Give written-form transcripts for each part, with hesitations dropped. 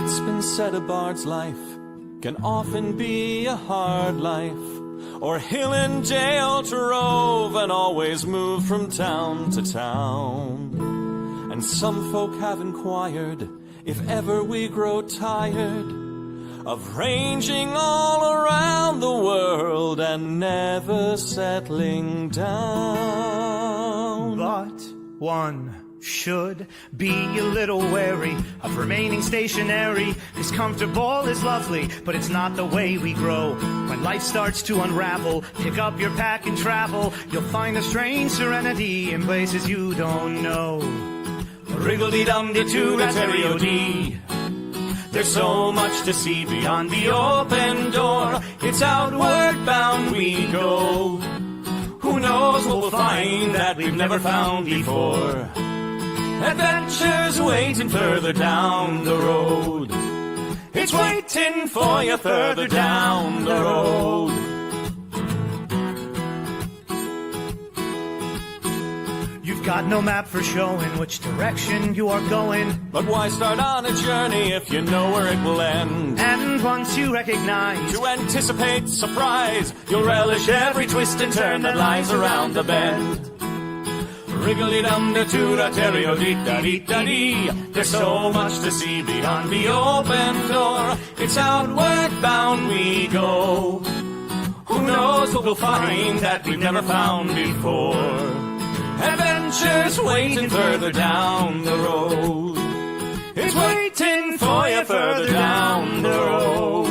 It's been said a bard's life can often be a hard life, or hill and dale to rove and always move from town to town. And some folk have inquired if ever we grow tired of ranging all around the world and never settling down. But one should be a little wary of remaining stationary. 'Cause comfortable is lovely, but it's not the way we grow. When life starts to unravel, pick up your pack and travel. You'll find a strange serenity in places you don't know. Wriggle-dee-dum-dee-doo-da-terry-o-dee. There's so much to see beyond the open door. It's outward bound we go. Who knows what we'll find that we've never found before. Adventures waiting further down the road. It's waiting for you further down the road. You've got no map for showing which direction you are going. But why start on a journey if you know where it will end? And once you recognize, to anticipate surprise, you'll relish every twist and turn that lies around the bend. Wriggle-dee-dum-dee-doo-da-terry-o-dee-da-dee-da-dee. There's so much to see beyond the open door. It's outward bound we go. Who knows what we'll find that we've never found before. Adventures waiting further down the road. It's waiting for you further down the road.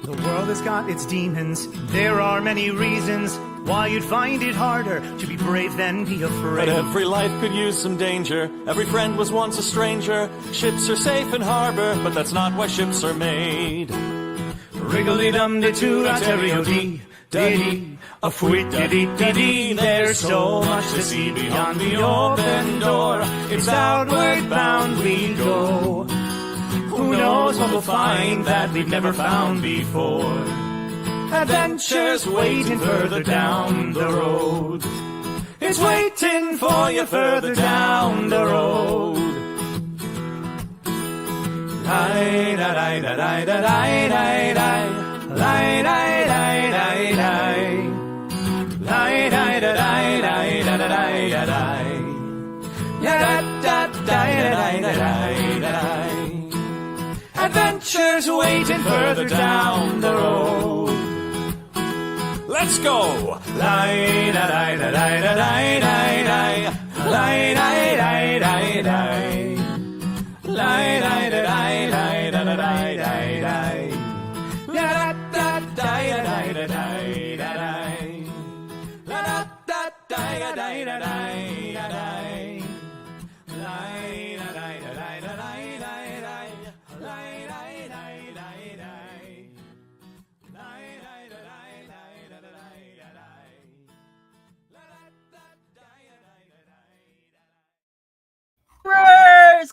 The world has got its demons. There are many reasons why you'd find it harder to be brave than be afraid. But every life could use some danger. Every friend was once a stranger. Ships are safe in harbor, but that's not why ships are made. Wriggle-dee-dum-dee-doo-da-terry-o-dee-da-dee. A fwit-da-dee-da-dee. There's so much to see beyond the open door. It's outward bound we go. Who knows what we'll find that we've never found before. Adventures waiting further down the road. It's waiting for you further down the road. Adventures waiting further down the road. Let's go!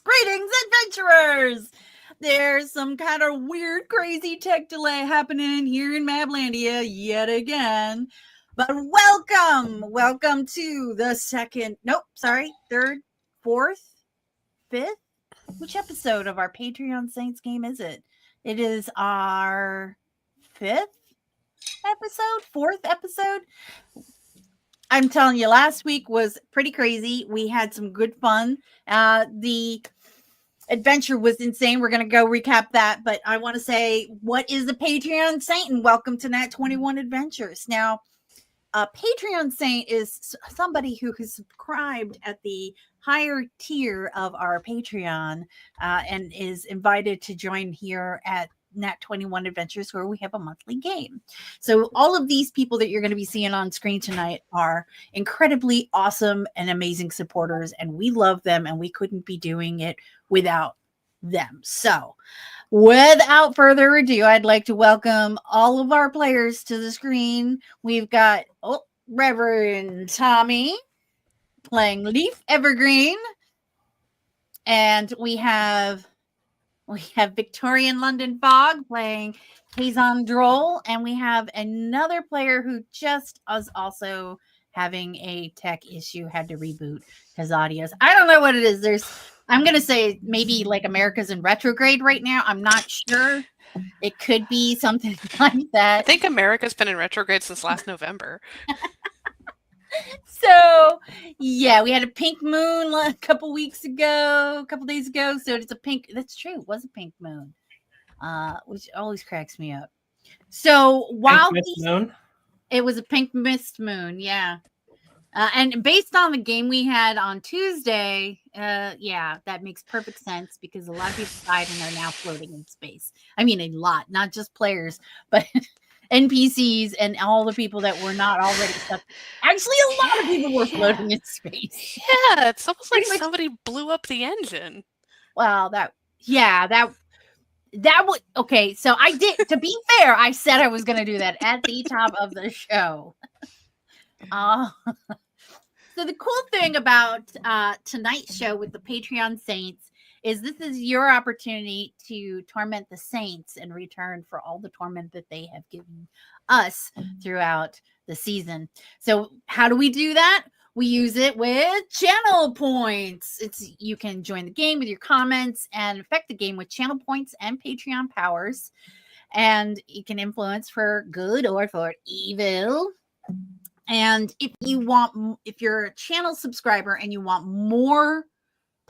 Greetings, adventurers! There's some kind of weird, crazy tech delay happening here in Mablandia yet again. But welcome to the third, fourth, fifth? Which episode of our Patreon Saints game is it? It is our fourth episode? I'm telling you, last week was pretty crazy. We had some good fun. The adventure was insane. We're going to go recap that. But I want to say, what is a Patreon Saint? And welcome to Nat 21 Adventures. Now, a Patreon Saint is somebody who has subscribed at the higher tier of our Patreon and is invited to join here at Nat 21 Adventures, where we have a monthly game. So all of these people that you're going to be seeing on screen tonight are incredibly awesome and amazing supporters, and we love them, and we couldn't be doing it without them. So without further ado, I'd like to welcome all of our players to the screen. We've got Reverend Tommy playing Leaf Evergreen. And we have Victorian London Fog playing Hazon Droll, and we have another player who just is also having a tech issue, had to reboot his audios. I don't know what it is. I'm gonna say maybe like America's in retrograde right now. I'm not sure. It could be something like that. I think America's been in retrograde since last November. So, yeah, we had a pink moon a couple days ago. So it's a pink. That's true. It was a pink moon, which always cracks me up. So while it was a pink mist moon, yeah. And based on the game we had on Tuesday, yeah, that makes perfect sense because a lot of people died and are now floating in space. I mean, a lot, not just players, but NPCs and all the people that were not already stuck. Actually, a lot of people were floating in space. Yeah, it's almost like somebody blew up the engine. Well, that would okay. So I did. To be fair, I said I was going to do that at the top of the show. So the cool thing about tonight's show with the Patreon Saints is this is your opportunity to torment the Saints in return for all the torment that they have given us throughout the season. So how do we do that? We use it with channel points. You can join the game with your comments and affect the game with channel points and Patreon powers. And you can influence for good or for evil. And if you're a channel subscriber and you want more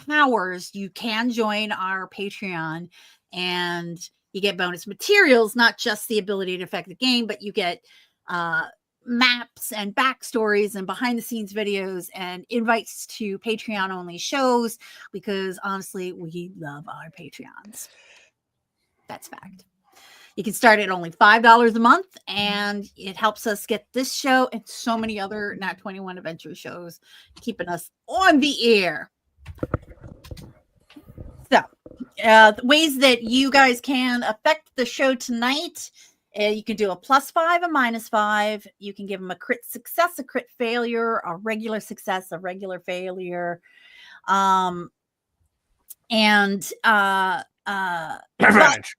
powers, you can join our Patreon and you get bonus materials, not just the ability to affect the game, but you get maps and backstories and behind the scenes videos and invites to Patreon only shows because honestly, we love our Patreons. That's fact. You can start at only $5 a month, and it helps us get this show and so many other Nat 21 Adventure shows, keeping us on the air. So, the ways that you guys can affect the show tonight, you can do a +5, a -5. You can give them a crit success, a crit failure, a regular success, a regular failure, and Advantage.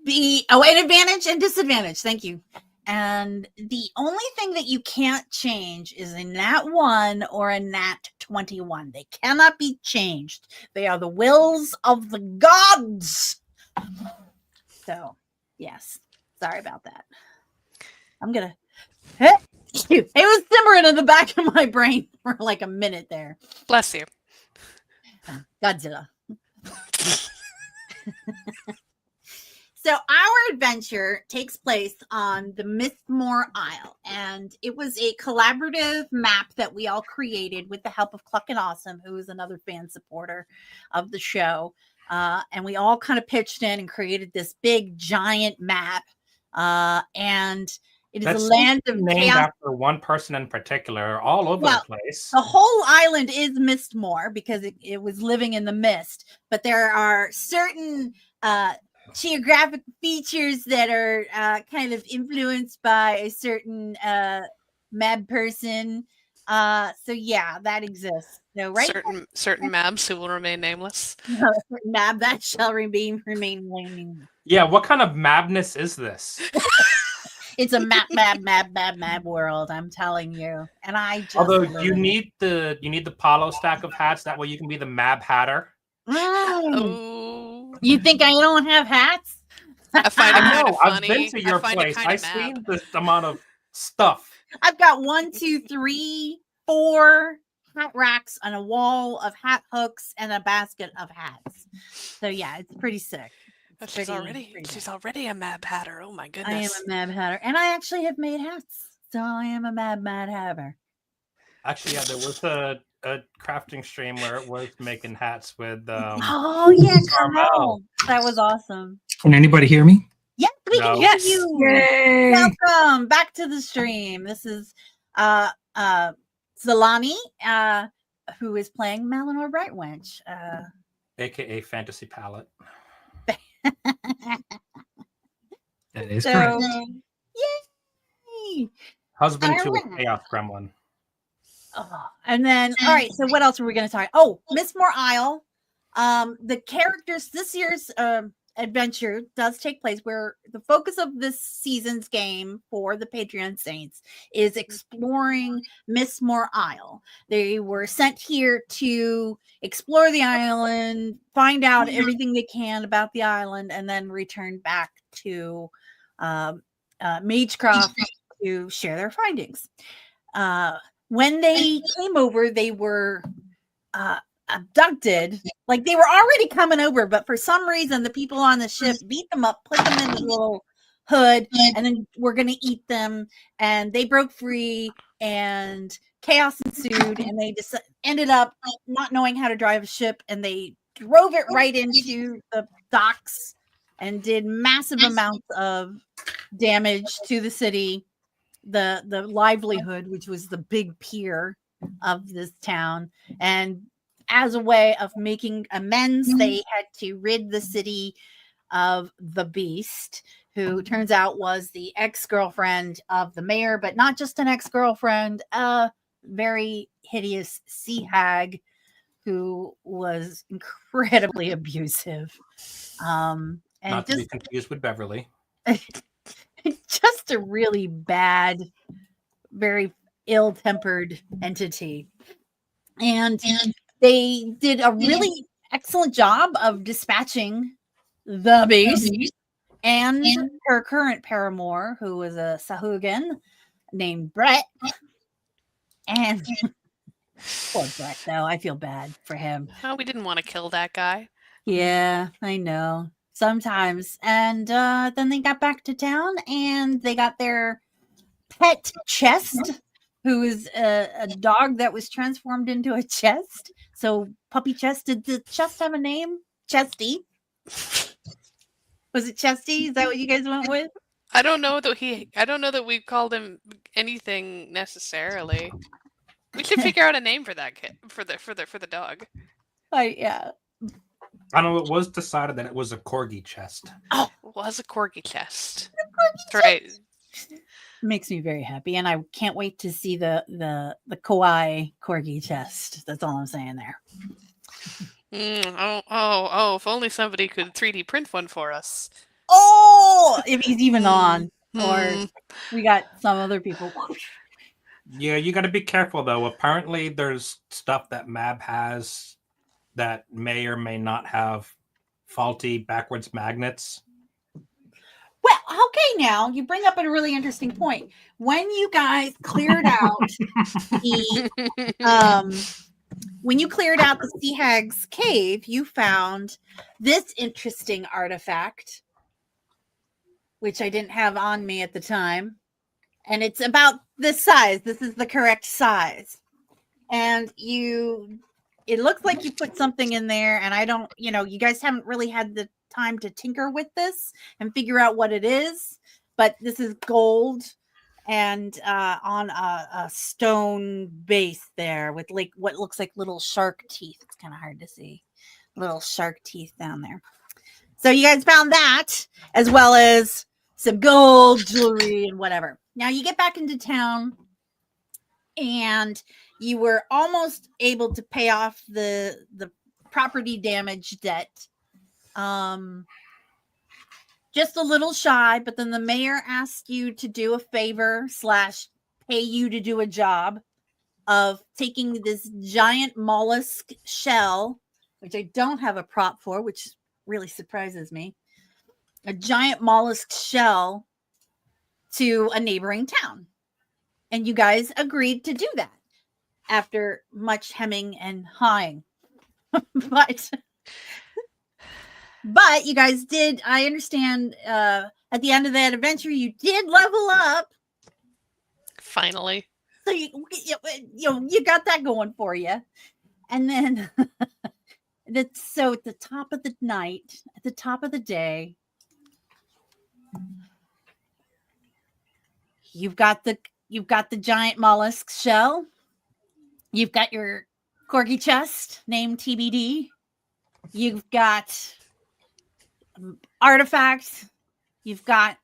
An advantage and disadvantage. Thank you. And the only thing that you can't change is a Nat 1 or a Nat 21. They cannot be changed. They are the wills of the gods. So, yes. Sorry about that. I'm going to... It was simmering in the back of my brain for like a minute there. Bless you. Godzilla. So our adventure takes place on the Mystmore Isle, and it was a collaborative map that we all created with the help of Cluck and Awesome, who is another fan supporter of the show. And we all kind of pitched in and created this big, giant map. And it is a land of named chaos. After one person in particular, all over the place. The whole island is Mystmore because it was living in the mist, but there are certain geographic features that are kind of influenced by a certain mab person. So yeah, that exists. So certain mabs who will remain nameless. Mab that shall remain nameless. Yeah, what kind of madness is this? It's a mab world, I'm telling you. And I just although you need the Palo stack of hats, that way you can be the Mab Hatter. Oh. You think I don't have hats? I find it kind of funny. I've been to your place. I've seen this amount of stuff. I've got 1, 2, 3, 4 hat racks on a wall of hat hooks and a basket of hats. So yeah, it's pretty sick. She's already a Mab Hatter. Oh my goodness. I am a Mab Hatter. And I actually have made hats. So I am a Mad Hatter. Actually, yeah, there was a crafting stream where it was making hats with oh yeah, Carmel. That was awesome. Can anybody hear me? Yes, we can hear you. Yay! Welcome back to the stream. This is Zalani, who is playing Malinor Brightwench. aka Fantasy Palette. That is correct. Yay! Husband to a chaos gremlin. And then, all right. So what else are we going to talk? Oh, Mystmore Isle. The characters this year's adventure does take place where the focus of this season's game for the Patreon Saints is exploring Mystmore Isle. They were sent here to explore the island, find out everything they can about the island, and then return back to Magecroft to share their findings. When they came over, they were abducted. Like they were already coming over, but for some reason, the people on the ship beat them up, put them in the little hood, and then we're going to eat them. And they broke free, and chaos ensued, and they just ended up not knowing how to drive a ship, and they drove it right into the docks and did massive amounts of damage to the city, the livelihood, which was the big pier of this town. And as a way of making amends, they had to rid the city of the beast, who turns out was the ex-girlfriend of the mayor, but not just an ex-girlfriend, a very hideous sea hag who was incredibly abusive. And not to be confused with Beverly. Just a really bad, very ill-tempered entity. And they did a really excellent job of dispatching the beast and her current paramour, who was a Sahuagin named Brett. And poor Brett, though. I feel bad for him. Oh, we didn't want to kill that guy. Yeah, I know. Sometimes. And then they got back to town and they got their pet Chest, who is a dog that was transformed into a chest. So Puppy Chest, did the chest have a name? Chesty. Was it Chesty? Is that what you guys went with? I don't know that we called him anything necessarily. We should figure out a name for that kid, for the dog. Yeah. I know it was decided that it was a corgi chest. Oh, it was a corgi chest. That's right. Makes me very happy, and I can't wait to see the kawaii corgi chest. That's all I'm saying there. If only somebody could 3D print one for us. Oh, if he's even on, or we got some other people. Yeah, you got to be careful though. Apparently, there's stuff that Mab has that may or may not have faulty backwards magnets. Well, okay, now you bring up a really interesting point. When you guys cleared out the Sea Hag's cave, you found this interesting artifact, which I didn't have on me at the time. And it's about this size. This is the correct size. And it looks like you put something in there, and I don't, you guys haven't really had the time to tinker with this and figure out what it is, but this is gold and on a stone base there with like what looks like little shark teeth. It's kind of hard to see, little shark teeth down there. So you guys found that, as well as some gold jewelry and whatever. Now you get back into town, and you were almost able to pay off the property damage debt. Just a little shy, but then the mayor asked you to do a favor / pay you to do a job of taking this giant mollusk shell, which I don't have a prop for, which really surprises me. A giant mollusk shell to a neighboring town. And you guys agreed to do that after much hemming and hawing. But you guys did, I understand, at the end of that adventure, you did level up. Finally. So you got that going for you. And then, so at the top of the night, at the top of the day, you've got the giant mollusk shell. You've got your corgi chest named TBD. You've got artifacts. You've got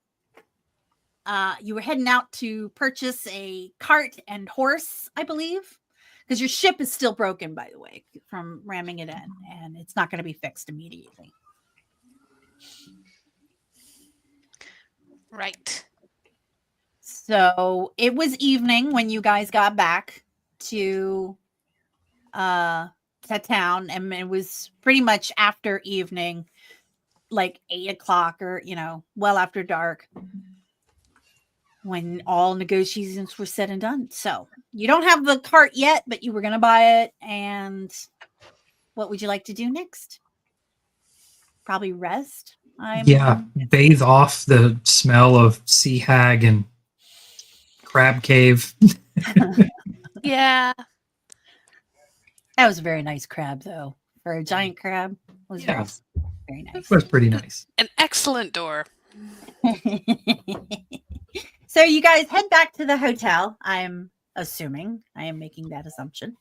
you were heading out to purchase a cart and horse, I believe, because your ship is still broken, by the way, from ramming it in, and it's not going to be fixed immediately. Right. So it was evening when you guys got back to town, and it was pretty much after evening, like 8 o'clock or well after dark, when all negotiations were said and done. So you don't have the cart yet, but you were going to buy it. And what would you like to do next? Probably rest. Bathe off the smell of sea hag and crab cave. Yeah. That was a very nice crab, though. For a giant crab, it was very nice. It was pretty nice. An excellent door. So you guys head back to the hotel. I'm assuming. I am making that assumption.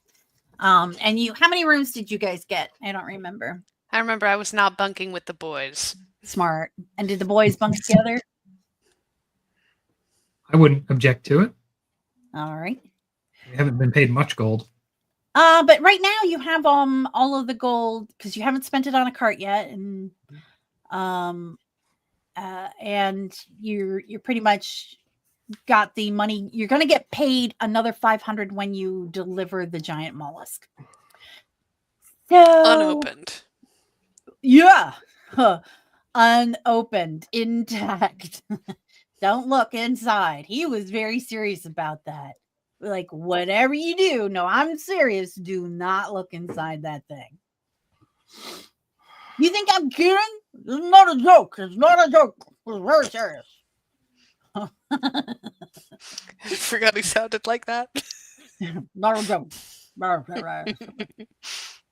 And how many rooms did you guys get? I don't remember. I remember I was not bunking with the boys. Smart. And did the boys bunk together? I wouldn't object to it. All right. We haven't been paid much gold. But right now you have all of the gold because you haven't spent it on a cart yet, and you're pretty much got the money. You're going to get paid another 500 when you deliver the giant mollusk. So Unopened. Yeah. Unopened, intact. Don't look inside. He was very serious about that. Like, whatever you do, no, I'm serious. Do not look inside that thing. You think I'm kidding? This is not a joke. It's not a joke. It's very serious. I forgot he sounded like that. Not a joke.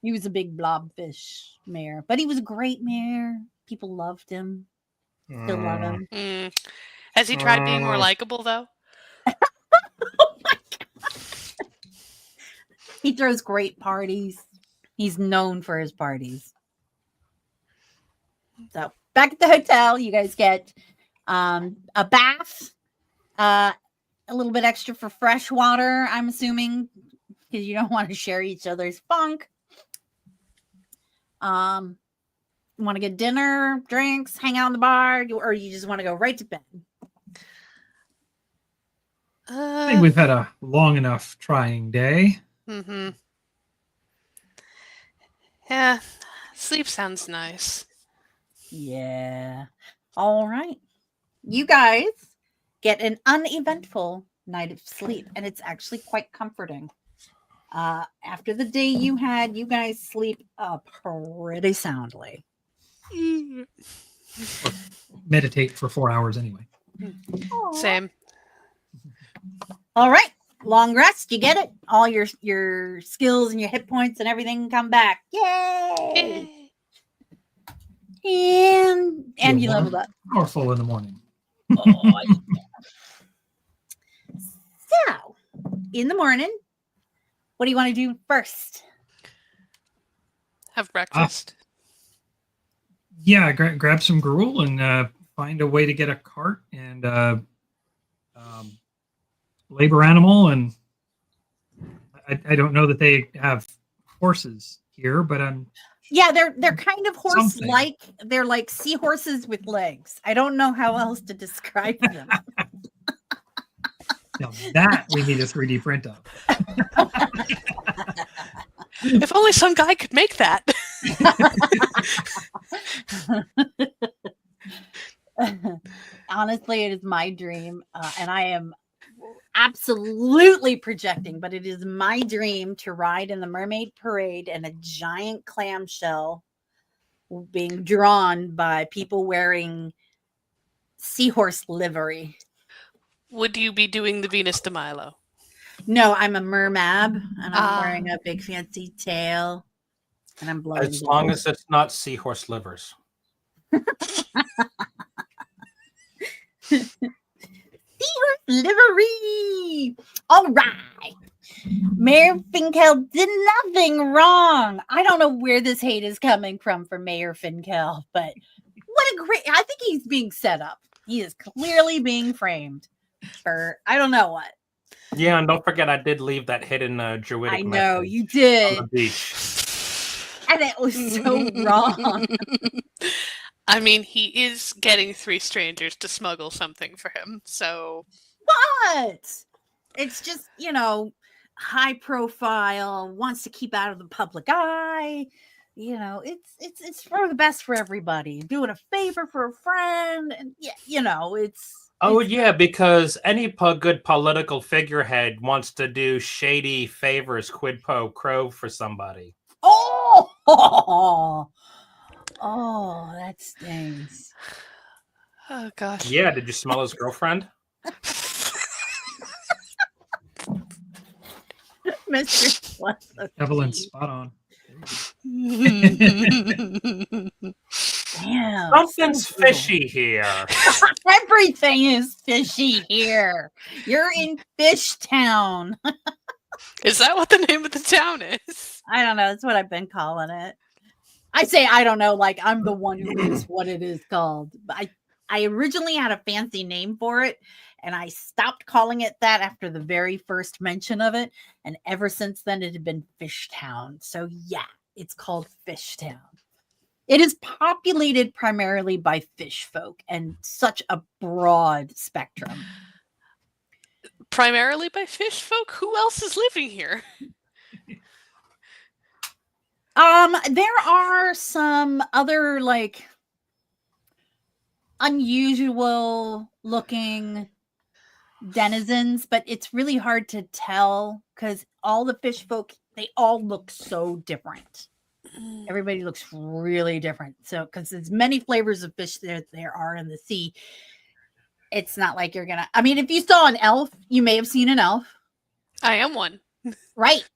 He was a big blobfish mayor, but he was a great mayor. People loved him. Still love him. Has he tried being more likable, though? Oh my God. He throws great parties. He's known for his parties. So back at the hotel, you guys get a bath, a little bit extra for fresh water, I'm assuming, because you don't want to share each other's funk. You want to get dinner, drinks, hang out in the bar, or you just want to go right to bed? I think we've had a long enough trying day. Mm-hmm. Yeah, sleep sounds nice. Yeah. All right. You guys get an uneventful night of sleep, and it's actually quite comforting. After the day you had, you guys sleep pretty soundly. Meditate for 4 hours anyway. Same. All right. Long rest. You get it? All your skills and your hit points and everything come back. Yay! And you leveled up. Powerful in the morning. Oh, so, in the morning, what do you want to do first? Have breakfast. Yeah, grab some gruel and find a way to get a cart and labor animal. And I don't know that they have horses here, but Yeah, they're kind of horse-like. Something. They're like seahorses with legs. I don't know how else to describe them. now that we need a 3D print of. If only some guy could make that. Honestly, it is my dream, and I am absolutely projecting, but it is my dream to ride in the Mermaid Parade in a giant clamshell being drawn by people wearing seahorse livery. Would you be doing the Venus de Milo? No, I'm a mermab, and I'm wearing a big fancy tail, and I'm blowing. As long as it's not seahorse livers. Seahorse livery. All right. Mayor Finkel did nothing wrong. I don't know where this hate is coming from for Mayor Finkel, but what a great, I think he's being set up. He is clearly being framed for I don't know what. Yeah, and don't forget, I did leave that hidden druidic I know message you on did, the beach. and it was so wrong. I mean, he is getting 3 strangers to smuggle something for him, so But it's just high profile, wants to keep out of the public eye. It's for the best for everybody. Doing a favor for a friend, and Oh it's yeah, because any good political figurehead wants to do shady favors, quid pro quo for somebody. oh that stings. oh gosh. Yeah, did you smell his girlfriend? Mr. What's Evelyn's spot on. Damn, Something's so brutal. fishy here. Everything is fishy here. You're in Fish Town. Is that what the name of the town is? I don't know. That's what I've been calling it. I say I don't know, like I'm the one who knows what it is called. But I originally had a fancy name for it, and I stopped calling it that after the very first mention of it. And ever since then, it had been Fish Town. So yeah, it's called Fish Town. It is populated primarily by fish folk and such a broad spectrum. Primarily by fish folk? Who else is living here? There are some other like unusual looking denizens, but it's really hard to tell because all the fish folk, they all look so different. Everybody looks really different. So, because there's many flavors of fish there are in the sea, it's not like you're gonna. I mean, if you saw an elf, you may have seen an elf, I am one. right?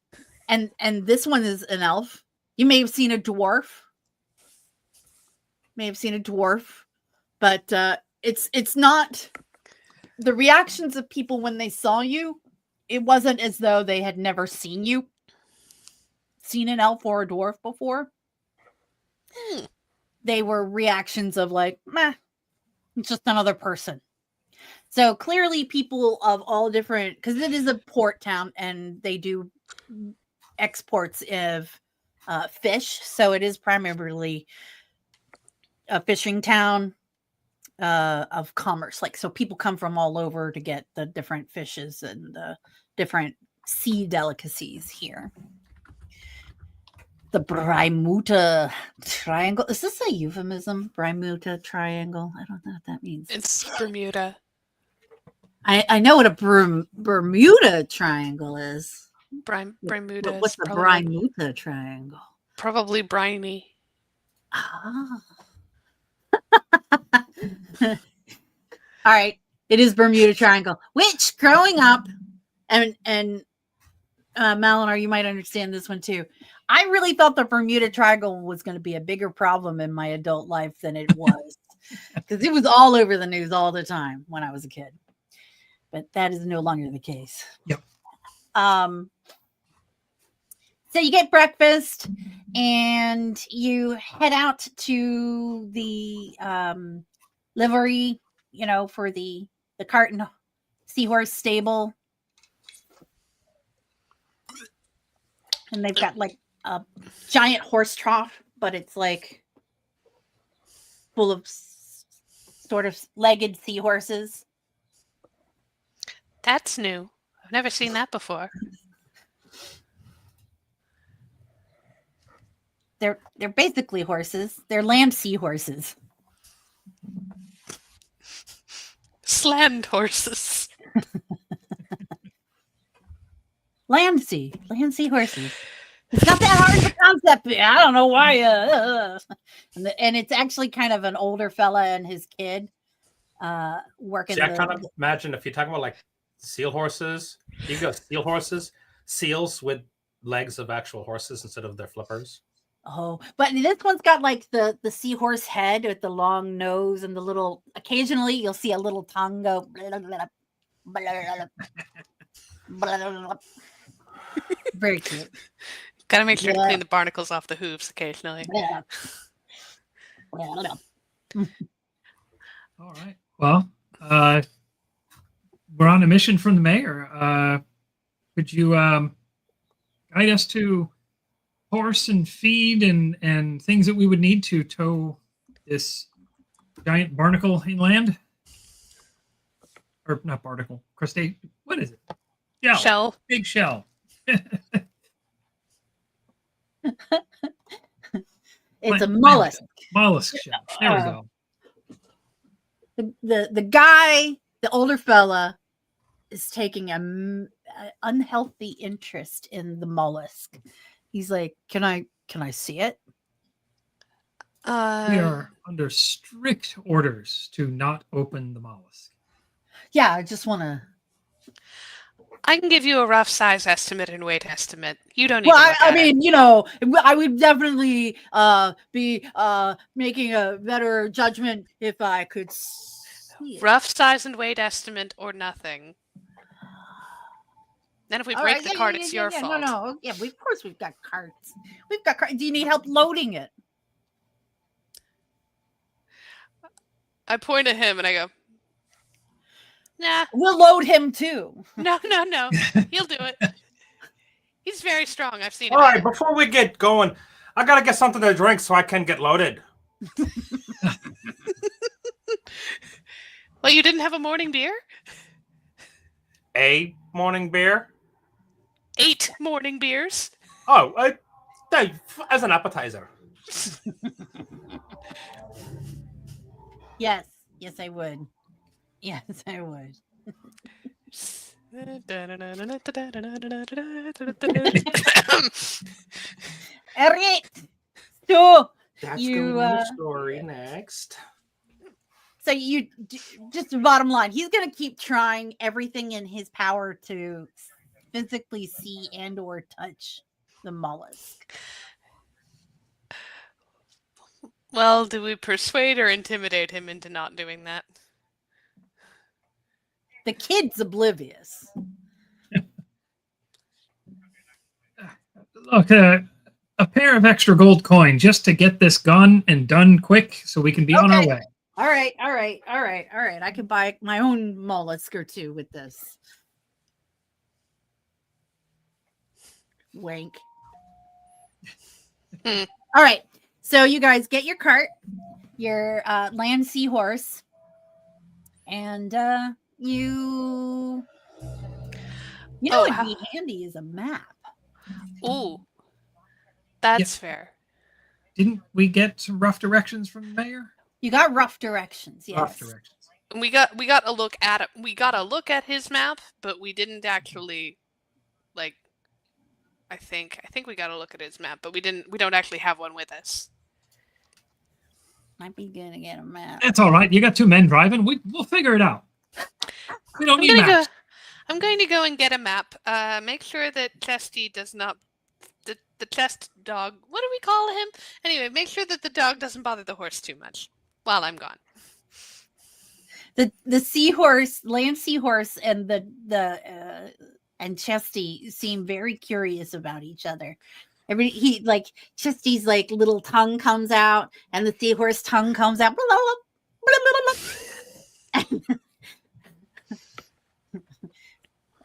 And this one is an elf. You may have seen a dwarf. But it's not the reactions of people when they saw you. It wasn't as though they had never seen an elf or a dwarf before. They were reactions of like, meh, it's just another person. So clearly people of all different, because it is a port town and they do exports of fish. So it is primarily a fishing town of commerce. Like, so people come from all over to get the different fishes and the different sea delicacies here. The Bermuda Triangle. Is this a euphemism? Bermuda Triangle? I don't know what that means. It's Bermuda. I know what a Bermuda Triangle is. Bermuda. What's the Bermuda Triangle? Probably briny. Ah. All right. It is Bermuda Triangle, which growing up, and Malinar, you might understand this one too. I really thought the Bermuda Triangle was going to be a bigger problem in my adult life than it was, because it was all over the news all the time when I was a kid. But that is no longer the case. Yep. So you get breakfast and you head out to the livery, for the cart and seahorse stable. And they've got like a giant horse trough, but it's like full of sort of legged seahorses. That's new. I've never seen that before. They're basically horses. They're land seahorses. Sland horses. Land seahorses. It's not that hard of a concept. I don't know why. And it's actually kind of an older fella and his kid working. See, I kind of imagine if you're talking about like seal horses, you go steel horses, seals with legs of actual horses instead of their flippers. Oh, but this one's got like the seahorse head with the long nose and the little. Occasionally, you'll see a little tongue go. Blah, blah, blah, blah, very cute. Gotta make sure to clean the barnacles off the hooves occasionally. All right. Well, we're on a mission from the mayor. Could you guide us to horse and feed and things that we would need to tow this giant barnacle inland? Or not barnacle, crustacean. What is it? Shell. Big shell. It's a mollusk. Mollusk shell. There we go. The guy, the older fella, is taking an unhealthy interest in the mollusk. He's like, "Can I see it?" We are under strict orders to not open the mollusk. Yeah, I just want to. I can give you a rough size estimate and weight estimate. You don't need Well, to look I at it. mean, I would definitely be making a better judgment if I could see it. Rough size and weight estimate or nothing. Then if we All break right, the cart, it's your fault. No. Yeah, of course we've got carts. We've got carts. Do you need help loading it? I point at him and I go, nah, We'll load him too. no. He'll do it. He's very strong. I've seen All him. right, before we get going, I gotta get something to drink so I can get loaded. Well, you didn't have a morning beer? A morning beer? 8 morning beers? Oh, as an appetizer. Yes, I would. Yes, I would. All right. So That's You, the story next. just the bottom line, he's going to keep trying everything in his power to physically see and or touch the mollusk. Well, do we persuade or intimidate him into not doing that? The kid's oblivious. Look, a pair of extra gold coin just to get this gone and done quick so we can be on our Okay. way. All right. I could buy my own mollusk or two with this. Wink. Hmm. All right. So you guys get your cart, your land seahorse, and you know what'd be handy is a map. Ooh. That's fair. Didn't we get some rough directions from the mayor? You got rough directions, yes. Rough directions. We got a look at it. We got a look at his map, but we didn't actually I think we got a look at his map, but we don't actually have one with us. Might be good to get a map. That's all right. You got 2 men driving. We'll figure it out. We don't need maps. I'm going to go and get a map. Make sure that Chesty does not the chest dog. What do we call him? Anyway, make sure that the dog doesn't bother the horse too much while I'm gone. The seahorse, land seahorse, and the Chesty seem very curious about each other. Chesty's little tongue comes out, and the seahorse tongue comes out.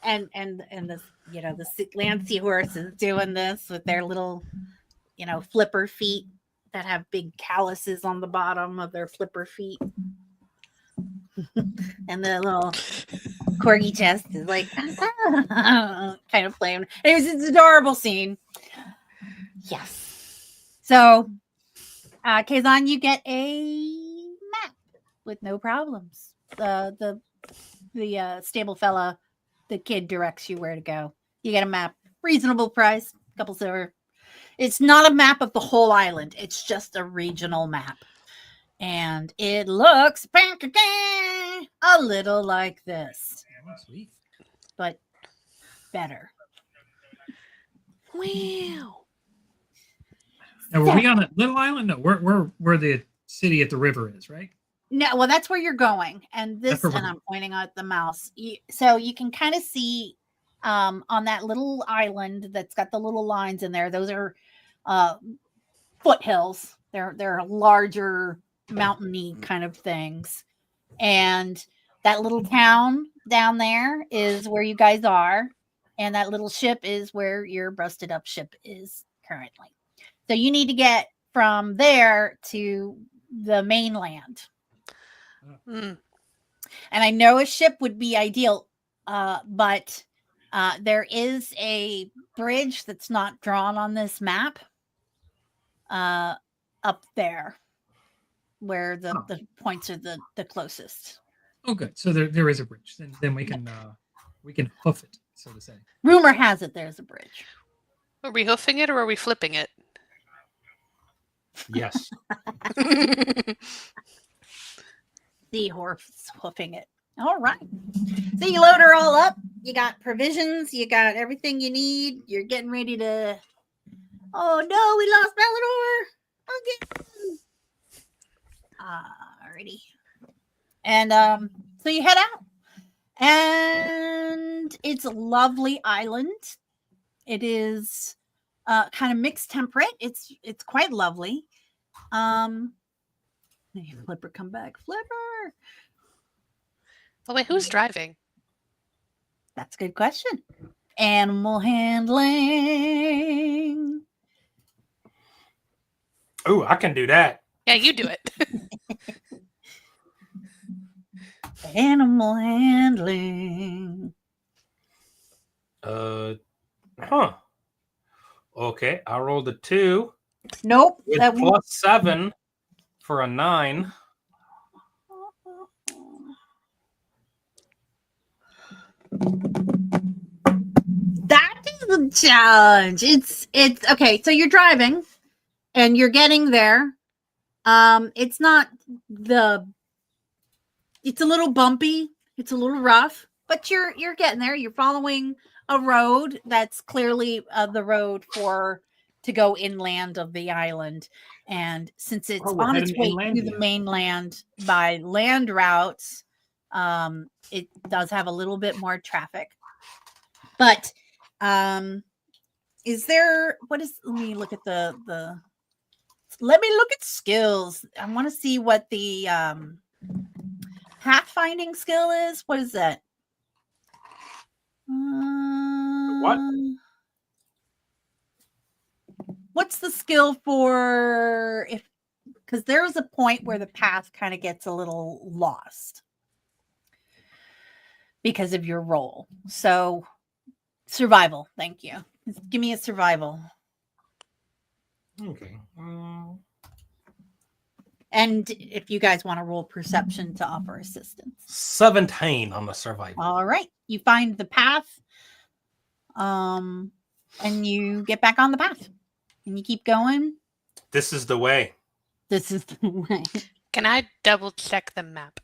and the the land seahorse is doing this with their little flipper feet that have big calluses on the bottom of their flipper feet. And the little corgi chest is kind of playing. It's an adorable scene. Yes. So, Kazan, you get a map with no problems. The stable fella, the kid directs you where to go. You get a map, reasonable price, couple silver. It's not a map of the whole island. It's just a regional map. And it looks a little like this. Oh, sweet. But better. Wow. Now, were we on a little island? No, we're where the city at the river is, right? No, well, that's where you're going. And I'm pointing out the mouse. So you can kind of see on that little island that's got the little lines in there. Those are foothills. They're larger mountainy kind of things. And that little town down there is where you guys are. And that little ship is where your busted up ship is currently. So you need to get from there to the mainland. Mm. And I know a ship would be ideal, but there is a bridge that's not drawn on this map up there where the points are the closest. Oh, good. So there is a bridge. Then we can hoof it, so to say. Rumor has it there's a bridge. Are we hoofing it or are we flipping it? Yes. The horse hoofing it. All right. So you load her all up. You got provisions. You got everything you need. You're getting ready to. Oh no, we lost Malador again. Alrighty. And so you head out, and it's a lovely island. It is kind of mixed temperate. It's quite lovely. Flipper, come back, Flipper. Oh wait, who's driving? That's a good question. Animal handling. Oh, I can do that. Yeah, you do it. Animal handling. Okay, I rolled a 2 Nope. with That plus 7 for a 9. That is the challenge. It's okay. So you're driving, and you're getting there. It's not the. It's a little bumpy. It's a little rough, but you're getting there. You're following a road that's clearly the road to go inland of the island. And since it's on its way to the mainland by land routes, it does have a little bit more traffic. But is there let me look at let me look at skills. I want to see what the pathfinding skill is. What is that? What? What's the skill for because there's a point where the path kind of gets a little lost because of your role. So survival. Thank you. Give me a survival. Okay. And if you guys want to roll perception to offer assistance. 17 on the survival. All right. You find the path. And you get back on the path. And you keep going. This is the way. This is the way. Can I double check the map?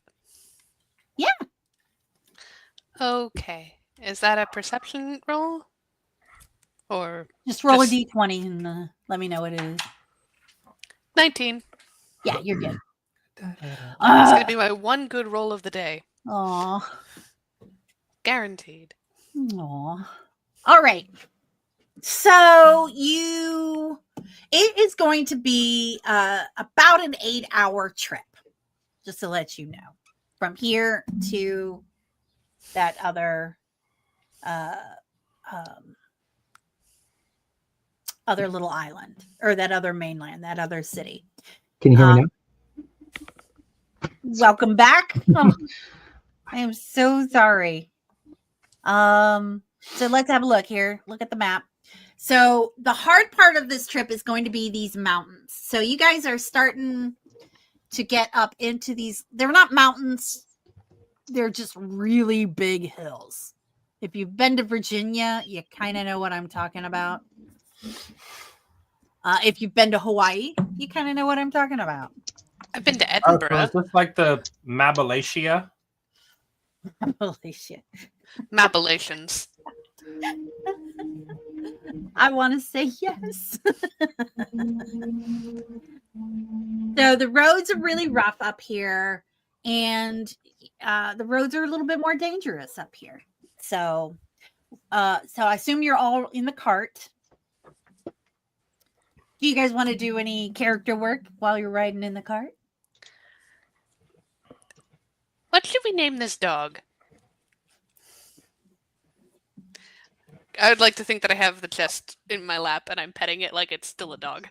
Yeah. Okay. Is that a perception roll? Or Just roll a d20 and let me what it is. 19. Yeah, you're good. It's going to be my one good roll of the day. Aw. Guaranteed. Aw. All right. So it is going to be about an 8-hour trip, just to let you know, from here to that other little island, or that other mainland, that other city. Can you hear me now? Welcome back. Oh, I am so sorry. So let's have a look here. Look at the map. So the hard part of this trip is going to be these mountains. So you guys are starting to get up into these. They're not mountains. They're just really big hills. If you've been to Virginia, you kind of know what I'm talking about. If you've been to Hawaii, you kind of know what I'm talking about. I've been to So Edinburgh. is this like the Mabalacia? Holy shit. Mapalations. I want to say yes. So the roads are really rough up here, and the roads are a little bit more dangerous up here. So I assume you're all in the cart. Do you guys want to do any character work while you're riding in the cart? What should we name this dog? I would like to think that I have the chest in my lap and I'm petting it like it's still a dog.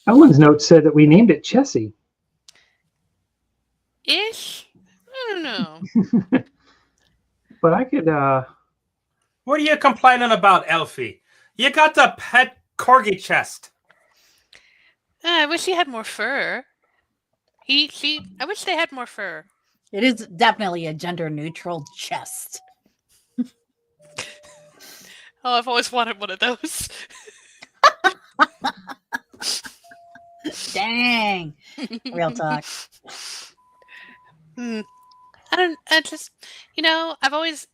Ellen's note said that we named it Chessie. Ish? I don't know. But I could, What are you complaining about, Elfie? You got the pet corgi chest. I wish he had more fur. She. I wish they had more fur. It is definitely a gender neutral chest. Oh, I've always wanted one of those. Dang. Real talk. I just,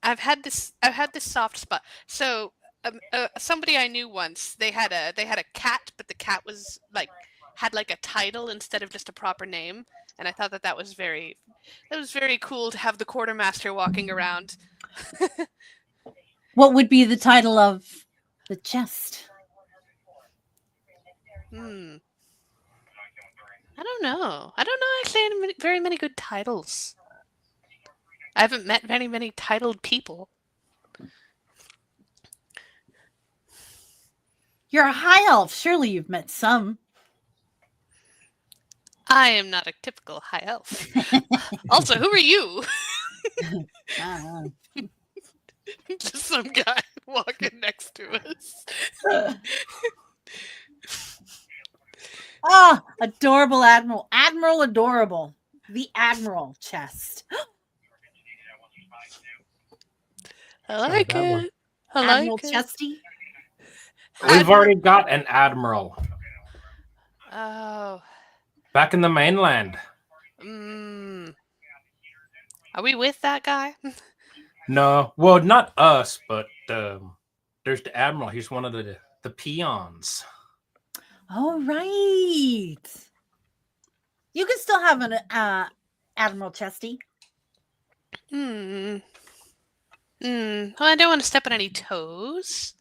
I've had this soft spot. So, somebody I knew once, they had a cat, but the cat was had a title instead of just a proper name, and I thought that was very cool to have the quartermaster walking around. What would be the title of the chest? I don't know. I don't know actually very many good titles. I haven't met many titled people. You're a high elf. Surely you've met some. I am not a typical high elf. Also, who are you? Just some guy walking next to us. Oh, adorable Admiral. Admiral Adorable. The Admiral chest. I like that one. it. I like Admiral it. Chesty. We've already got an admiral Oh. back in the mainland. Are we with that guy? No, well, not us, but there's the admiral. He's one of the peons. All right. You can still have an Admiral Chesty. Well, I don't want to step on any toes.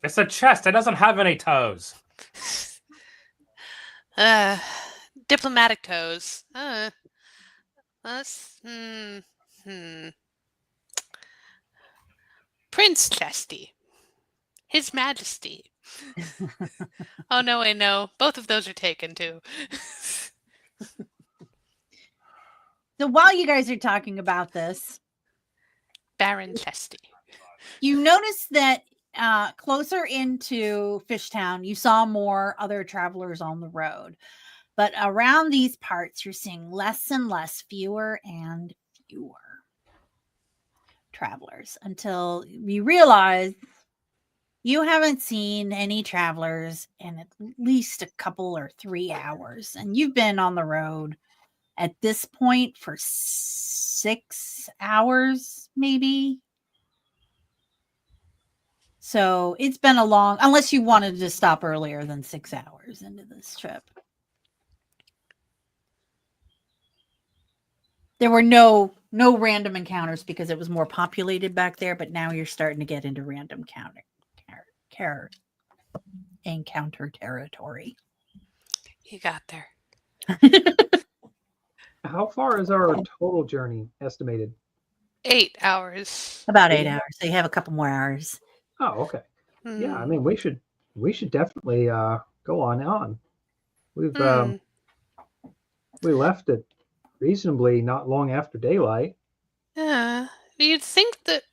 It's a chest. It doesn't have any toes. Diplomatic toes. Prince Chesty. His Majesty. Oh, no, wait, no. Both of those are taken, too. So while you guys are talking about this, Baron Chesty. you notice that closer into Fishtown, you saw more other travelers on the road. But around these parts, you're seeing less and less, fewer and fewer travelers until you realize you haven't seen any travelers in at least a couple or 3 hours. And you've been on the road at this point for 6 hours, maybe. So it's been a long, unless you wanted to stop earlier than 6 hours into this trip. There were no random encounters because it was more populated back there, but now you're starting to get into random encounter territory. You got there. How far is our total journey estimated? 8 hours. About 8 hours. So you have a couple more hours. Oh, okay. Yeah, I mean, we should definitely go on. We've we left it reasonably not long after daylight. Yeah, you'd think that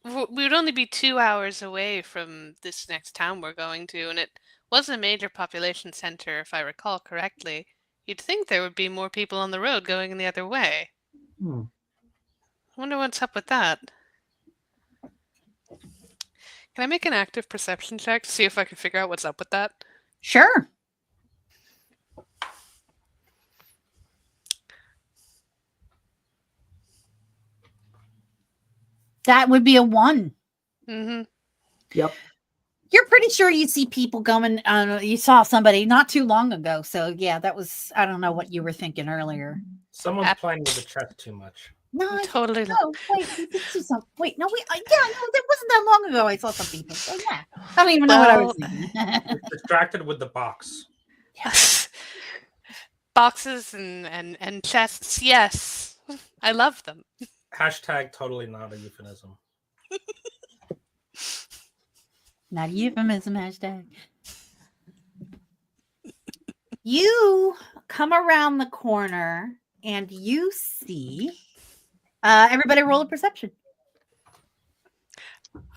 we would only be 2 hours away from this next town we're going to, and it was a major population center, if I recall correctly. You'd think there would be more people on the road going in the other way. I wonder what's up with that. Can I make an active perception check to see if I can figure out what's up with that? Sure. That would be a 1. Mm-hmm. Yep. You're pretty sure you see people going. You saw somebody not too long ago. So yeah, that was. I don't know what you were thinking earlier. Someone's playing with the chest too much. No, Totally. No, wait. You did see some. Wait, no, no, that wasn't that long ago. I saw some people. So yeah, I don't even know what I was thinking. Distracted with the box. boxes and chests. Yes, I love them. Hashtag totally not a euphemism. Not a euphemism hashtag. You come around the corner and you see everybody roll a perception.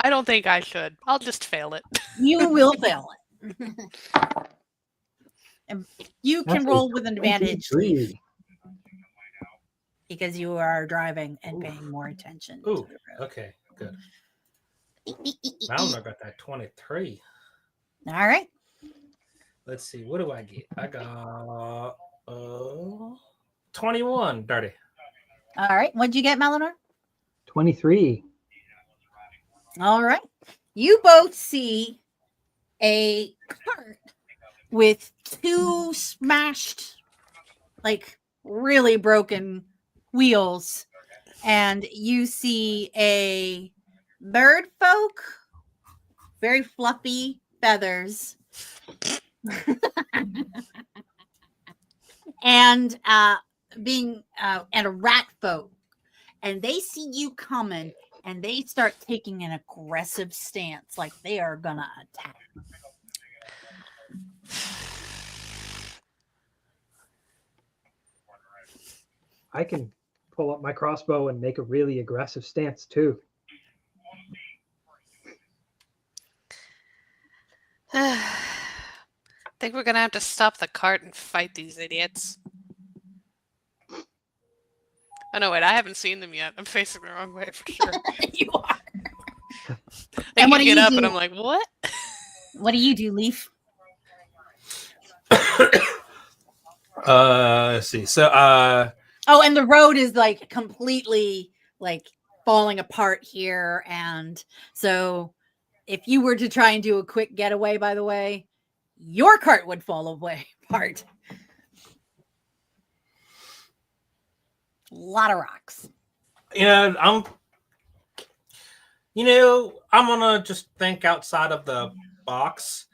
I don't think I should. I'll just fail it. You will fail it. And you can That's a roll with an advantage, 23. Leaf, because you are driving and paying more attention to Ooh, the road. okay, good. Malnor got that 23. All right. Let's see, what do I get? I got 21, Dirty. All right. What'd you get, Malinor? 23. All right. You both see a cart with two smashed, like really broken wheels. And you see a bird folk, very fluffy feathers. and and a rat folk. And they see you coming and they start taking an aggressive stance, like they are gonna attack. I can pull up my crossbow and make a really aggressive stance too. Think we're gonna have to stop the cart and fight these idiots. Oh no, wait! I haven't seen them yet. I'm facing the wrong way for sure. You are. They And what can do get you up, do? and I'm like, what? What do you do, Leaf? Let's see. So, Oh, and the road is like completely like falling apart here. And so if you were to try and do a quick getaway, by the way, your cart would fall away apart. A lot of rocks. I'm gonna just think outside of the box,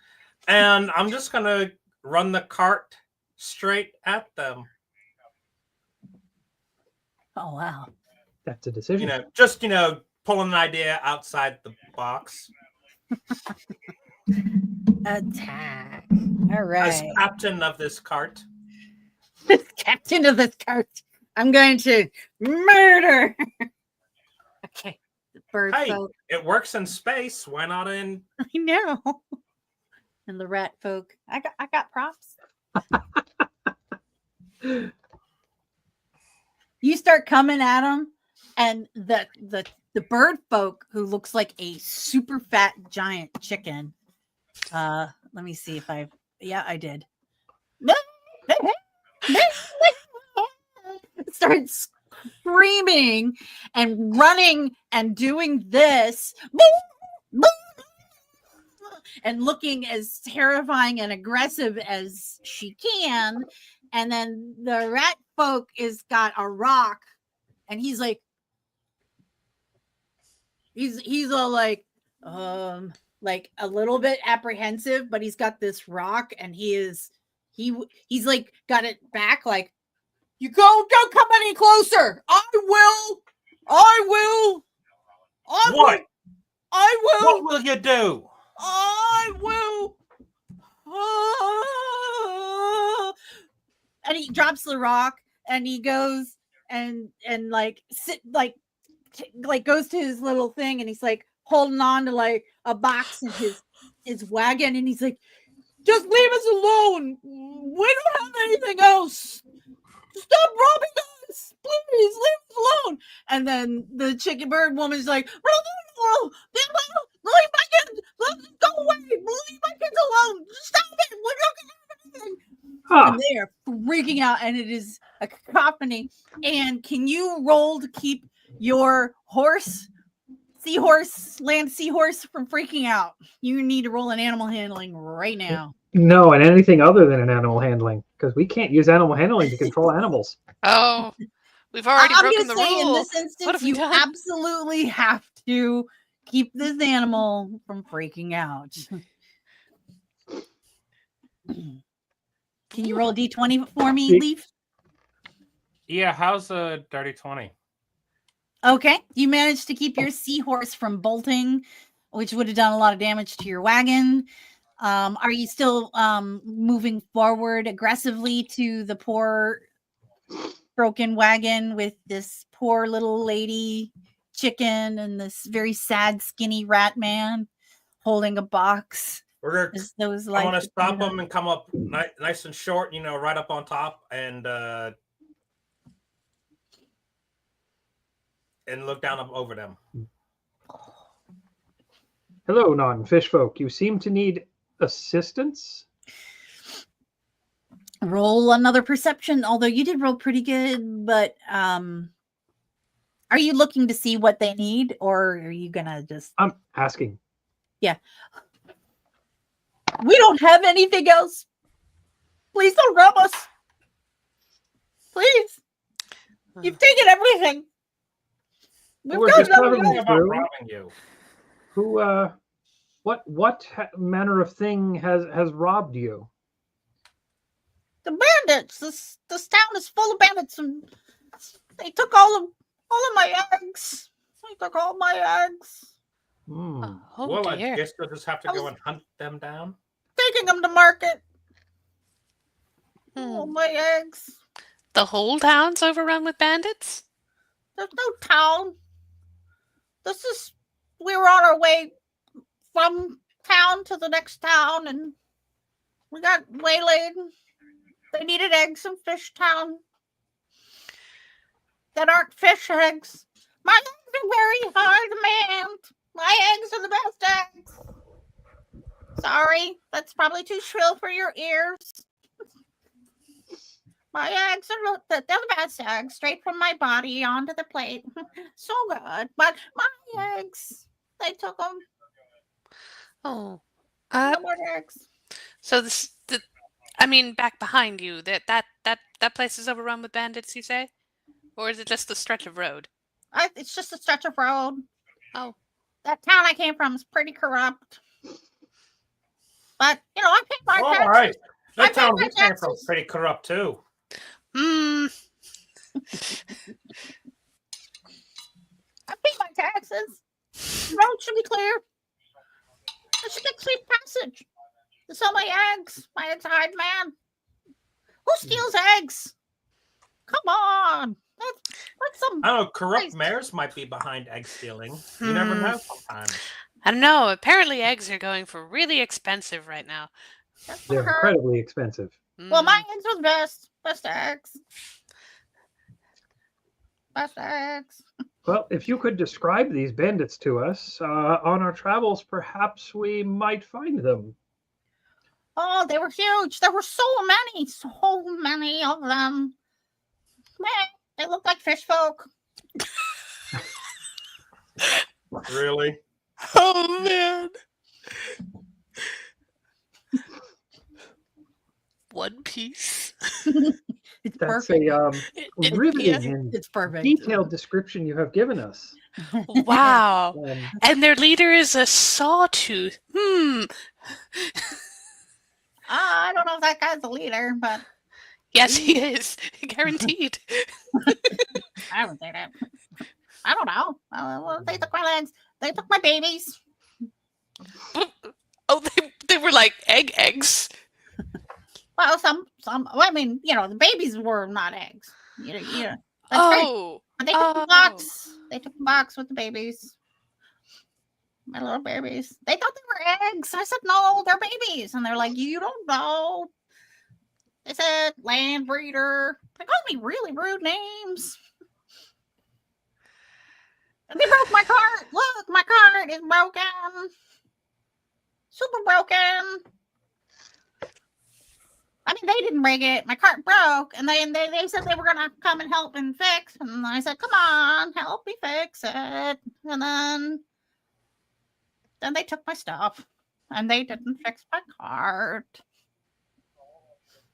and I'm just gonna run the cart straight at them. Oh, wow. That's a decision. Just pulling an idea outside the box. Attack. All right. As captain of this cart. Captain of this cart. I'm going to murder. Okay. The bird Hey, folk. it works in space. Why not in? I know. And the rat folk. I got props. You start coming at them, and the bird folk, who looks like a super fat giant chicken. Let me see if I did. Starts screaming and running and doing this and looking as terrifying and aggressive as she can. And then the rat folk is got a rock, and he's like, he's all like a little bit apprehensive, but he's got this rock, and he's like got it back, like, you don't come any closer. I will. What? I will. What will you do? I will. And he drops the rock, and he goes and like goes to his little thing, and he's like holding on to like a box in his wagon, and he's like, just leave us alone. We don't have anything else. Stop robbing us. Please leave us alone. And then the chicken bird woman's like, leave my kids. Let us go away. Leave my kids alone. Stop it. We're not going to have anything. Huh. And they are freaking out, and it is a cacophony. And can you roll to keep your land seahorse from freaking out? You need to roll an animal handling right now. No, and anything other than an animal handling, because we can't use animal handling to control animals. Oh, we've already I'm broken gonna the say rule. in this What instance, have we you done? absolutely have to keep this animal from freaking out. Can you roll a d20 for me, See- Leaf? Yeah, how's a dirty 20? Okay. You managed to keep your seahorse from bolting, which would have done a lot of damage to your wagon. Are you still moving forward aggressively to the poor broken wagon with this poor little lady chicken and this very sad, skinny rat man holding a box? We're As those I want life to stop depended on- them and come up nice and short, right up on top, and look down up over them. Hello, non-fish folk. You seem to need assistance? Roll another perception, although you did roll pretty good, but are you looking to see what they need, or are you gonna just I'm asking. we don't have anything else. Please don't rob us. Please. You've taken everything. We've We're got just nothing traveling else. About through. robbing you. Who, what manner of thing has robbed you? The bandits. This town is full of bandits, and they took all of my eggs. They took all my eggs. Hmm. Oh Well, I dear. guess we'll just have to go and hunt them down. Taking them to market. Hmm. All my eggs. The whole town's overrun with bandits? There's no town. We were on our way from town to the next town, and we got waylaid. They needed eggs in Fish Town that aren't fish eggs. My eggs are very high demand. My eggs are the best eggs. Sorry, that's probably too shrill for your ears. My eggs are they're the best eggs, straight from my body onto the plate. So good. But my eggs, they took them. Oh. No more eggs. So back behind you, that place is overrun with bandits, you say? Or is it just the stretch of road? It's just a stretch of road. Oh. That town I came from is pretty corrupt. But, I paid my taxes. All right. I That paid town my we came from taxes. pretty corrupt too. Hmm. I paid my taxes. The road should be clear. I should get safe passage to sell my eggs. My eggs are high demand. Who steals eggs? Come on. That's some. I don't know. Corrupt Christ. mayors might be behind egg stealing. You never know sometimes. I don't know. Apparently eggs are going for really expensive right now. That's for They're her. incredibly expensive. Well, my Hmm. eggs are the best. Best eggs. Best eggs. Well, if you could describe these bandits to us on our travels, perhaps we might find them. Oh, they were huge. There were so many of them. Man, they look like fish folk. Really? Oh man. One Piece. It's That's perfect. a riveting and It's perfect. detailed description you have given us. Wow. Um, And their leader is a sawtooth. I don't know if that guy's the leader, but Yes, he is. Guaranteed. I would say that. I don't know. Well, they took my lands. They took my babies. Oh, they were like eggs. Well, some. Well, I mean, the babies were not eggs. That's great. Oh. But they took the box. They took the box with the babies. My little babies. They thought they were eggs. I said, no, they're babies. And they're like, you don't know. They said land breeder. They called me really rude names. And they broke my cart. Look, my cart is broken. Super broken. I mean, they didn't break it. My cart broke. And they said they were going to come and help and fix. And I said, come on, help me fix it. And then they took my stuff. And they didn't fix my cart.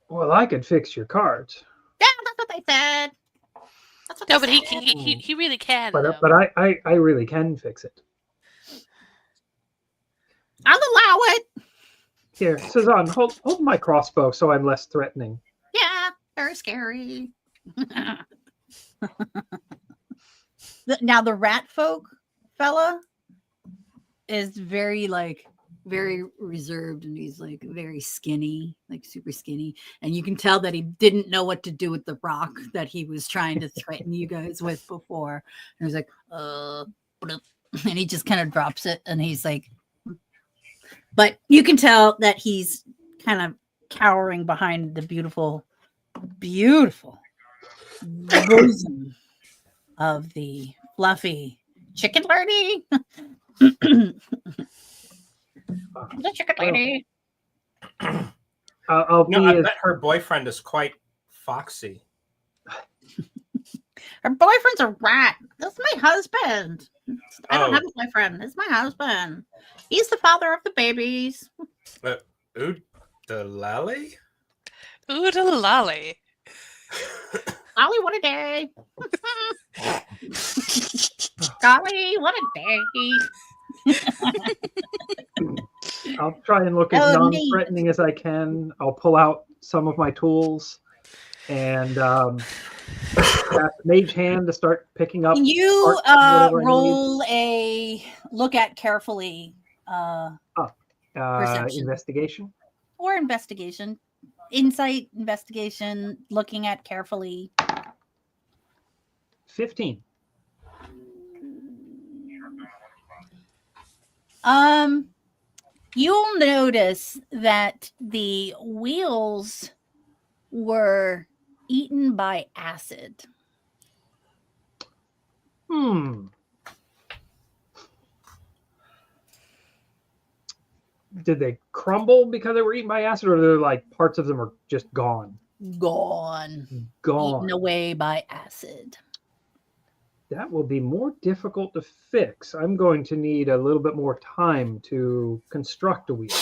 well, I could fix your cart, Yeah, that's what they said. That's what No, they but said. he really can. but though. I really can fix it. I'll allow it. Here, Suzanne, hold my crossbow so I'm less threatening. Yeah, very scary. Now the rat folk fella is very reserved, and he's like very skinny, like super skinny, and you can tell that he didn't know what to do with the rock that he was trying to threaten you guys with before. And he's like, and he just kind of drops it, and he's like, but you can tell that he's kind of cowering behind the beautiful bosom of the fluffy chicken lady. The chicken lady. I'll No, be I as, bet her boyfriend is quite foxy. Her boyfriend's a rat. That's my husband. I don't Oh. have a boyfriend. It's my husband. He's the father of the babies. Ooh, the lally? Oodle lolly. Golly, what a day. Golly, what a day. I'll try and look as non-threatening as I can. I'll pull out some of my tools and cast Mage Hand to start picking up. Can you parts of whatever I need. roll a look at carefully perception Investigation. or investigation? Insight, investigation, looking at carefully. 15. You'll notice that the wheels were eaten by acid. Did they crumble because they were eaten by acid, or they're like parts of them are just gone? Gone. Gone. Eaten away by acid. That will be more difficult to fix. I'm going to need a little bit more time to construct a wheel.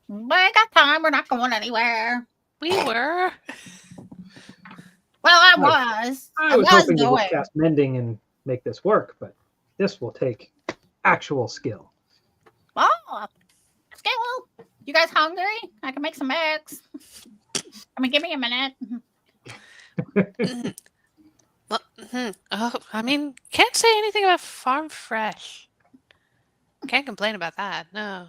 We got time. We're not going anywhere. We were. Well, I was hoping to going. cast mending and make this work, but this will take actual skill. Oh, skill. You guys hungry? I can make some eggs. I mean, give me a minute. Well, oh, I mean, can't say anything about farm fresh. Can't complain about that. No.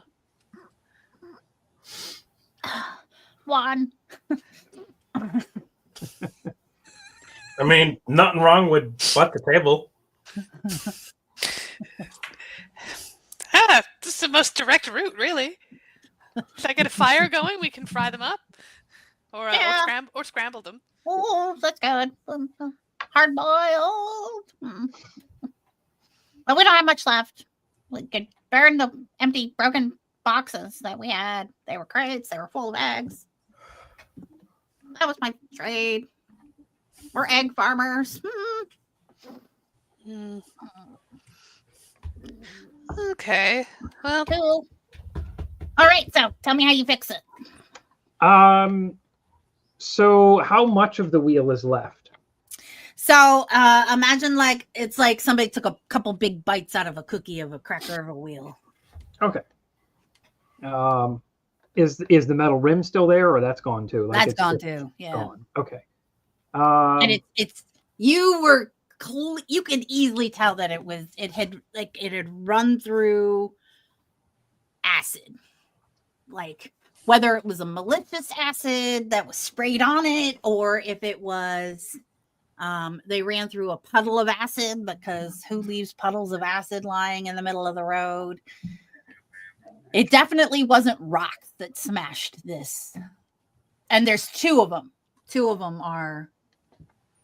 One. I mean, nothing wrong with butt the table. This is the most direct route, really. If I get a fire going, we can fry them up, or scramble them. Oh, that's good. Hard boiled. But we don't have much left. We could burn the empty, broken boxes that we had. They were crates. They were full of eggs. That was my trade. We're egg farmers. Okay. Well, Cool. All right. So tell me how you fix it. So how much of the wheel is left? So imagine like it's like somebody took a couple big bites out of a cookie of a cracker of a wheel. Okay. Is the metal rim still there, or that's gone too? That's gone too. Yeah. Gone. Okay. And it's you could easily tell that it had run through acid, like whether it was a malicious acid that was sprayed on it, or if it was they ran through a puddle of acid, because who leaves puddles of acid lying in the middle of the road? It definitely wasn't rocks that smashed this. And there's two of them. Two of them are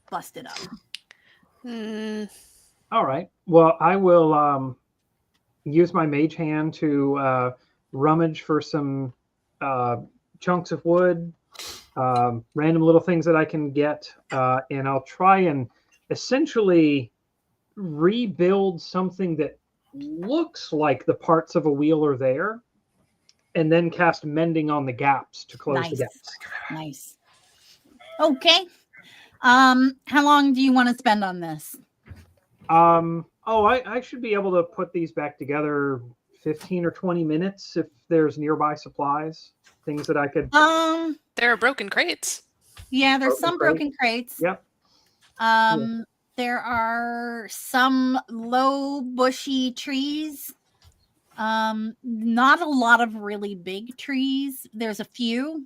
busted up. All right. Well, I will use my mage hand to rummage for some chunks of wood, random little things that I can get, and I'll try and essentially rebuild something that looks like the parts of a wheel are there, and then cast mending on the gaps to close the gaps. Nice. Okay. How long do you want to spend on this? I should be able to put these back together 15 or 20 minutes if there's nearby supplies, things that I could. There are broken crates. Yeah, there's Broken some crate. broken crates. Yep. There are some low bushy trees. Not a lot of really big trees. There's a few,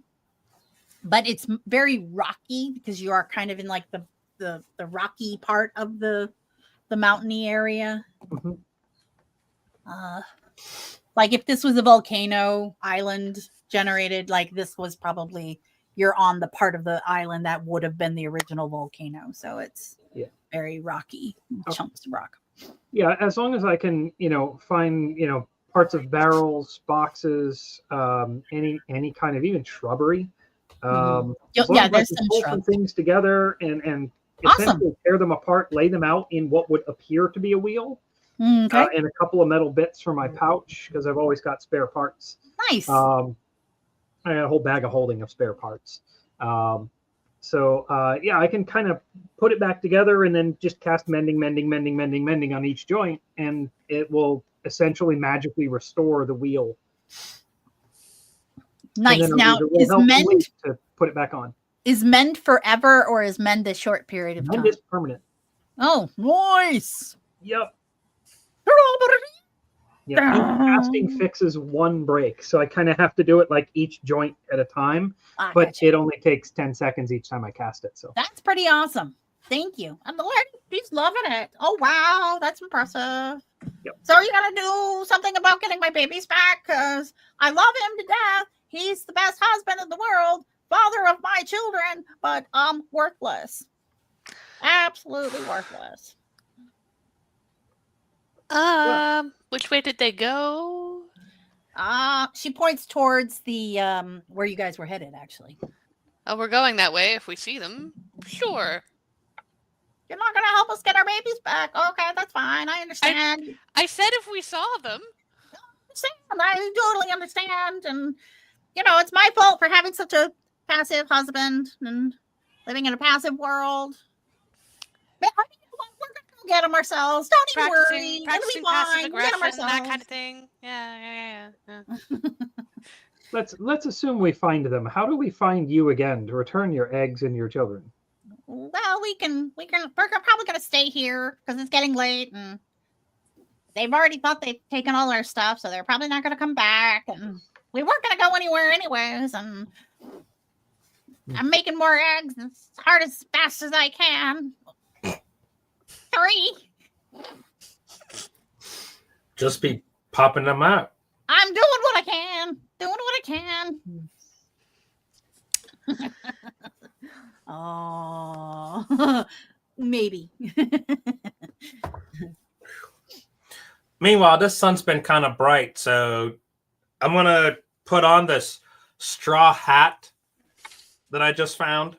but it's very rocky because you are kind of in like the rocky part of the mountainy area. Mhm. Like if this was a volcano island generated, like this was probably you're on the part of the island that would have been the original volcano. So it's very rocky, chunks of rock. Yeah, as long as I can, find, parts of barrels, boxes, any kind of even shrubbery. As long as I there's can some pull shrubs. things together and Awesome. essentially tear them apart, lay them out in what would appear to be a wheel, Okay. and a couple of metal bits for my pouch because I've always got spare parts. Nice. I got a whole bag of holding of spare parts. So I can kind of put it back together and then just cast mending on each joint, and it will essentially magically restore the wheel. Nice. And then Now, it will is help mend wait to put it back on. is mend forever or is mend a short period of time? Mend is permanent. Oh, nice. Yep. Yeah, casting fixes one break, so I kind of have to do it like each joint at a time. But Gotcha. it only takes 10 seconds each time I cast it. So That's pretty awesome. Thank you. And the Lord, he's loving it. Oh wow, that's impressive. Yep. So are you gonna do something about getting my babies back? Because I love him to death. He's the best husband in the world, father of my children, but worthless. Absolutely worthless. Which way did they go? She points towards the where you guys were headed, actually. Oh, we're going that way if we see them. Sure. You're not gonna help us get our babies back. Okay, that's fine. I understand. I said if we saw them. I totally understand. And it's my fault for having such a passive husband and living in a passive world. But we're gonna go get them ourselves. Don't even worry. Practicing It'll be passive fine. We'll get 'em aggression, that ourselves. kind of thing. Yeah. let's assume we find them. How do we find you again to return your eggs and your children? Well, we're probably gonna stay here because it's getting late, and they've already thought they've taken all our stuff, so they're probably not gonna come back. And we weren't gonna go anywhere anyways, and I'm making more eggs as hard as fast as I can. 3. Just be popping them out. I'm doing what I can. Oh, maybe. Meanwhile, this sun's been kind of bright, so I'm going to put on this straw hat that I just found.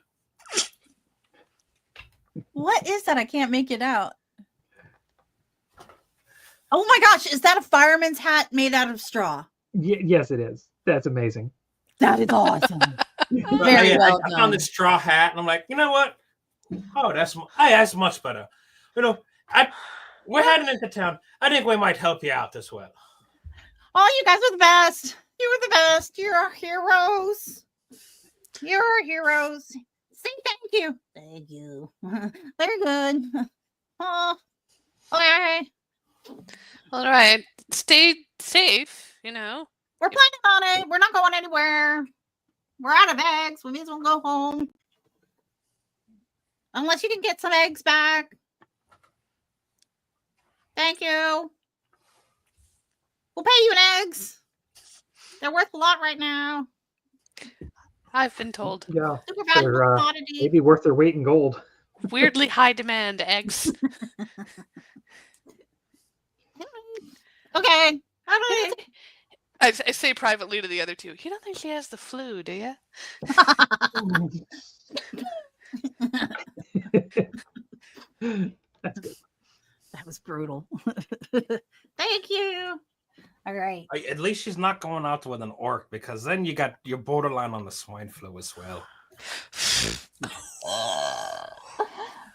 What is that? I can't make it out. Oh my gosh, is that a fireman's hat made out of straw? Yes, it is. That's amazing. That is awesome. I well found done. this straw hat, and I'm like, you know what? Oh, that's much better. We're heading into town. I think we might help you out as well. Oh, you guys are the best. You were the best. You're our heroes. You're our heroes. Say thank you. Thank you. Very good. Oh, okay. All right. Stay safe, We're planning on it. We're not going anywhere. We're out of eggs. We may as well go home. Unless you can get some eggs back. Thank you. We'll pay you in eggs. They're worth a lot right now. I've been told. Yeah, Super valuable they're commodity. maybe worth their weight in gold. Weirdly high demand eggs. Okay. I say privately to the other two, you don't think she has the flu, do you? That's good. That was brutal. Thank you. All right. At least she's not going out with an orc, because then you're borderline on the swine flu as well.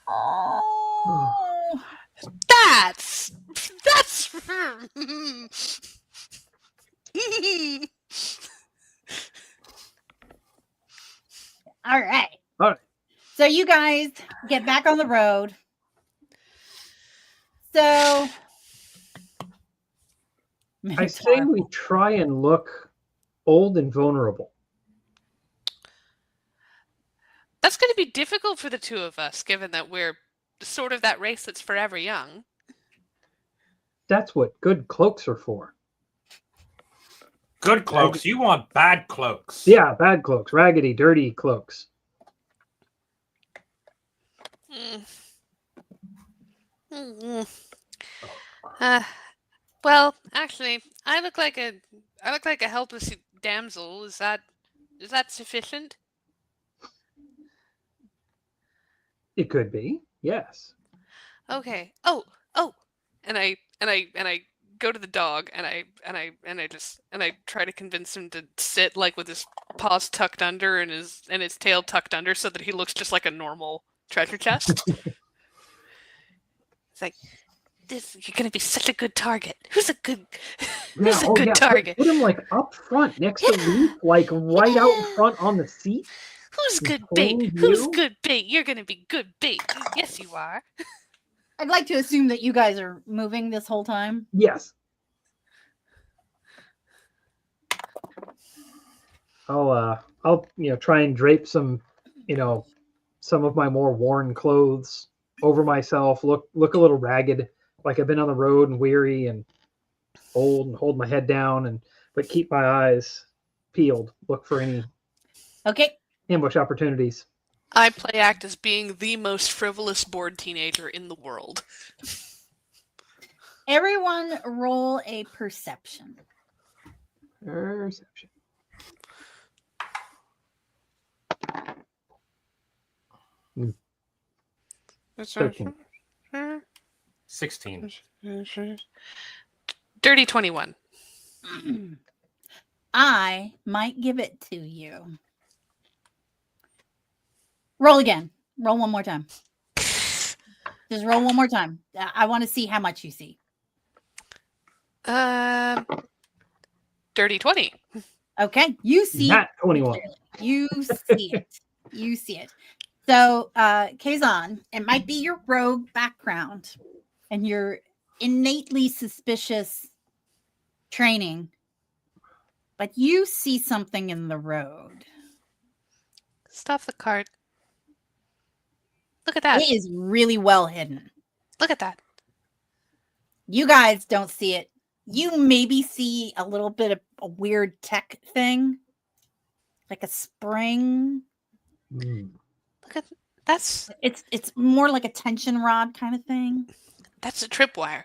Oh. That's All right. All right. So you guys get back on the road. So I say we try and look old and vulnerable. That's going to be difficult for the two of us, given that we're sort of that race that's forever young. That's what good cloaks are for. Good cloaks. You want bad cloaks. Yeah, bad cloaks, raggedy, dirty cloaks. Well, actually, I look like a helpless damsel. Is that sufficient? It could be, yes. Okay. Oh, and I go to the dog and I try to convince him to sit like with his paws tucked under and his tail tucked under so that he looks just like a normal treasure chest. It's like, you're gonna be such a good target. Who's a good target? Put him like up front next to Leaf, like right out in front on the seat. Who's good bait? Who's good bait? You're gonna be good bait. Yes, you are. I'd like to assume that you guys are moving this whole time. Yes. I'll try and drape some of my more worn clothes over myself. Look a little ragged, like I've been on the road and weary and old, and hold my head down but keep my eyes peeled. Look for any ambush opportunities. I play act as being the most frivolous bored teenager in the world. Everyone roll a perception. Perception. Hmm. 13. 16. Dirty 21. I might give it to you. Roll again. Roll one more time. Just roll one more time. I want to see how much you see. Dirty 20. Okay. You see Not 21. You see it. You see it. So, Kazan, it might be your rogue background and your innately suspicious training, but you see something in the road. Stop the cart. Look at that. It is really well hidden. Look at that. You guys don't see it. You maybe see a little bit of a weird tech thing, like a spring. Look at that's. It's more like a tension rod kind of thing. That's a tripwire.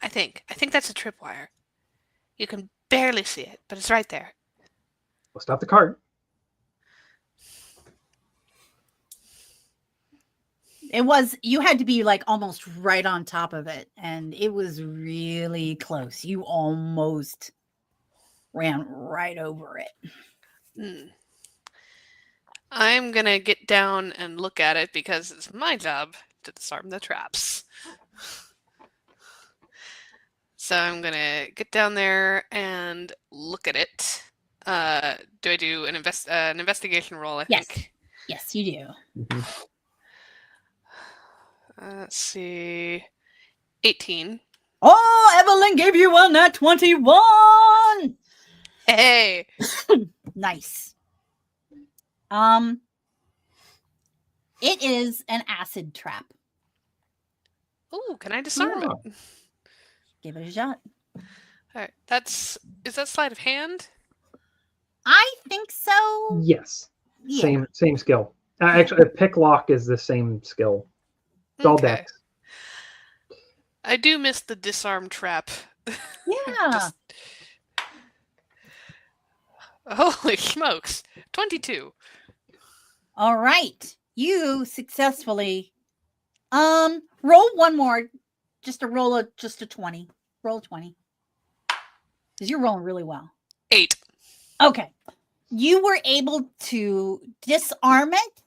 I think that's a tripwire. You can barely see it, but it's right there. We'll stop the cart. You had to be like almost right on top of it, and it was really close. You almost ran right over it. I'm gonna get down and look at it because it's my job to disarm the traps. So I'm gonna get down there and look at it. Do I do an investigation roll? I think. Yes, you do. Mm-hmm. Let's see. 18. Oh, Evelyn gave you one at 21. Hey. Nice. It is an acid trap. Ooh, can I disarm it? Give it a shot. All right. Is that sleight of hand? I think so. Yes. Yeah. Same skill. Actually, a pick lock is the same skill. It's all dex. I do miss the disarm trap. Yeah. Holy smokes. 22. All right. You successfully roll one more. Just a 20. Roll 20. Because you're rolling really well. 8. Okay. You were able to disarm it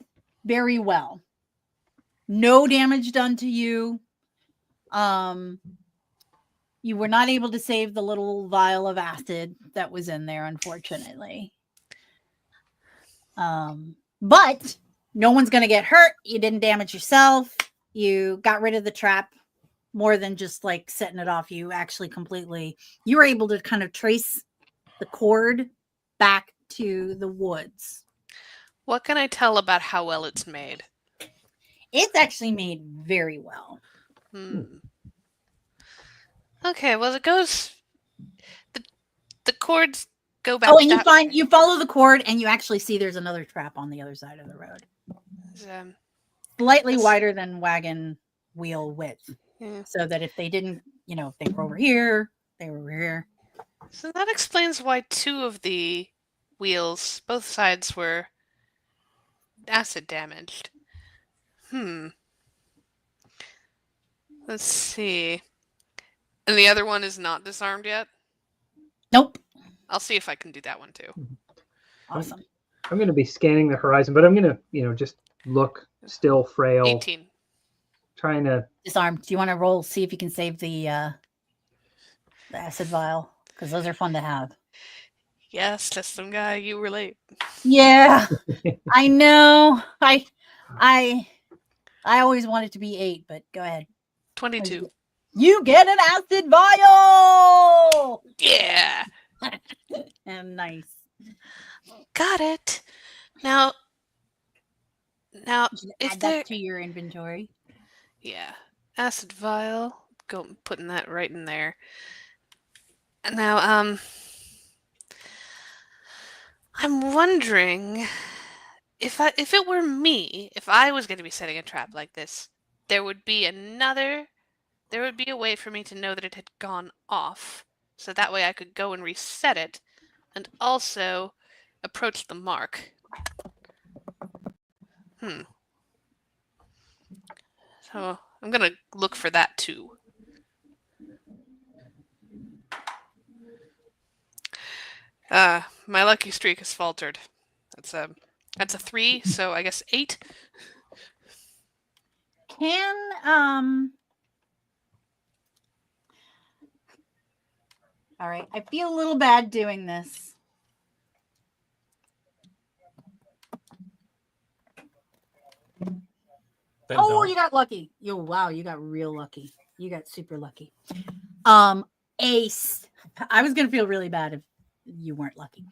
very well. No damage done to you. You You were not able to save the little vial of acid that was in there, unfortunately. But no one's going to get hurt. You didn't damage yourself. You got rid of the trap more than just like setting it off. You actually you were able to kind of trace the cord back to the woods. What can I tell about how well it's made? It's actually made very well. Okay, well it goes. The cords go back. Oh, and you follow the cord, and you actually see there's another trap on the other side of the road, slightly wider than wagon wheel width, so that if they didn't, if they were over here, they were over here. So that explains why 2 of the wheels, both sides, were acid damaged. Let's see. And the other one is not disarmed yet? Nope. I'll see if I can do that one too. Awesome. I'm going to be scanning the horizon, but I'm going to, just look still frail. 18. Trying to disarm. Do you want to roll, see if you can save the acid vial? Because those are fun to have. Yes, system guy, you were late. Yeah, I know. I always wanted to be 8, but go ahead. 22. You get an acid vial. Yeah. And nice. Got it. Now, is add there that to your inventory? Yeah, acid vial. Go putting that right in there. And now, I'm wondering if it were me, if I was going to be setting a trap like this, there would be a way for me to know that it had gone off, so that way I could go and reset it, and also approach the mark. So I'm gonna look for that too. My lucky streak has faltered. That's a 3, so I guess 8. All right, I feel a little bad doing this. You got lucky. Wow, you got real lucky. You got super lucky. Ace. I was gonna feel really bad if you weren't lucky.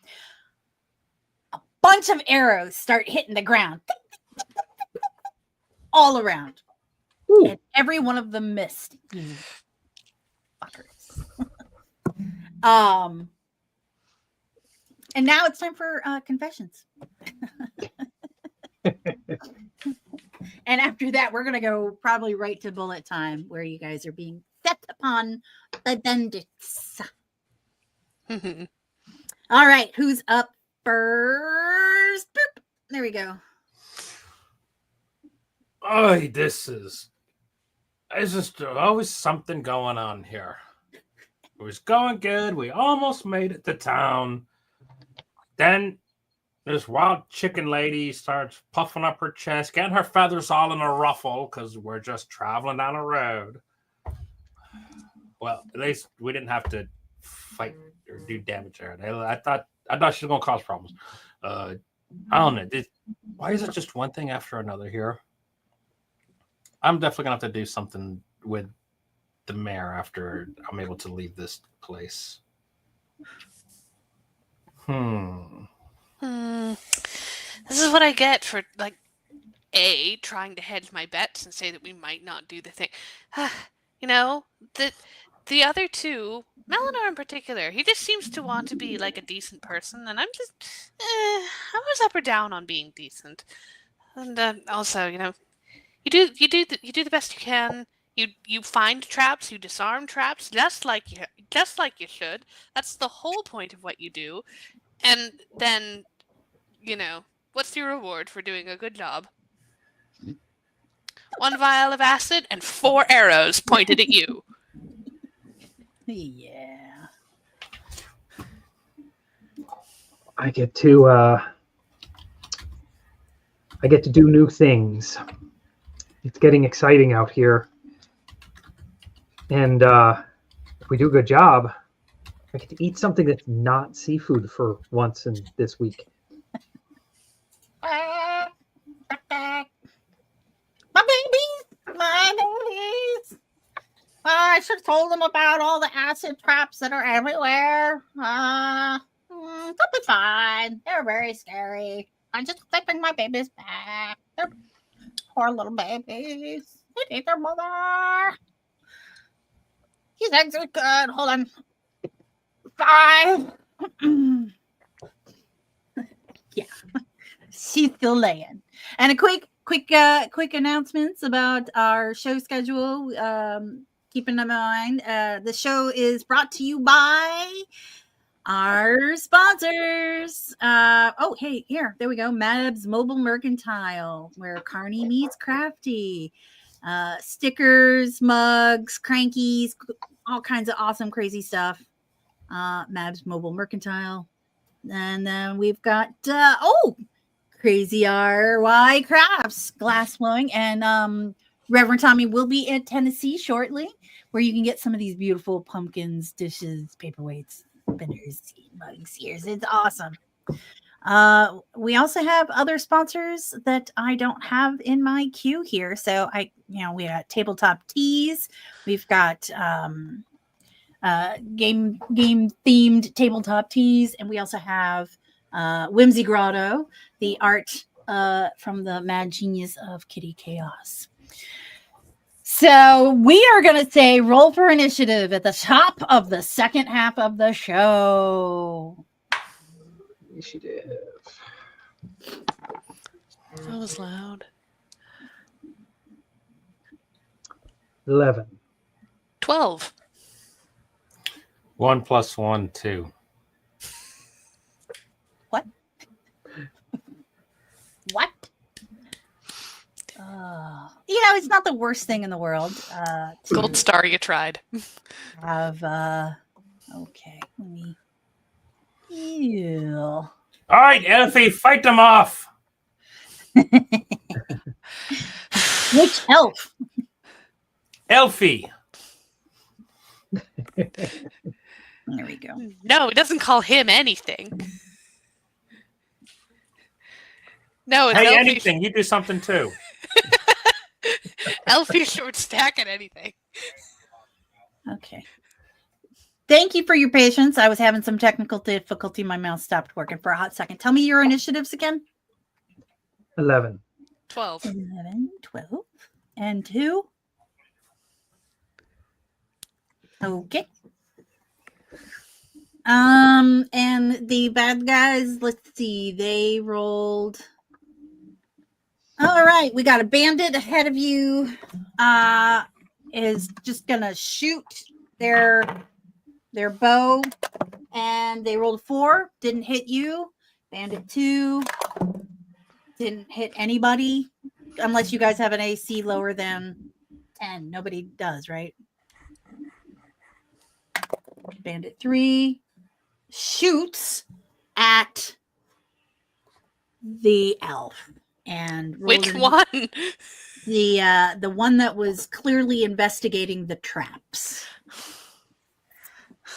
A bunch of arrows start hitting the ground all around. Ooh. And every one of them missed. You fuckers. And now it's time for confessions. And after that, we're gonna go probably right to bullet time, where you guys are being set upon the bandits. All right, who's up first? Boop. There we go. Oh, this is just always something going on here. It was going good. We almost made it to town. Then this wild chicken lady starts puffing up her chest, getting her feathers all in a ruffle because we're just traveling down a road. Well, at least we didn't have to fight or do damage there. I thought she was gonna cause problems. I don't know. Why is it just one thing after another here? I'm definitely gonna have to do something with the mayor after I'm able to leave this place. This is what I get for trying to hedge my bets and say that we might not do the thing. The other two, Melanor in particular, he just seems to want to be like a decent person, and I'm just, I was up or down on being decent. And also, you do the best you can. You find traps, you disarm traps, just like you should. That's the whole point of what you do. And then, what's your reward for doing a good job? 1 vial of acid and 4 arrows pointed at you. Yeah. I get to do new things. It's getting exciting out here. And If we do a good job, I get to eat something that's not seafood for once in this week. My babies, my babies. I should have told them about all the acid traps that are everywhere. They'll be fine. They're very scary. I'm just flipping my babies back. They're poor little babies. They need their mother. These eggs are good. Hold on. 5. Yeah. She's still laying. And a quick announcements about our show schedule. Keeping in mind, the show is brought to you by our sponsors. Hey, there we go. Mab's Mobile Mercantile, where Carney meets Crafty. Stickers, mugs, crankies, all kinds of awesome, crazy stuff. Mab's Mobile Mercantile. And then we've got, Crazy RY Crafts, glass blowing. And Reverend Tommy will be in Tennessee shortly, where you can get some of these beautiful pumpkins, dishes, paperweights, spinners, mugs, ears. It's awesome. We also have other sponsors that I don't have in my queue here. So we got Tabletop Teas. We've got game themed tabletop teas, and we also have Whimsy Grotto, the art from the mad genius of Kitty Chaos. So we are going to say roll for initiative at the top of the second half of the show. Initiative. That was loud. 11. 12. 1 + 1, 2. What? It's not the worst thing in the world. Gold star, you tried. Okay, let me. Ew. All right, Elfie, fight them off. Which elf? Elfie. There we go. No, it doesn't call him anything. No, it's Hey, Elfie. anything. You do something too. Elfie short stack at anything. Okay. Thank you for your patience. I was having some technical difficulty. My mouse stopped working for a hot second. Tell me your initiatives again. 11. 12. 11, 12, and 2. Okay. And the bad guys, let's see, they rolled. All right, we got a bandit ahead of you. Is just gonna shoot their bow, and they rolled 4, didn't hit you. Bandit 2 didn't hit anybody, unless you guys have an AC lower than 10. Nobody does, right? Bandit 3 shoots at the elf and Which one? The one that was clearly investigating the traps.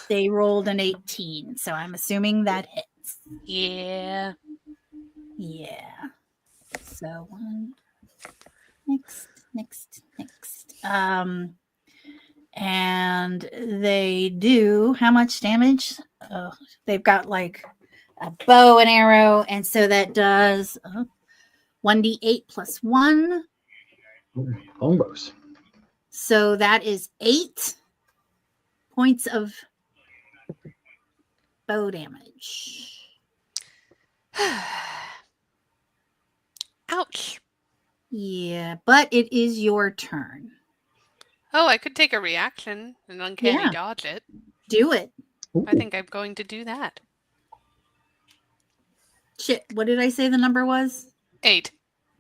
They rolled an 18, so I'm assuming that hits. Yeah. So next. And they do how much damage? Oh, they've got like a bow and arrow, and so that does 1d8 + 1. Longbows. So that is 8 points of bow damage. Ouch. Yeah, but it is your turn. Oh, I could take a reaction and uncanny dodge it. Do it. I think I'm going to do that. Shit, what did I say the number was? 8.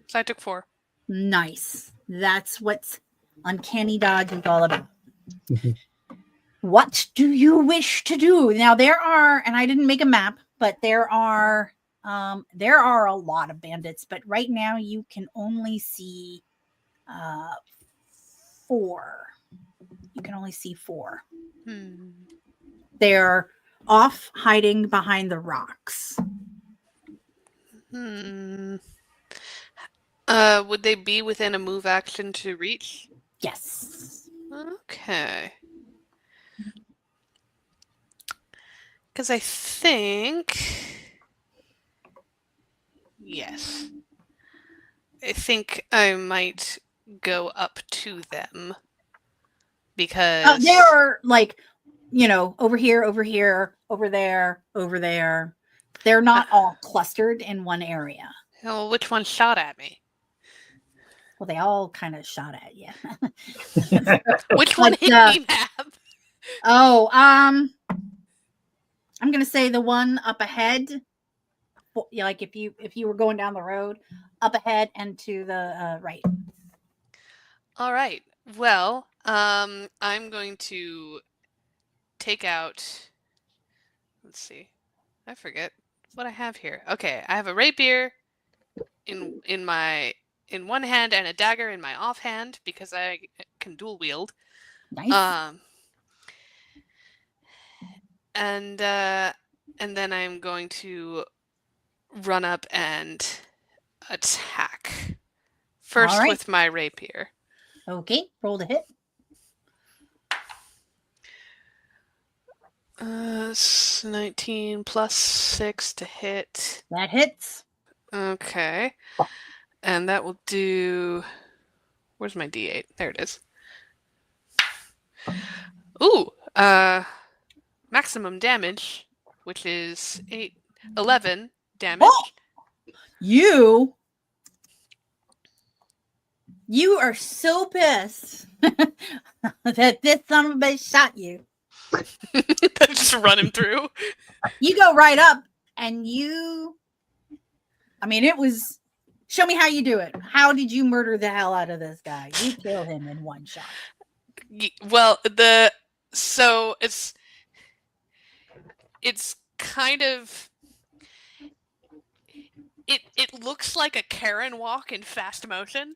So I took 4. Nice. That's what uncanny dodge is all about. What do you wish to do? Now there are, and I didn't make a map, but there are a lot of bandits, but right now you can only see 4. you can only see 4. Hmm. They're off hiding behind the rocks. Hmm. Would they be within a move action to reach? Yes. Okay. Because I think... Yes. I think I might go up to them. Because... They are like, over here, over here, over there, over there. They're not all clustered in one area. Well, which one shot at me? Well, they all kind of shot at you. Which one Like, hit me, Mab? Oh, I'm gonna say the one up ahead. Like if you were going down the road, up ahead and to the right. All right. Well, I'm going to take out. Let's see. I forget what I have here. Okay, I have a rapier in one hand and a dagger in my offhand because I can dual wield. Nice. And then I'm going to run up and attack first right. with my rapier. Okay, roll to hit. 19 plus 6 to hit. That hits. Okay. And that will do... Where's my D8? There it is. Ooh! Maximum damage, which is 11 damage. Oh! You are so pissed that this son of a bitch shot you. Just run him through. You go right up and it was, show me how you do it. How did you murder the hell out of this guy? You kill him in one shot. Well, so it's kind of, it looks like a Karen walk in fast motion.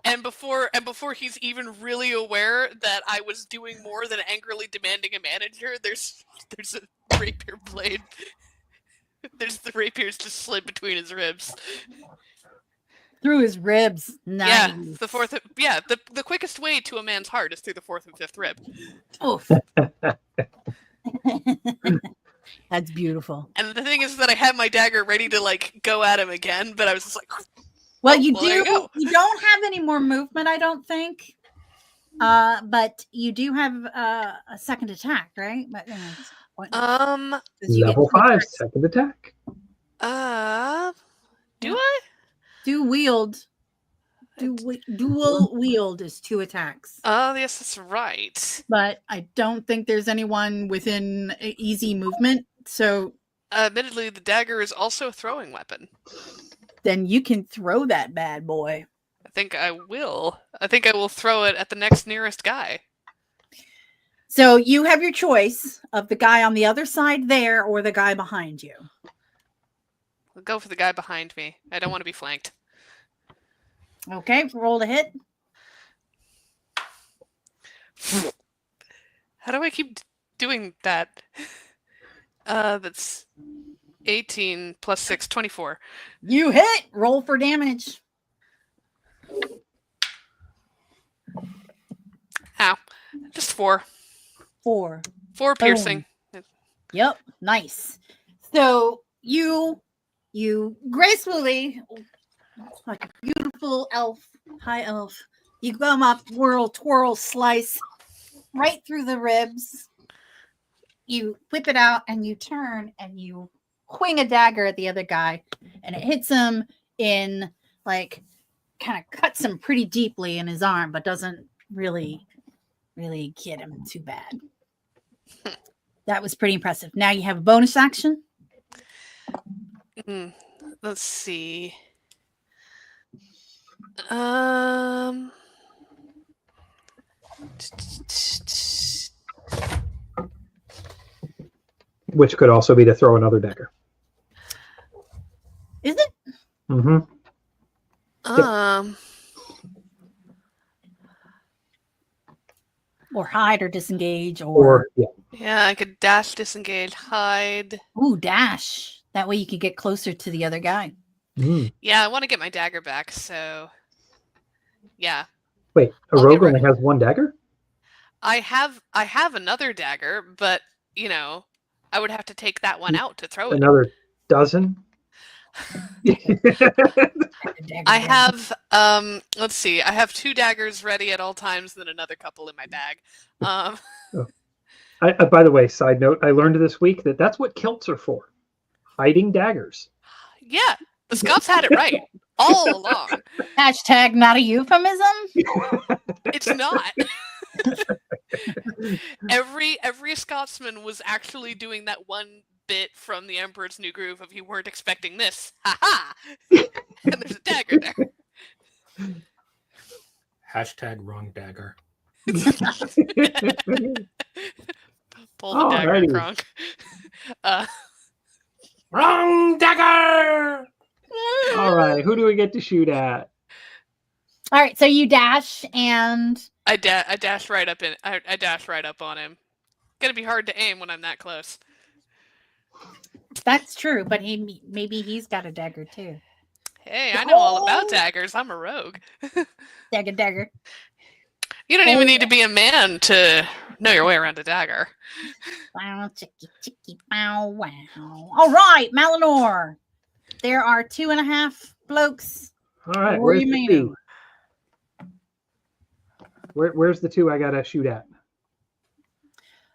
And before he's even really aware that I was doing more than angrily demanding a manager, there's a rapier blade. There's the rapiers just slid between his ribs. Through his ribs. Nice. Yeah, the fourth. Yeah, the quickest way to a man's heart is through the fourth and fifth rib. Oof. That's beautiful. And the thing is that I had my dagger ready to go at him again, but I was just like, well, you don't have any more movement, I don't think. But you do have a second attack, right? But, level 5 second attack. Do I? Dual wield is 2 attacks. Oh, yes, that's right. But I don't think there's anyone within easy movement. So, admittedly, the dagger is also a throwing weapon. Then you can throw that bad boy. I think I will. I think I will throw it at the next nearest guy. So you have your choice of the guy on the other side there or the guy behind you. I'll go for the guy behind me. I don't want to be flanked. Okay, roll to hit. How do I keep doing that? That's 18 plus 6, 24. You hit. Roll for damage. Ow. Just 4. 4. 4 piercing. Yep. Nice. So you gracefully, like a beautiful elf, high elf, you come up, whirl, twirl, slice right through the ribs. You whip it out and you turn and you wing a dagger at the other guy, and it hits him in kind of cuts him pretty deeply in his arm, but doesn't really get him too bad. That was pretty impressive. Now you have a bonus action. Let's see. Which could also be to throw another dagger. Is it? Mm-hmm. Or hide or disengage or Or yeah. Yeah, I could dash, disengage, hide. ooh, dash. That way you could get closer to the other guy. Mm. Yeah, I want to get my dagger back, so yeah. Wait, a I'll rogue get only has one dagger? I have another dagger, but you know, I would have to take that one out to throw it. Another dozen? I have let's see, I have 2 daggers ready at all times, then another couple in my bag. By the way, side note, I learned this week that that's what kilts are for. Hiding daggers. Yeah, the Scots had it right all along. Hashtag not a euphemism. It's not. Every Scotsman was actually doing that one bit from The Emperor's New Groove of "you weren't expecting this." Ha ha! And there's a dagger there. Hashtag wrong dagger. Pull the dagger, Alrighty. Kronk. Wrong dagger! All right, who do we get to shoot at? All right, so you dash and I dash right up I dash right up on him. Gonna be hard to aim when I'm that close. that's true, but maybe he's got a dagger too. Hey, I know all about daggers. I'm a rogue. Dagger. You don't even need to be a man to know your way around a dagger. Wow, chicky, bow, wow. All right, Malinor. There are 2.5 blokes. All right, where's the remaining. 2? Where's the 2 I gotta shoot at?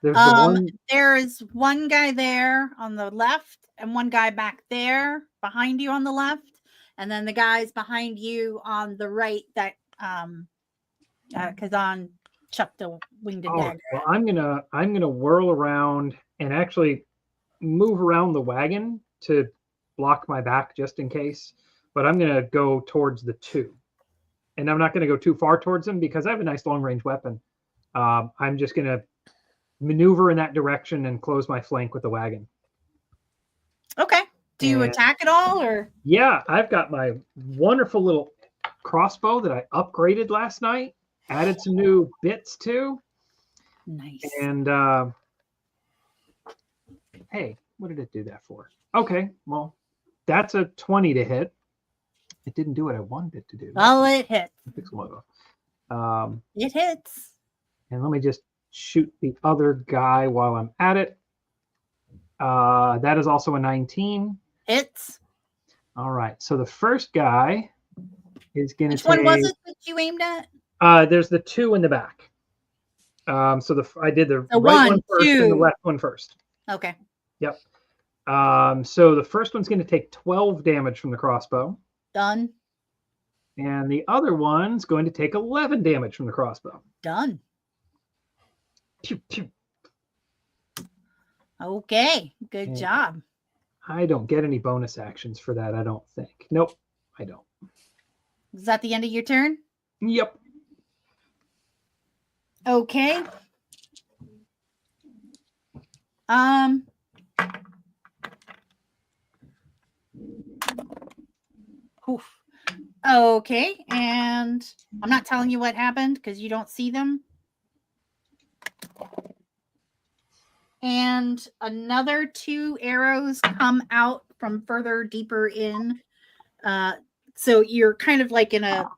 There's the one. There's one guy there on the left and one guy back there behind you on the left, and then the guys behind you on the right that Kazan chucked a winged dagger. Well, I'm gonna whirl around and actually move around the wagon to block my back just in case. But I'm gonna go towards the 2, and I'm not gonna go too far towards them because I have a nice long range weapon. I'm just gonna maneuver in that direction and close my flank with the wagon. Okay. Do you And- attack at all, or? Yeah, I've got my wonderful little crossbow that I upgraded last night. Added some new bits too. Nice. And hey, what did it do that for? Okay, well, that's a 20 to hit. It didn't do what I wanted it to do. Well, it hits. It hits. And let me just shoot the other guy while I'm at it. That is also a 19. Hits. All right, so the first guy is going to Which one was it that you aimed at? There's the 2 in the back. So I did the right one, one first 2. and the left one first. Okay. Yep. So the first one's going to take 12 damage from the crossbow. Done. And the other one's going to take 11 damage from the crossbow. Done. Pew, pew. Okay. Good Yeah. job. I don't get any bonus actions for that, I don't think. Nope, I don't. Is that the end of your turn? Yep. Okay. Oof. Okay, and I'm not telling you what happened because you don't see them. And another 2 arrows come out from further deeper in. So you're kind of like in a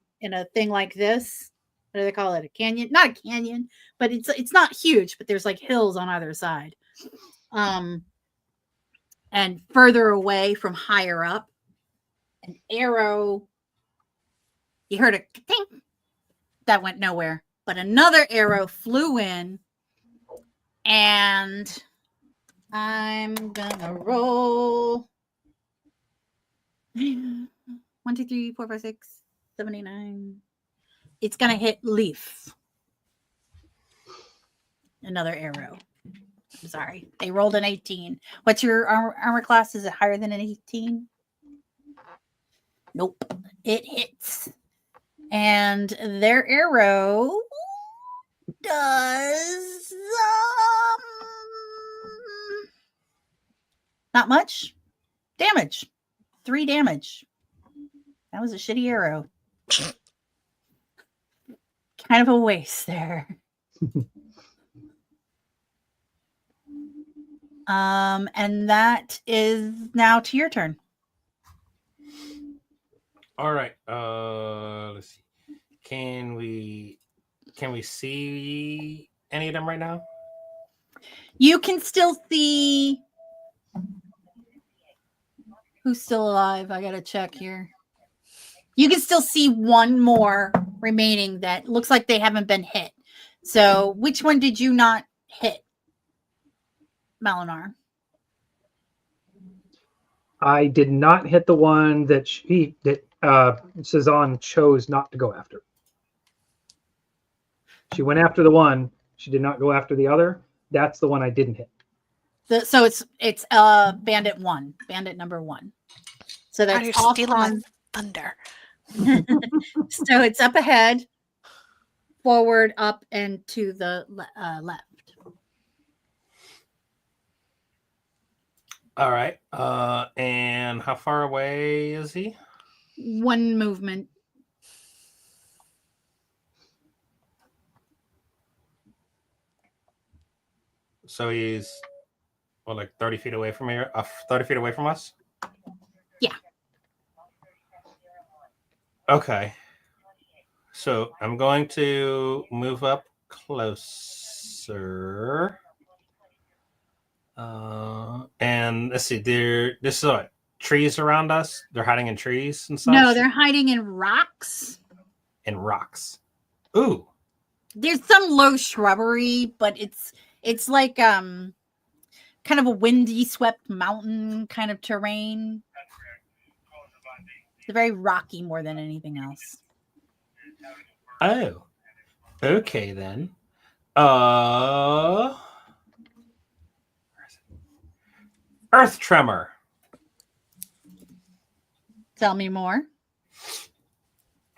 thing like this. What do they call it? A canyon? Not a canyon, but it's not huge, but there's like hills on either side. And further away from higher up, an arrow. You heard a ting. That went nowhere. But another arrow flew in, and I'm gonna roll 1, 2, 3, 4, 5, 6, 7, 8, 9. It's gonna hit Leaf. Another arrow. I'm sorry. They rolled an 18. What's your armor class? Is it higher than an 18? Nope. It hits. And their arrow does not much damage. 3 damage. That was a shitty arrow. Kind of a waste there. And that is now to your turn. All right. Let's see. Can we see any of them right now? You can still see who's still alive. I gotta check here. You can still see one more remaining that looks like they haven't been hit. So, which one did you not hit, Malinar? I did not hit the one that Cezanne chose not to go after. She went after the one. She did not go after the other. That's the one I didn't hit. So it's bandit number 1. So that's you're off stealing my on thunder. so it's up ahead, forward, up, and to the left. All right. And how far away is he? 1 movement. So he's like 30 feet away from here. 30 feet away from us. Yeah. Okay. So I'm going to move up closer. And let's see. This is what, trees around us. They're hiding in trees and such. No, they're hiding in rocks. In rocks. Ooh. There's some low shrubbery, but it's like kind of a windy swept mountain kind of terrain. It's very rocky more than anything else. Oh. Okay then. Earth tremor. Tell me more.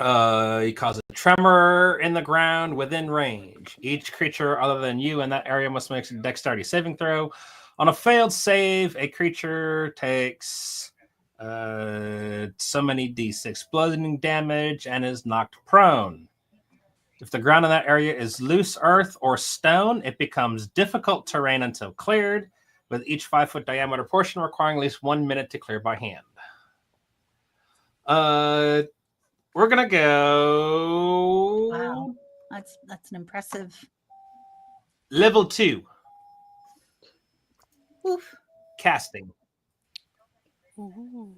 You cause a tremor in the ground within range. Each creature other than you in that area must make a dexterity saving throw. On a failed save, a creature takes so many d6 bludgeoning damage and is knocked prone. If the ground in that area is loose earth or stone, it becomes difficult terrain until cleared, with each 5-foot diameter portion requiring at least 1 minute to clear by hand. We're gonna go. Wow, that's an impressive. Level 2. Oof. Casting. Ooh.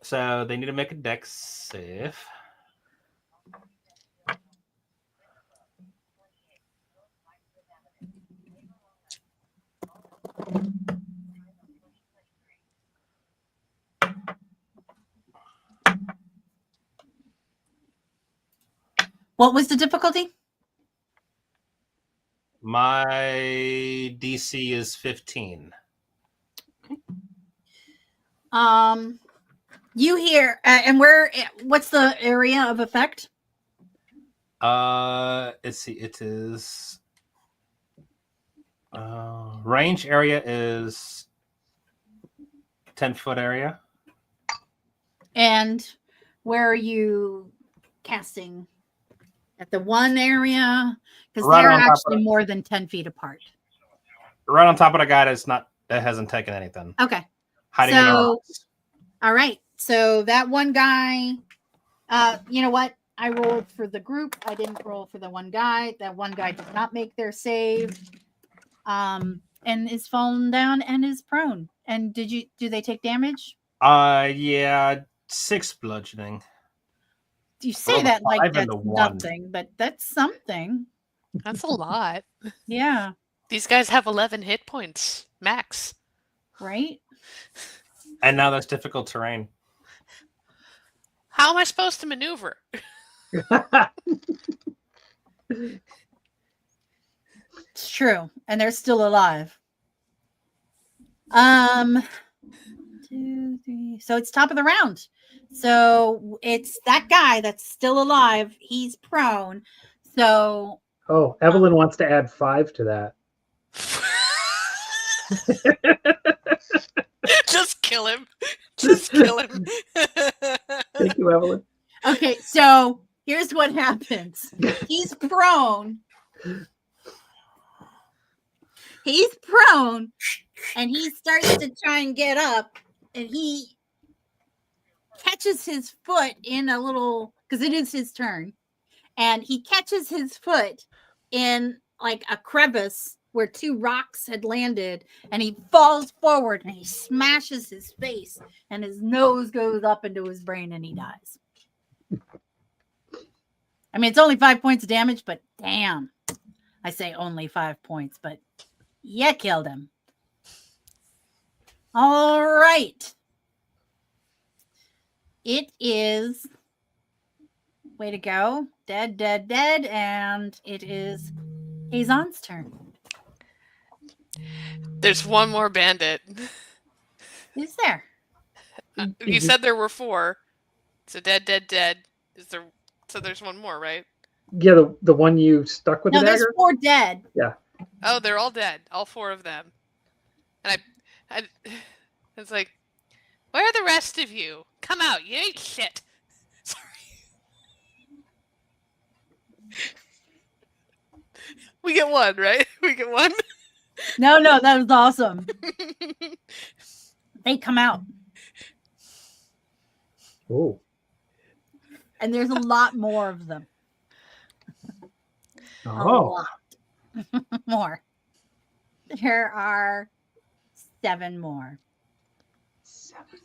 So they need to make a dex save. What was the difficulty? My DC is 15. You hear, and what's the area of effect? Let's see. It is range area is 10-foot area. And where are you casting? At the one area? Because Right they're on top actually of- more than 10 feet apart. Right on top of the guy that hasn't taken anything. Okay. Hiding in the So, rocks. all right. So that one guy, you know what? I rolled for the group. I didn't roll for the one guy. That one guy did not make their save. And is fallen down and is prone. And do they take damage? Yeah, 6 bludgeoning. You say rolled a that like 5 and that's a 1. nothing, but that's something. That's a lot. Yeah. These guys have 11 hit points max. Right? And now that's difficult terrain. How am I supposed to maneuver? It's true. And they're still alive. 2, 3. So it's top of the round. So it's that guy that's still alive. He's prone. So Oh, Evelyn wants to add 5 to that. Just kill him. Just kill him. Thank you, Evelyn. okay, so here's what happens. He's prone. He's prone. and he starts to try and get up, and he catches his foot in a little, because it is his turn, and he catches his foot in like a crevice where two rocks had landed, and he falls forward and he smashes his face, and his nose goes up into his brain, and he dies. I mean, it's only 5 points of damage, but damn. I say only 5 points, but you killed him. All right. It is, way to go. Dead. And it is Hazon's turn. There's one more bandit. Who's there? You said there were 4. So dead. Is there? So there's one more, right? Yeah, the one you stuck with No, the there's dagger? 4 dead. Yeah. Oh, they're all dead. All 4 of them. And I it's like, where are the rest of you? Come out. You ain't shit. Sorry. We get 1, right? We get 1. No, that was awesome. They come out. Oh. And there's a lot more of them. A Oh. lot more. There are 7 more. 7.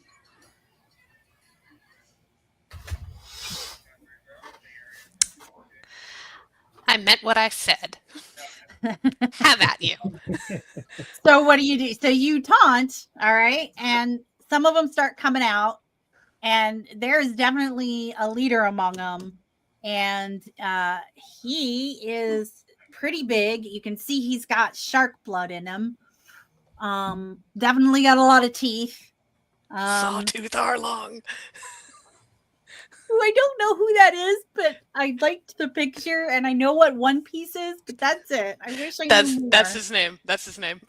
I meant what I said. Have at you. So what do? So you taunt, all right? And some of them start coming out, and there's definitely a leader among them. And he is pretty big. You can see he's got shark blood in him. Definitely got a lot of teeth. Sawtooth Arlong. I don't know who that is, but I liked the picture, and I know what One Piece is, but that's it. I wish I knew more. That's his name. That's his name.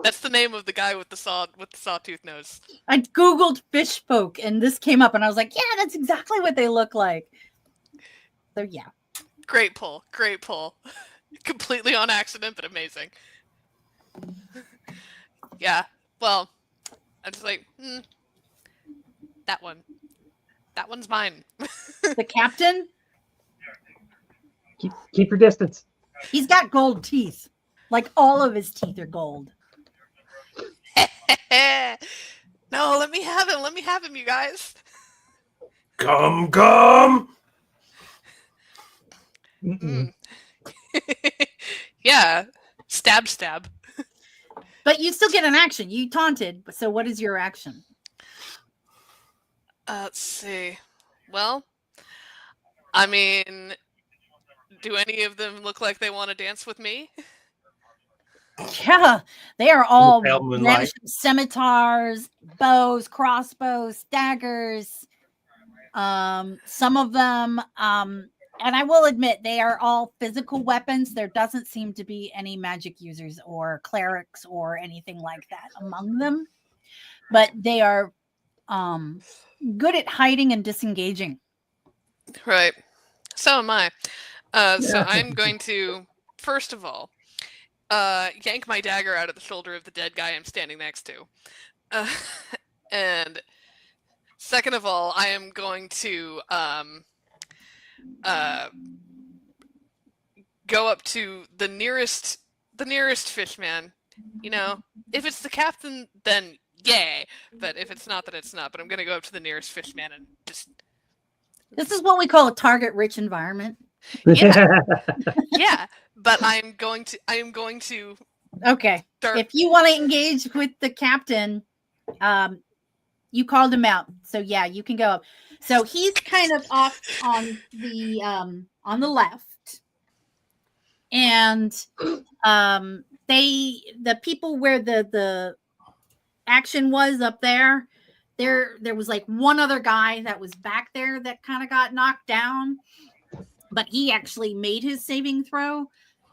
That's the name of the guy with the sawtooth nose. I googled fish folk, and this came up, and I was like, yeah, that's exactly what they look like. So yeah. Great pull. Completely on accident, but amazing. Yeah. Well, I was like, that one. That one's mine. The captain? Keep your distance. He's got gold teeth. Like all of his teeth are gold. No, let me have him. Let me have him, you guys. Come. Yeah. Stab. But you still get an action. You taunted. So what is your action? Let's see. Well, I mean, do any of them look like they want to dance with me? Yeah, they are all Pale moonlight. brandishing scimitars, bows, crossbows, daggers. Some of them, and I will admit, they are all physical weapons. There doesn't seem to be any magic users or clerics or anything like that among them. But they are good at hiding and disengaging. Right. So am I. So I'm going to, first of all, yank my dagger out of the shoulder of the dead guy I'm standing next to. And second of all, I am going to go up to the nearest fishman. You know, if it's the captain, then yay. But if it's not, then it's not. But I'm going to go up to the nearest fishman and just... This is what we call a target-rich environment. Yeah, but I am going to. Okay. Start... If you want to engage with the captain, you called him out, so yeah, you can go up. So he's kind of off on the left, and the people where the action was up there. There was like one other guy that was back there that kind of got knocked down, but he actually made his saving throw.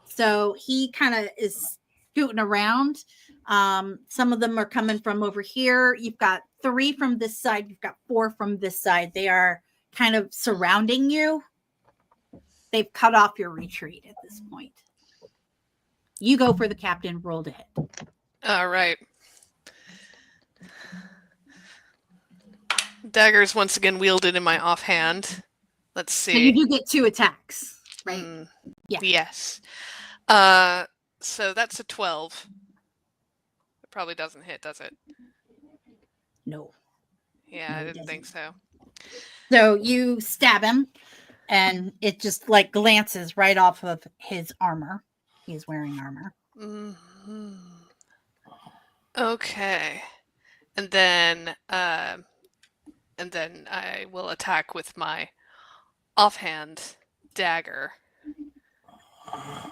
So he kind of is scooting around. Some of them are coming from over here. You've got 3 from this side. You've got 4 from this side. They are kind of surrounding you. They've cut off your retreat at this point. You go for the captain, roll to hit. All right. Dagger's once again wielded in my offhand. Let's So you see. do get 2 attacks, right? Yeah. Yes. So that's a 12. It probably doesn't hit, does it? No. Yeah, No, I it didn't think so. So you stab him, and it just like glances right off of his armor. He's wearing armor. Mm-hmm. Okay. And then I will attack with my offhand dagger.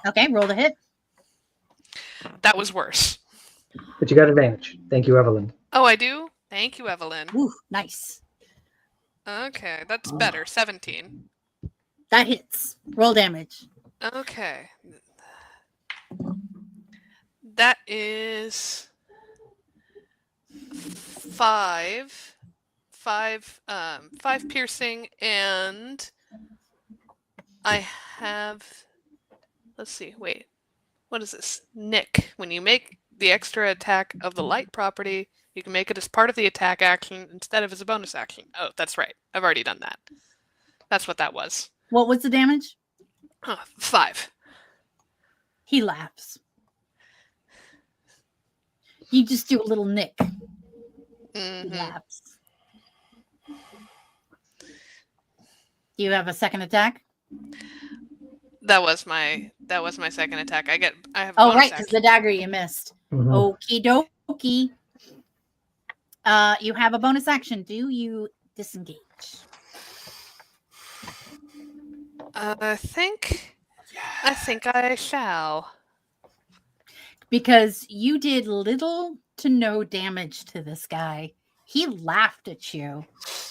Okay, roll the hit. That was worse. But you got advantage. Thank you, Evelyn. Oh, I do? Thank you, Evelyn. Ooh, nice. Okay, that's better. 17. That hits. Roll damage. Okay. That is 5 piercing, and I have, let's see, wait. What is this? Nick. When you make the extra attack of the light property, you can make it as part of the attack action instead of as a bonus action. Oh, that's right. I've already done that. That's what that was. What was the damage? 5. He laughs. You just do a little nick. He Mm-hmm. laughs. Do you have a second attack? That was my second attack. I have Oh, bonus right, because action. the dagger you missed. Mhm. Okie dokie. You have a bonus action. Do you disengage? I think I shall. Because you did little to no damage to this guy. He laughed at you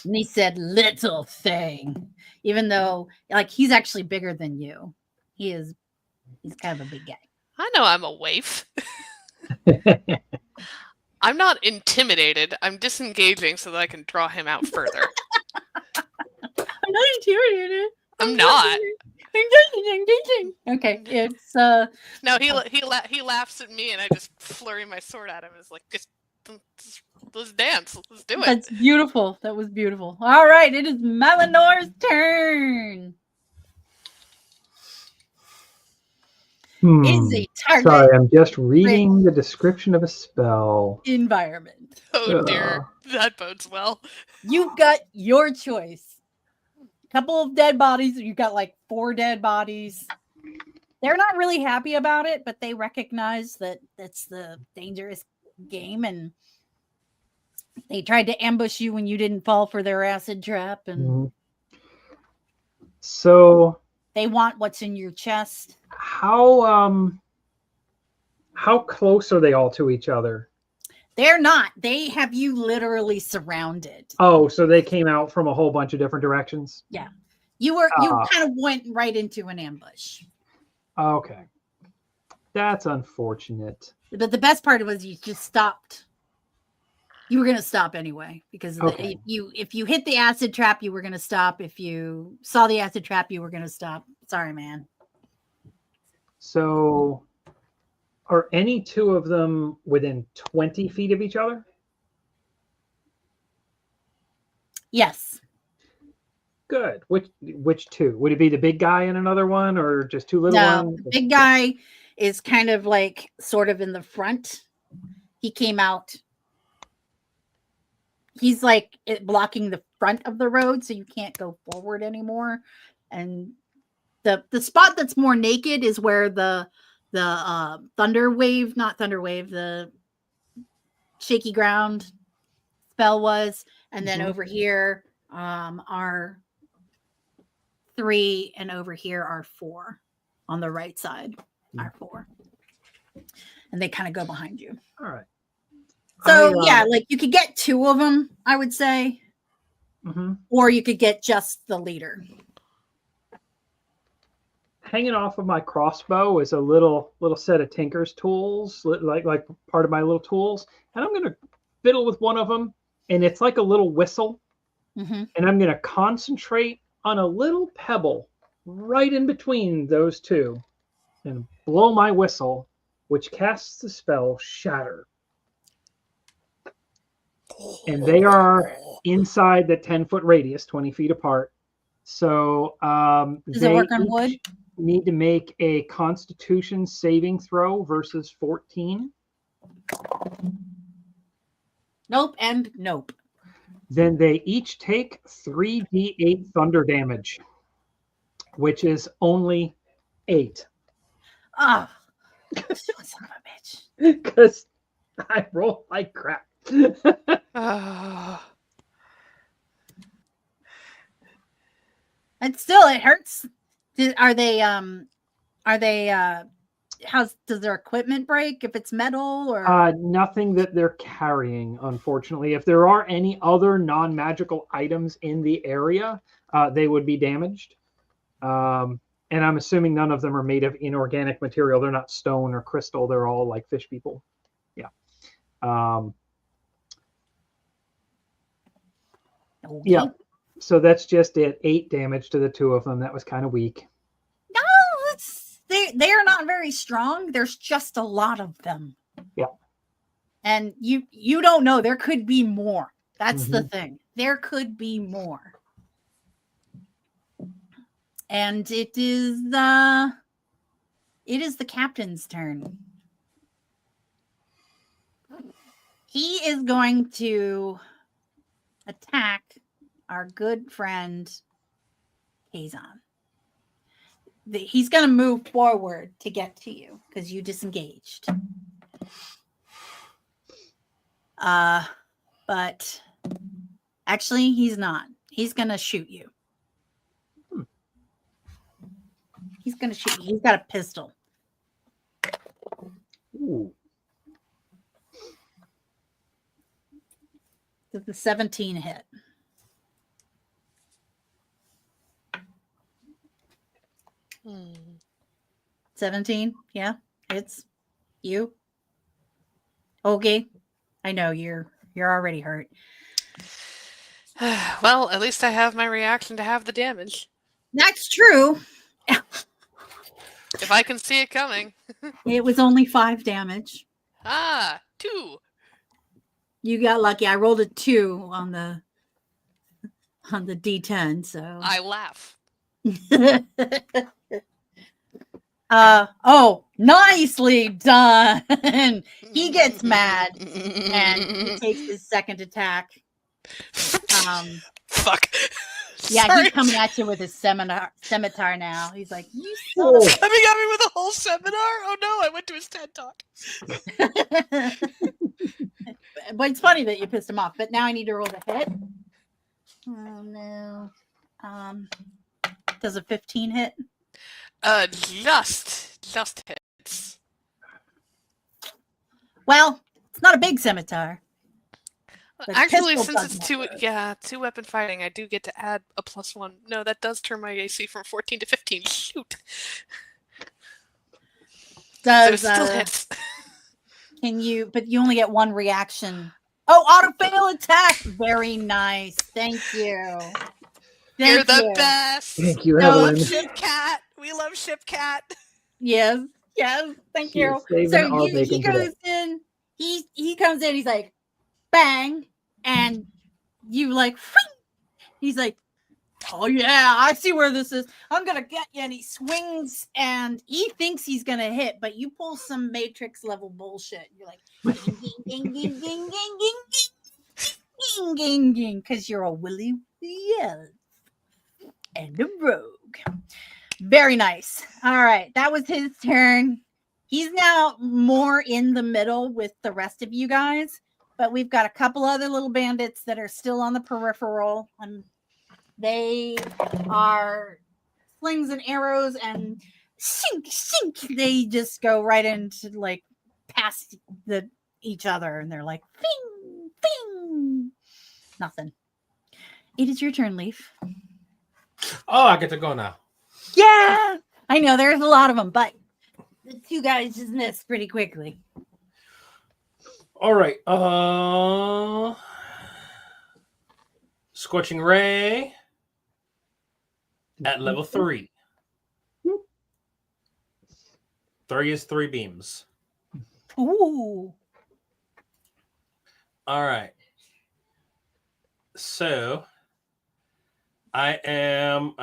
and he said, "Little thing," even though like he's actually bigger than you. He's kind of a big guy. I know I'm a waif. I'm not intimidated. I'm disengaging so that I can draw him out further. I'm not intimidated. I'm not. Okay, it's No, he laughs at me, and I just flurry my sword at him. It's like, let's dance. Let's do it. that's beautiful. That was beautiful. All right, it is Melinor's turn. Is a target Sorry, I'm just reading the description of a spell. environment. Oh dear, that bodes well. You've got your choice. Couple of dead bodies. You've got like 4 dead bodies. They're not really happy about it, but they recognize that it's the dangerous game, and they tried to ambush you when you didn't fall for their acid trap, and So they want what's in your chest. how close are they all to each other? They're not. They have you literally surrounded. Oh, so they came out from a whole bunch of different directions? Yeah. You kind of went right into an ambush. Okay. That's unfortunate. But the best part was you just stopped. You were going to stop anyway because Okay. if you hit the acid trap, you were going to stop. If you saw the acid trap, you were going to stop. Sorry, man. So are any 2 of them within 20 feet of each other? Yes. Good. Which 2? Would it be the big guy and another one, or just 2 little No, ones? the big guy is kind of like sort of in the front. He came out. He's like blocking the front of the road, so you can't go forward anymore. And the spot that's more naked is where the the shaky ground spell was, and then over here are 3, and over here are 4 on the right side are 4, and they kind of go behind you. All right. So yeah, like you could get 2 of them, I would say, or you could get just the leader. Hanging off of my crossbow is a little set of tinker's tools, like part of my little tools, and I'm going to fiddle with one of them, and it's like a little whistle, and I'm going to concentrate on a little pebble right in between those 2 and blow my whistle, which casts the spell Shatter. and they are inside the 10-foot radius, 20 feet apart. So Does it work on wood? Need to make a Constitution saving throw versus 14. Nope and nope. Then they each take 3d8 thunder damage, which is only 8. Ah, son of a bitch. Because I roll like crap. Ah. And still, it hurts. Are they? Does their equipment break if it's metal or? Nothing that they're carrying, unfortunately. If there are any other non-magical items in the area, they would be damaged. And I'm assuming none of them are made of inorganic material. They're not stone or crystal. They're all like fish people. Yeah. Okay. Yeah. So that's just it. 8 damage to the 2 of them. That was kind of weak. No, they are not very strong. There's just a lot of them. Yeah. And you don't know. There could be more. That's the thing. There could be more. And it is the captain's turn. He is going to attack our good friend Kazan. He's going to move forward to get to you because you disengaged. But actually, he's not. He's going to shoot you. He's going to shoot you. He's got a pistol. Ooh. Does the 17 hit? Hmm. 17? Yeah, it's you. Okay. I know you're already hurt. Well, at least I have my reaction to have the damage. That's true. If I can see it coming. It was only 5 damage. 2. You got lucky. I rolled a 2 on the D10, so I laugh. oh, nicely done. He gets mad and he takes his second attack. Fuck. Yeah, Sorry. he's coming at you with his scimitar now. He's like, you Oh. Coming at me with a whole seminar? Oh no, I went to his TED Talk. But it's funny that you pissed him off. But now I need to roll the hit. Oh no. Does a 15 hit? Just hits. Well, it's not a big scimitar. The Actually, pistol since it's two weapon fighting, I do get to add a +1. No, that does turn my AC from 14 to 15. Shoot. Does so it still hits. Can you? But you only get one reaction. Oh, auto fail attack. Very nice. Thank you. You're the best. Thank you, No, Evelyn. Ship Cat. We love Ship Cat. Yes. Thank She you. is saving So our he bacon goes today. in. He comes in. He's like, bang, and you like. He's like, oh yeah, I see where this is. I'm gonna get you. And he swings, and he thinks he's gonna hit, but you pull some Matrix level bullshit. You're like, ding, ding, ding, ding, ding, ding, ding, ding, ding, because you're a Willy Elf and a rogue. Very nice. All right, that was his turn. He's now more in the middle with the rest of you guys, but we've got a couple other little bandits that are still on the peripheral, and they are slings and arrows and sink. They just go right into like past each other, and they're like, bing, bing. Nothing. It is your turn, Leaf. Oh, I get to go now. Yeah, I know there's a lot of them, but the 2 guys just missed pretty quickly. All right. Scorching Ray at level 3. 3 is 3 beams. Ooh. All right. So I am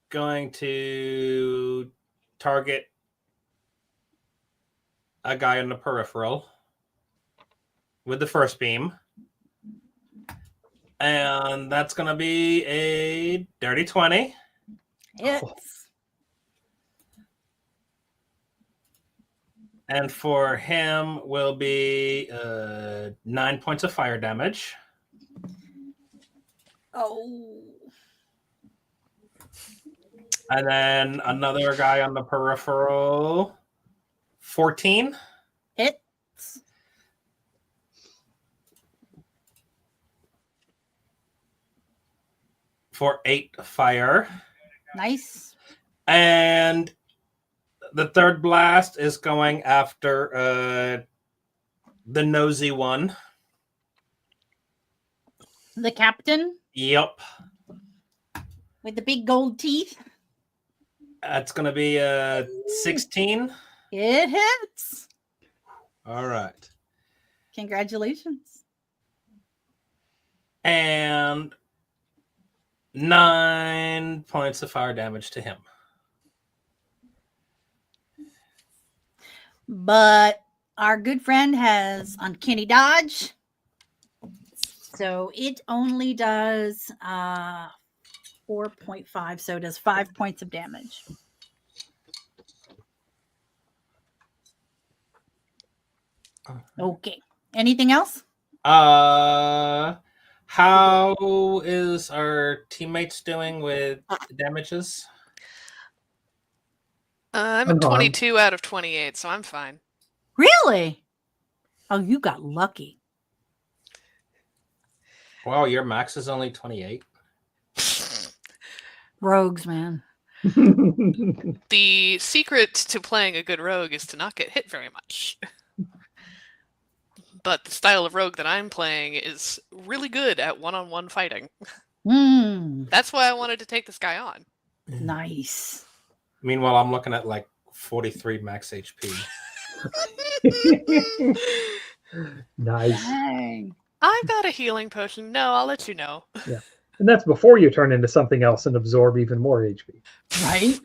going to target a guy in the peripheral with the first beam. And that's going to be a dirty 20. Hits. And for him will be 9 points of fire damage. Oh. And then another guy on the peripheral, 14. Hits. For 8 fire. Nice. And the third blast is going after the nosy one. The captain Yep. with the big gold teeth. That's going to be a 16. It hits. All right. Congratulations. And 9 points of fire damage to him. But our good friend has uncanny dodge. So it only does 4.5. So it does 5 points of damage. Okay. Anything else? How is our teammates doing with damages? I'm Unharmed. 22 out of 28, so I'm fine. Really? Oh, you got lucky. Wow, your max is only 28. Rogues, man. The secret to playing a good rogue is to not get hit very much. But the style of rogue that I'm playing is really good at one-on-one fighting. That's why I wanted to take this guy on. Nice. Meanwhile, I'm looking at like 43 max HP. Nice. Dang. I've got a healing potion. No, I'll let you know. Yeah. And that's before you turn into something else and absorb even more HP. Right?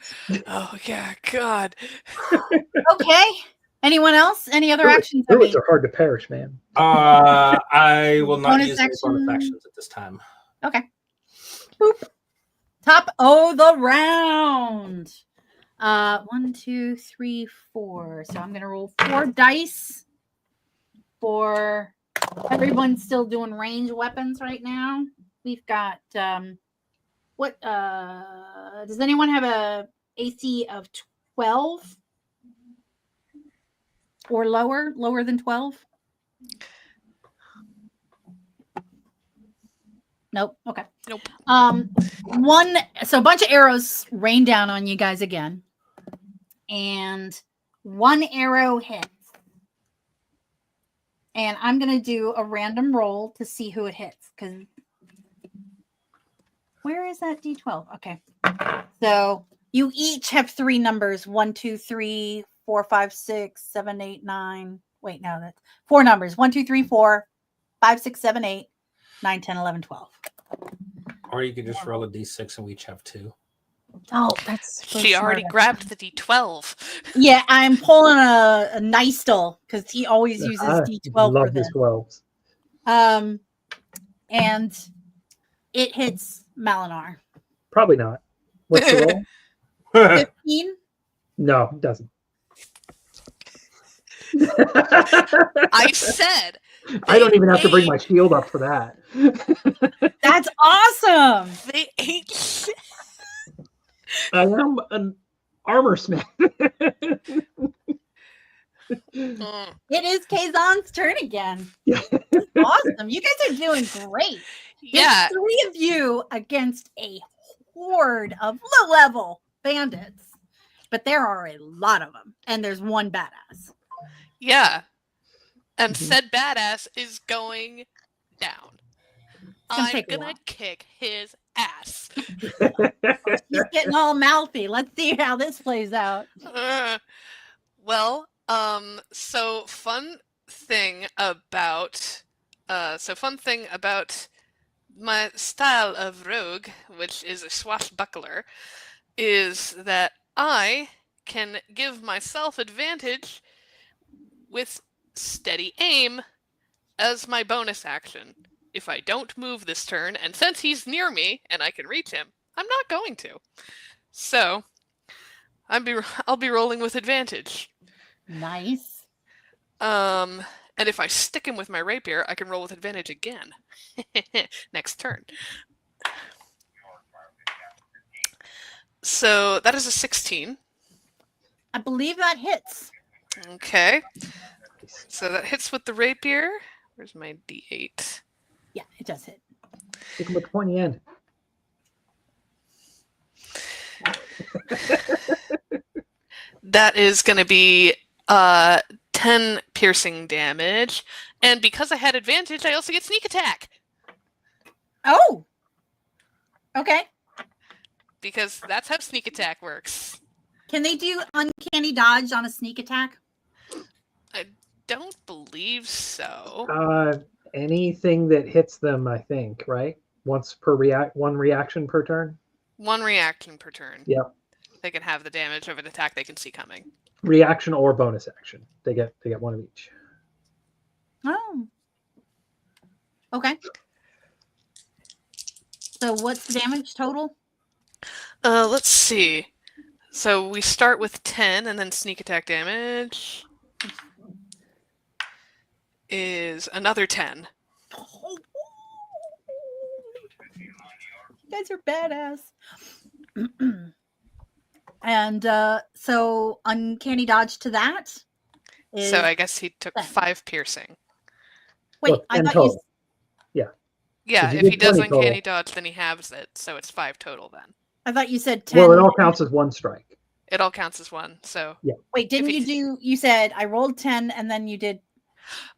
Oh, yeah, God. Okay. Anyone else? Any other actions? Druids are hard to perish, man. I will not Bonus use any bonus action. actions at this time. Okay. Boop. Top of the round. 1, 2, 3, 4. So I'm gonna roll 4 dice for everyone's still doing range weapons right now. We've got what does anyone have a AC of 12 or lower than 12? Nope. Okay. Nope. So a bunch of arrows rain down on you guys again. And one arrow hits. And I'm going to do a random roll to see who it hits. Because where is that D12? Okay. So you each have 3 numbers. 1, 2, 3, 4, 5, 6, 7, 8, 9. Wait, no, that's 4 numbers. 1, 2, 3, 4, 5, 6, 7, 8, 9, 10, 11, 12. Or you could just roll a d6 and we each have 2. Oh, that's so She already smart. grabbed the D12. Yeah, I'm pulling a Nystel because he always uses I D12 for love this. these 12s. And it hits Malinar. Probably not. What's the roll? 15. No, it doesn't. I said I don't even have to bring my shield up for that. That's awesome. they ain't shit. I am an armor smith. Mm. It is Kazan's turn again. Awesome. You guys are doing great. Yeah, There's 3 of you against a horde of low-level bandits. But there are a lot of them. And there's one badass. yeah. And said badass is going down. gonna I'm take a gonna while. kick his ass. He's getting all mouthy. Let's see how this plays out. Well, so fun thing about So fun thing about my style of rogue, which is a swashbuckler, is that I can give myself advantage with steady aim as my bonus action. If I don't move this turn, and since he's near me and I can reach him, I'm not going to. So I'll be rolling with advantage. Nice. And if I stick him with my rapier, I can roll with advantage again. Next turn. So that is a 16. I believe that hits. Okay. So that hits with the rapier. Where's my D8? Yeah, it does hit. You can put the pointy end. That is going to be 10 piercing damage. And because I had advantage, I also get sneak attack. Oh! Okay. Because that's how sneak attack works. Can they do uncanny dodge on a sneak attack? I don't believe so. Anything that hits them, I think, right? Once per one reaction per turn. One reaction per turn. Yep. They can have the damage of an attack they can see coming. Reaction or bonus action. They get one of each. Oh. Okay. So what's the damage total? Let's see. So we start with 10 and then sneak attack damage is another 10. You guys are badass. And so uncanny dodge to that is... So I guess he took 5 piercing. Wait, Well, I 10 thought total. you... Yeah, you if did he does 20 uncanny total. dodge, then he halves it, so it's 5 total then. I thought you said 10. Well, it all counts as one strike. It all counts as one, so... Wait, didn't if you he- do... You said I rolled 10 and then you did...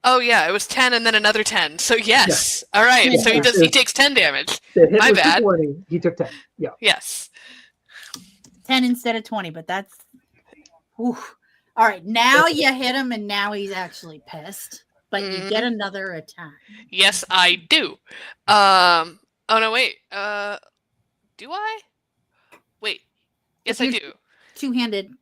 Oh yeah, it was 10 and then another 10. So yes. All right, Yeah. so he takes 10 damage. The hit My was bad. 20. He took 10. Yeah. Yes. 10 instead of 20, but that's... Whew. All right, now you hit him and now he's actually pissed. But you get another attack. Yes, I do. Oh no, wait. Do I? Wait. Yes, I If do. Two-handed.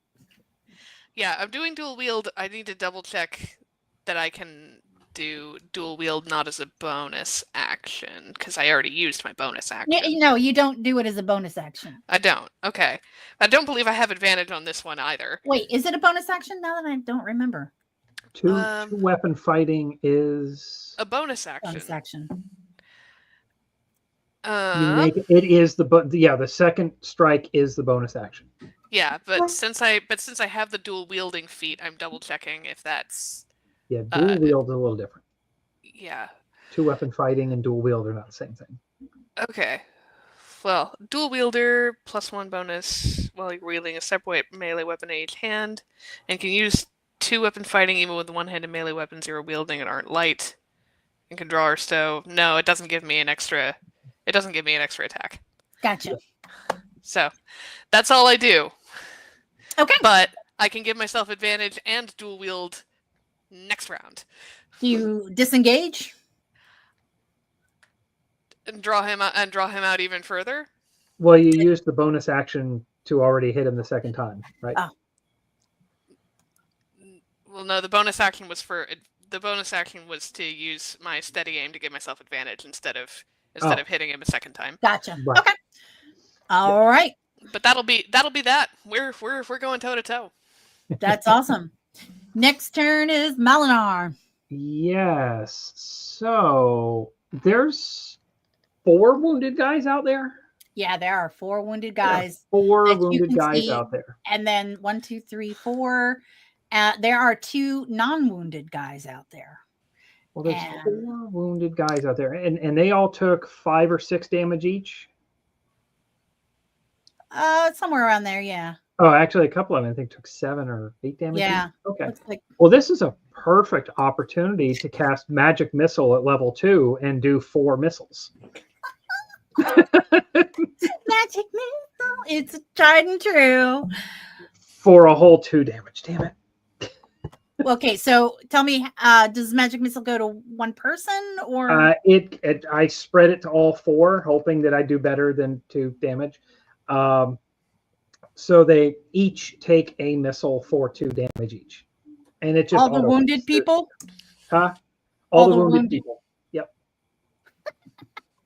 Yeah, I'm doing dual wield. I need to double check that I can do dual wield not as a bonus action because I already used my bonus action. Yeah, no, you don't do it as a bonus action. I don't. Okay. I don't believe I have advantage on this one either. Wait, is it a bonus action now that I don't remember? Two weapon fighting is A bonus action. Bonus action. it is the second strike is the bonus action. Yeah, but since I have the dual wielding feat, I'm double checking if that's Yeah, dual wield is a little different. yeah. Two weapon fighting and dual wield are not the same thing. Okay. Well, dual wielder +1 bonus while you're wielding a separate melee weapon in each hand, and can use 2 weapon fighting even with one-handed melee weapons you're wielding and aren't light, and can draw or stow. No, it doesn't give me an extra. It doesn't give me an extra attack. Gotcha. So, that's all I do. Okay. But I can give myself advantage and dual wield next round Do you disengage? and draw him out even further. Well, you used the bonus action to already hit him the second time, right? Oh. Well, no, the bonus action was to use my steady aim to give myself advantage instead of hitting him a second time. Gotcha. Right. Okay. All right. But that'll be that. We're going toe to toe. That's awesome. Next turn is Malinar. Yes. So there's 4 wounded guys out there. Yeah, there are 4 wounded There are guys. 4 that you wounded can guys see. out there. And then 1, 2, 3, 4. There are 2 non-wounded guys out there. Well, there's And- 4 wounded guys out there, and they all took 5 or 6 damage each. Somewhere around there, yeah. Oh, actually, a couple of them I think took 7 or 8 damage. Yeah. Each. Okay. Looks like Well, this is a perfect opportunity to cast Magic Missile at level 2 and do 4 missiles. magic missile. It's tried and true. For a whole 2 damage. Damn it. Okay, so tell me, does magic missile go to one person or? I spread it to all 4, hoping that I do better than 2 damage. So they each take a missile for 2 damage each, and it just All the wounded people? Huh? All The the wounded wounded- people. Yep.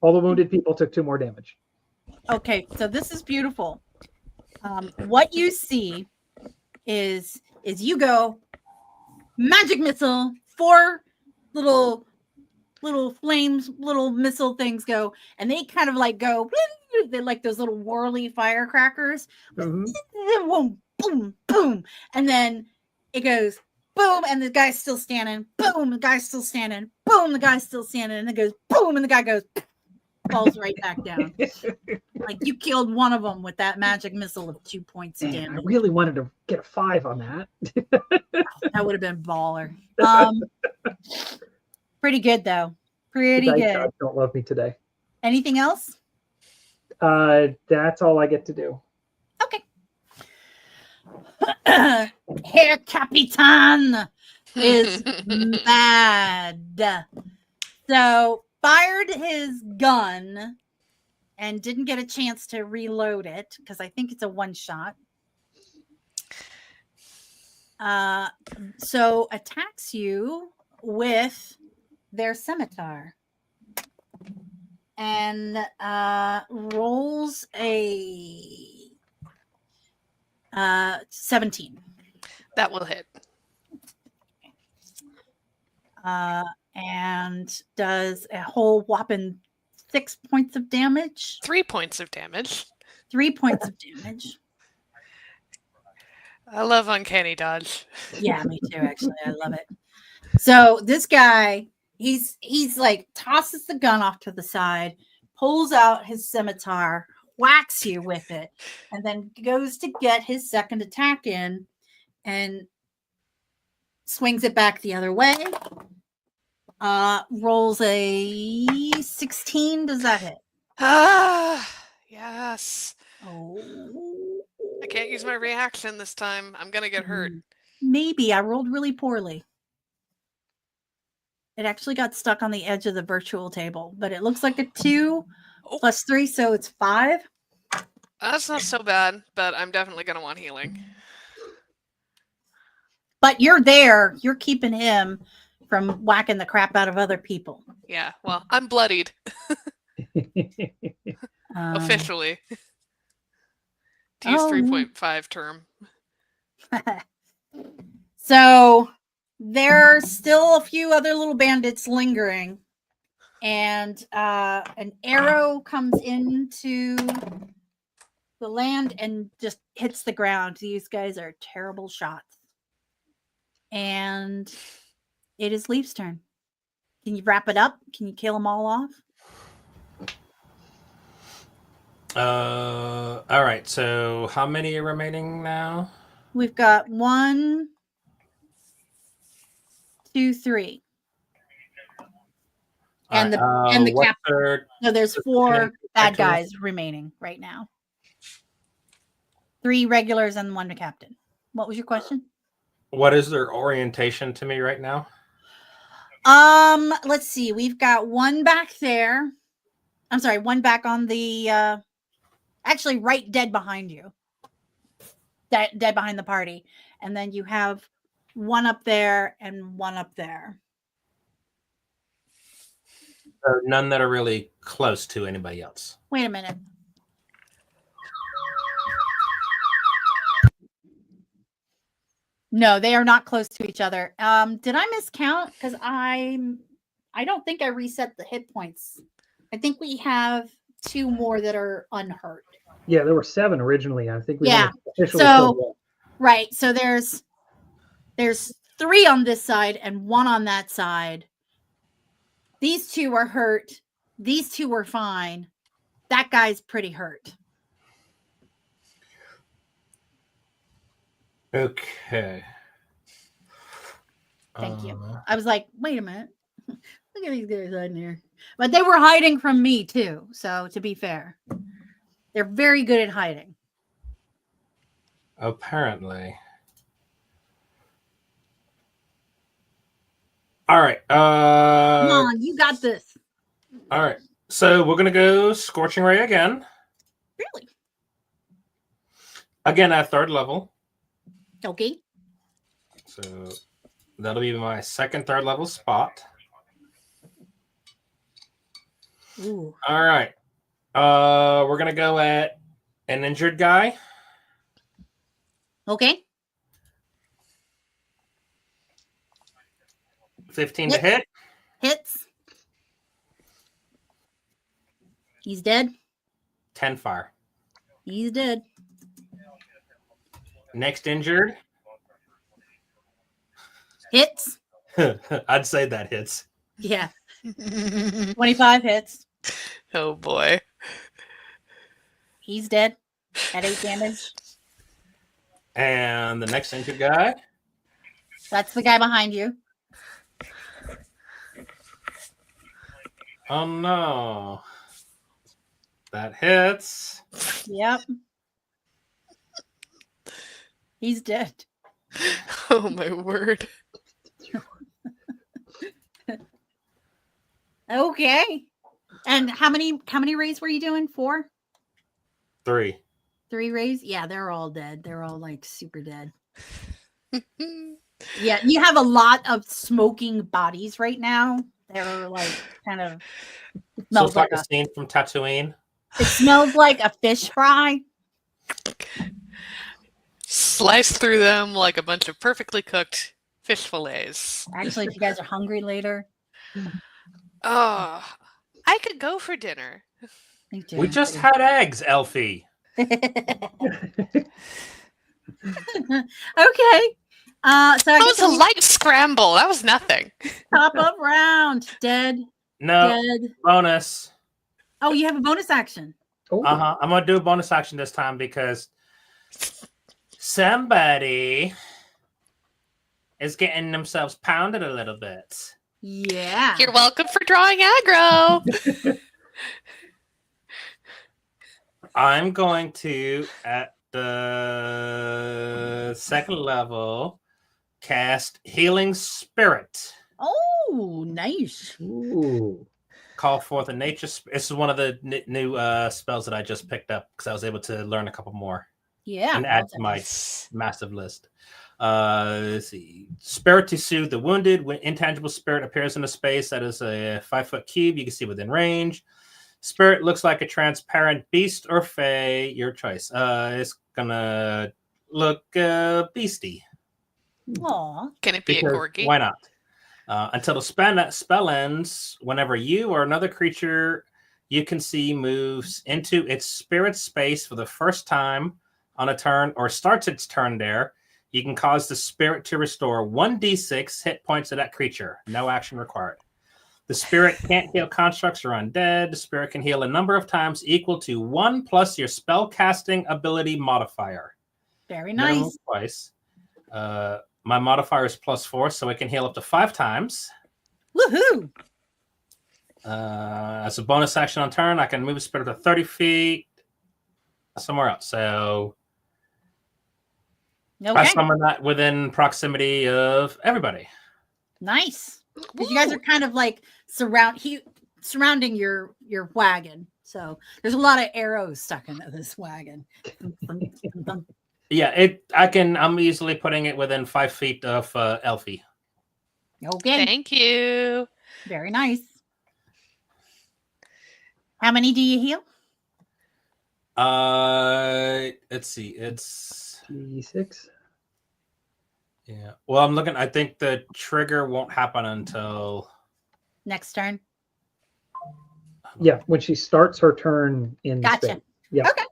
All the wounded people took 2 more damage. Okay, so this is beautiful. What you see is you go magic missile, 4 little flames, little missile things go, and they kind of like go. They're like those little whirly firecrackers. Mhm. Boom, boom, boom, and then it goes boom, and the guy's still standing. Boom, the guy's still standing. Boom, the guy's still standing, and it goes boom, and the guy goes falls right back down. Like you killed one of them with that magic missile of 2 points of Man, I damage. really wanted to get a 5 on that. That would have been baller. Pretty good though. Pretty The dice good. gods don't love me today. Anything else? That's all I get to do. Okay. Herr Capitan is mad. So fired his gun and didn't get a chance to reload it because I think it's a 1-shot. So attacks you with their scimitar and rolls a 17. That will hit. And does a whole whopping 6 points of damage. 3 points of damage. 3 points of damage. I love uncanny dodge. Yeah, me too. Actually, I love it. So this guy, he's like tosses the gun off to the side, pulls out his scimitar, whacks you with it, and then goes to get his second attack in, and swings it back the other way. Rolls a 16. Does that hit? Ah, yes. Oh. I can't use my reaction this time. I'm gonna get hurt. Maybe I rolled really poorly. It actually got stuck on the edge of the virtual table, but it looks like a 2 plus 3, so it's 5. That's not so bad, but I'm definitely gonna want healing. But you're there. You're keeping him from whacking the crap out of other people. Yeah, well, I'm bloodied Um, officially. To use oh, 3.5 term. So there's still a few other little bandits lingering, and an arrow comes into the land and just hits the ground. These guys are terrible shots. And it is Leaf's turn. Can you wrap it up? Can you kill them all off? All right. So how many are remaining now? We've got 1, 2, 3. And the what's captain. their- So there's 4 bad Actually- guys remaining right now. 3 regulars and 1 captain. What was your question? What is their orientation to me right now? Let's see. We've got 1 back there. I'm sorry, 1 back on the actually right dead behind you. Dead behind the party. And then you have 1 up there and 1 up there. So none that are really close to anybody else. Wait a minute. No, they are not close to each other. Did I miscount? Because I don't think I reset the hit points. I think we have 2 more that are unhurt. Yeah, there were 7 originally. I think we Yeah. officially So- killed 1. Right. So there's 3 on this side and 1 on that side. These 2 are hurt. These 2 were fine. That guy's pretty hurt. Okay. Thank you. I was like, wait a minute. Look at these guys hiding here. But they were hiding from me too. So to be fair, they're very good at hiding. Apparently. All right. Come on, you got this. All right. So we're gonna go Scorching Ray again. Really? Again at 3rd level. Okay. So that'll be my second 3rd level spot. Ooh. All right. We're gonna go at an injured guy. Okay. 15 to hit. Hits. He's dead. 10 fire. He's dead. Next injured. Hits. I'd say that hits. Yeah. 25 hits. Oh boy. He's dead at 8 damage. And the next injured guy. That's the guy behind you. Oh no. That hits. Yep. He's dead. Oh my word. Okay. And how many rays were you doing? 4? 3. 3 rays? Yeah, they're all dead. They're all like super dead. Yeah, you have a lot of smoking bodies right now. They're like kind of So smells it's like like a scene from Tatooine. it smells like a fish fry. Slice through them like a bunch of perfectly cooked fish fillets. Actually, if you guys are hungry later, Oh, I could go for dinner. me too. We just had eggs, Elfie. Okay. So That I guess was a light scramble. That was nothing. top up round. Dead. No Dead. bonus. Oh, you have a bonus action. Oh, I'm gonna do a bonus action this time because somebody is getting themselves pounded a little bit. Yeah. You're welcome for drawing aggro. I'm going to, at the 2nd level, cast Healing Spirit. Oh, nice. ooh. Call forth a nature. This is one of the new spells that I just picked up because I was able to learn a couple more Yeah. and add to my massive list. Let's see. Spirit to soothe the wounded. When intangible spirit appears in a space that is a 5-foot cube, you can see within range. Spirit looks like a transparent beast or fae, your choice. It's gonna look beastie. Aw. Can it be a Because corgi? why not? Until the spell ends, whenever you or another creature you can see moves into its spirit space for the first time on a turn or starts its turn there, you can cause the spirit to restore 1d6 hit points to that creature. No action required. The spirit can't heal constructs or undead. The spirit can heal a number of times equal to 1 plus your spell casting ability modifier. Very Minimum nice. twice. My modifier is +4, so it can heal up to 5 times. Woohoo. As a bonus action on turn, I can move a spirit to 30 feet somewhere else. So I Okay. summon that within proximity of everybody. Nice. Because you guys are kind of like surrounding your wagon. So there's a lot of arrows stuck into this wagon. Yeah, I'm easily putting it within 5 feet of Elfie. Okay. Thank you. Very nice. How many do you heal? Let's see. It's D6. yeah. Well, I'm looking. I think the trigger won't happen until Next turn. Yeah, when she starts her turn in Gotcha. space. Yeah. Okay.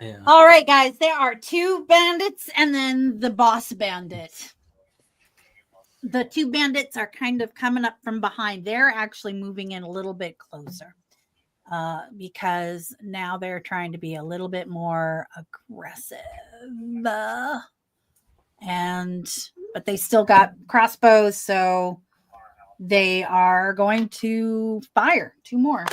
Yeah. All right, guys. There are 2 bandits and then the boss bandit. The 2 bandits are kind of coming up from behind. They're actually moving in a little bit closer because now they're trying to be a little bit more aggressive. But they still got crossbows, so they are going to fire 2 more.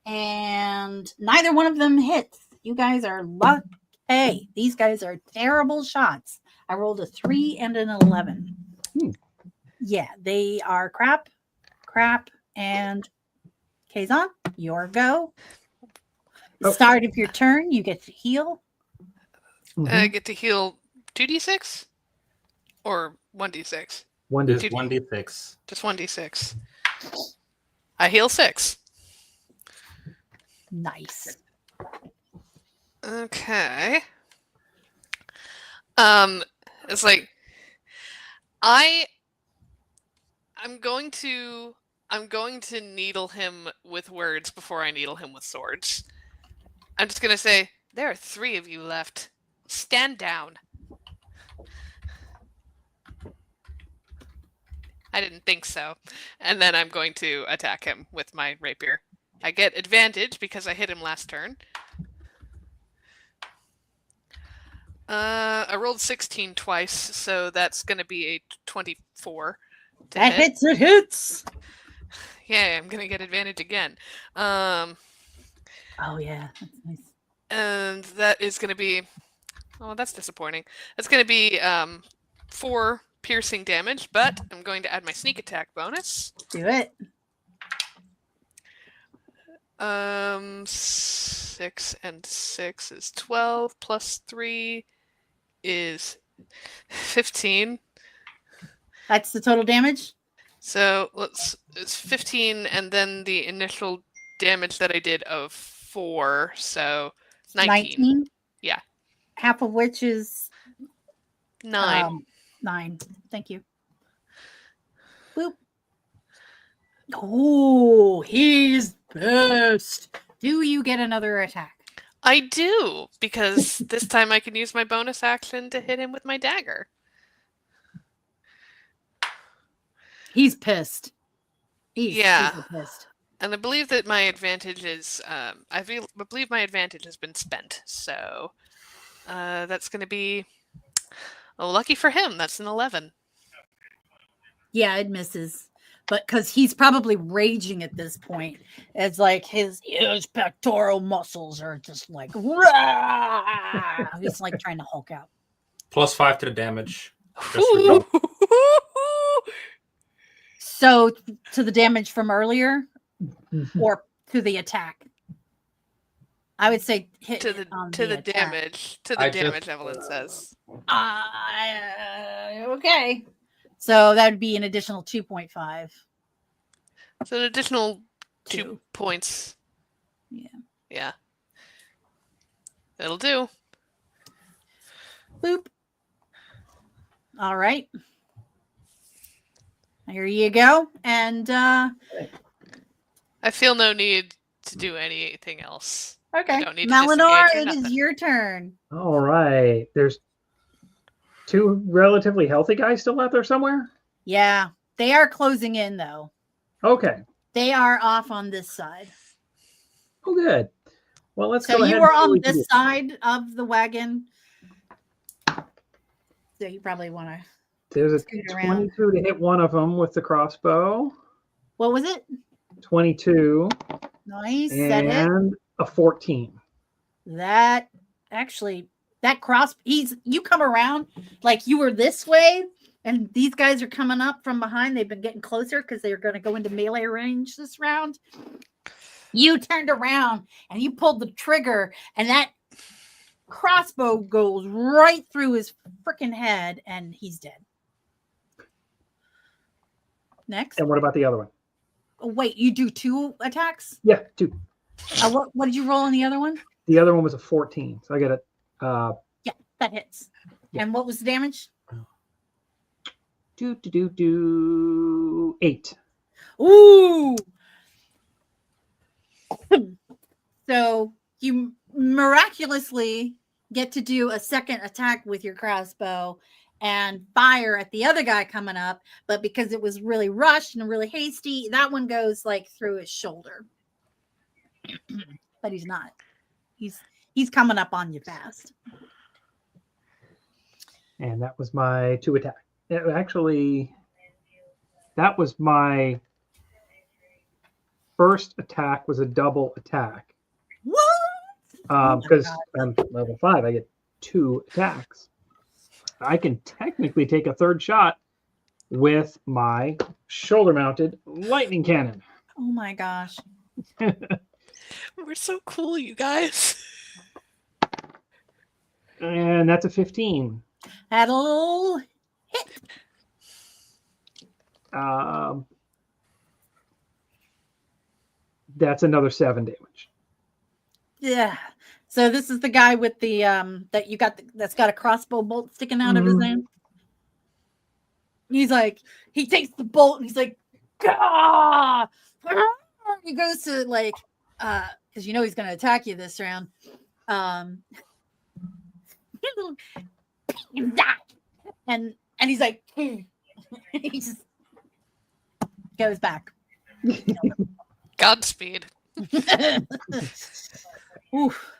And neither one of them hits. You guys are lucky. These guys are terrible shots. I rolled a 3 and an 11. Yeah, they are crap, and Kazon, your go. Oh. Start of your turn, you get to heal. I get to heal 2d6 or 1d6. One It's to 1d6. Just 1d6. I heal 6. Nice. Okay. It's like I'm going to needle him with words before I needle him with swords. I'm just gonna say, there are 3 of you left. Stand down. I didn't think so. And then I'm going to attack him with my rapier. I get advantage because I hit him last turn. I rolled 16 twice, so that's going to be a 24. That hits, it hits. Yeah, I'm going to get advantage again. Oh, yeah. That's nice. And that is going to be... Oh, that's disappointing. That's going to be 4 piercing damage, but I'm going to add my sneak attack bonus. Do it. 6 and 6 is 12, plus 3 is 15. That's the total damage? So it's 15, and then the initial damage that I did of 4, so 19. Yeah. Half of which is 9. 9. Thank you. Boop. Oh, he's pissed. Do you get another attack? I do, because this time I can use my bonus action to hit him with my dagger. He's pissed. He's Yeah. super pissed. And I believe that my advantage is, I believe my advantage has been spent, so that's going to be, lucky for him, that's an 11. Yeah, it misses. But because he's probably raging at this point. It's like his pectoral muscles are just like, rah! He's like trying to Hulk out. +5 to the damage. Just for you. So to the damage from earlier or to the attack? I would say hit to the attack. damage. To the I damage, just- Evelyn says. Okay. So that would be an additional 2.5. So an additional 2 Two. points. Yeah. Yeah. That'll do. Boop. All right. Here you go. And I feel no need to do anything else. okay. don't need to Malinor, disengage or it is nothing. your turn. All right. There's 2 relatively healthy guys still out there somewhere. Yeah. They are closing in though. Okay. They are off on this side. Oh, good. Well, let's So go ahead. you were and see what on we can this do. side of the wagon. So you probably want to. There's a scoot around. 22 to hit one of them with the crossbow. What was it? 22 Nice. That hit. and a 14. That actually, that you come around like you were this way, and these guys are coming up from behind. They've been getting closer because they're going to go into melee range this round. You turned around and you pulled the trigger, and that crossbow goes right through his freaking head, and he's dead. Next. And what about the other one? Oh, wait, you do 2 attacks? Yeah, 2. What did you roll on the other one? The other one was a 14. So I got a Yeah, that hits. Yeah. And what was the damage? 8. Ooh. So you miraculously get to do a second attack with your crossbow and fire at the other guy coming up, but because it was really rushed and really hasty, that one goes like through his shoulder. But he's not. He's coming up on you fast. And that was my 2 attack. Actually, that was my first attack was a double attack. What? Because I'm level 5, I get 2 attacks. I can technically take a third shot with my shoulder-mounted lightning cannon. Oh my gosh. We're so cool, you guys. And that's a 15. Had a little hit. That's another 7 damage. Yeah. So this is the guy with the that you got that's got a crossbow bolt sticking out of his hand. He's like, he takes the bolt and he's like, Gah! He goes to like because you know he's gonna attack you this round. And he's like he just goes back. Godspeed. Oof.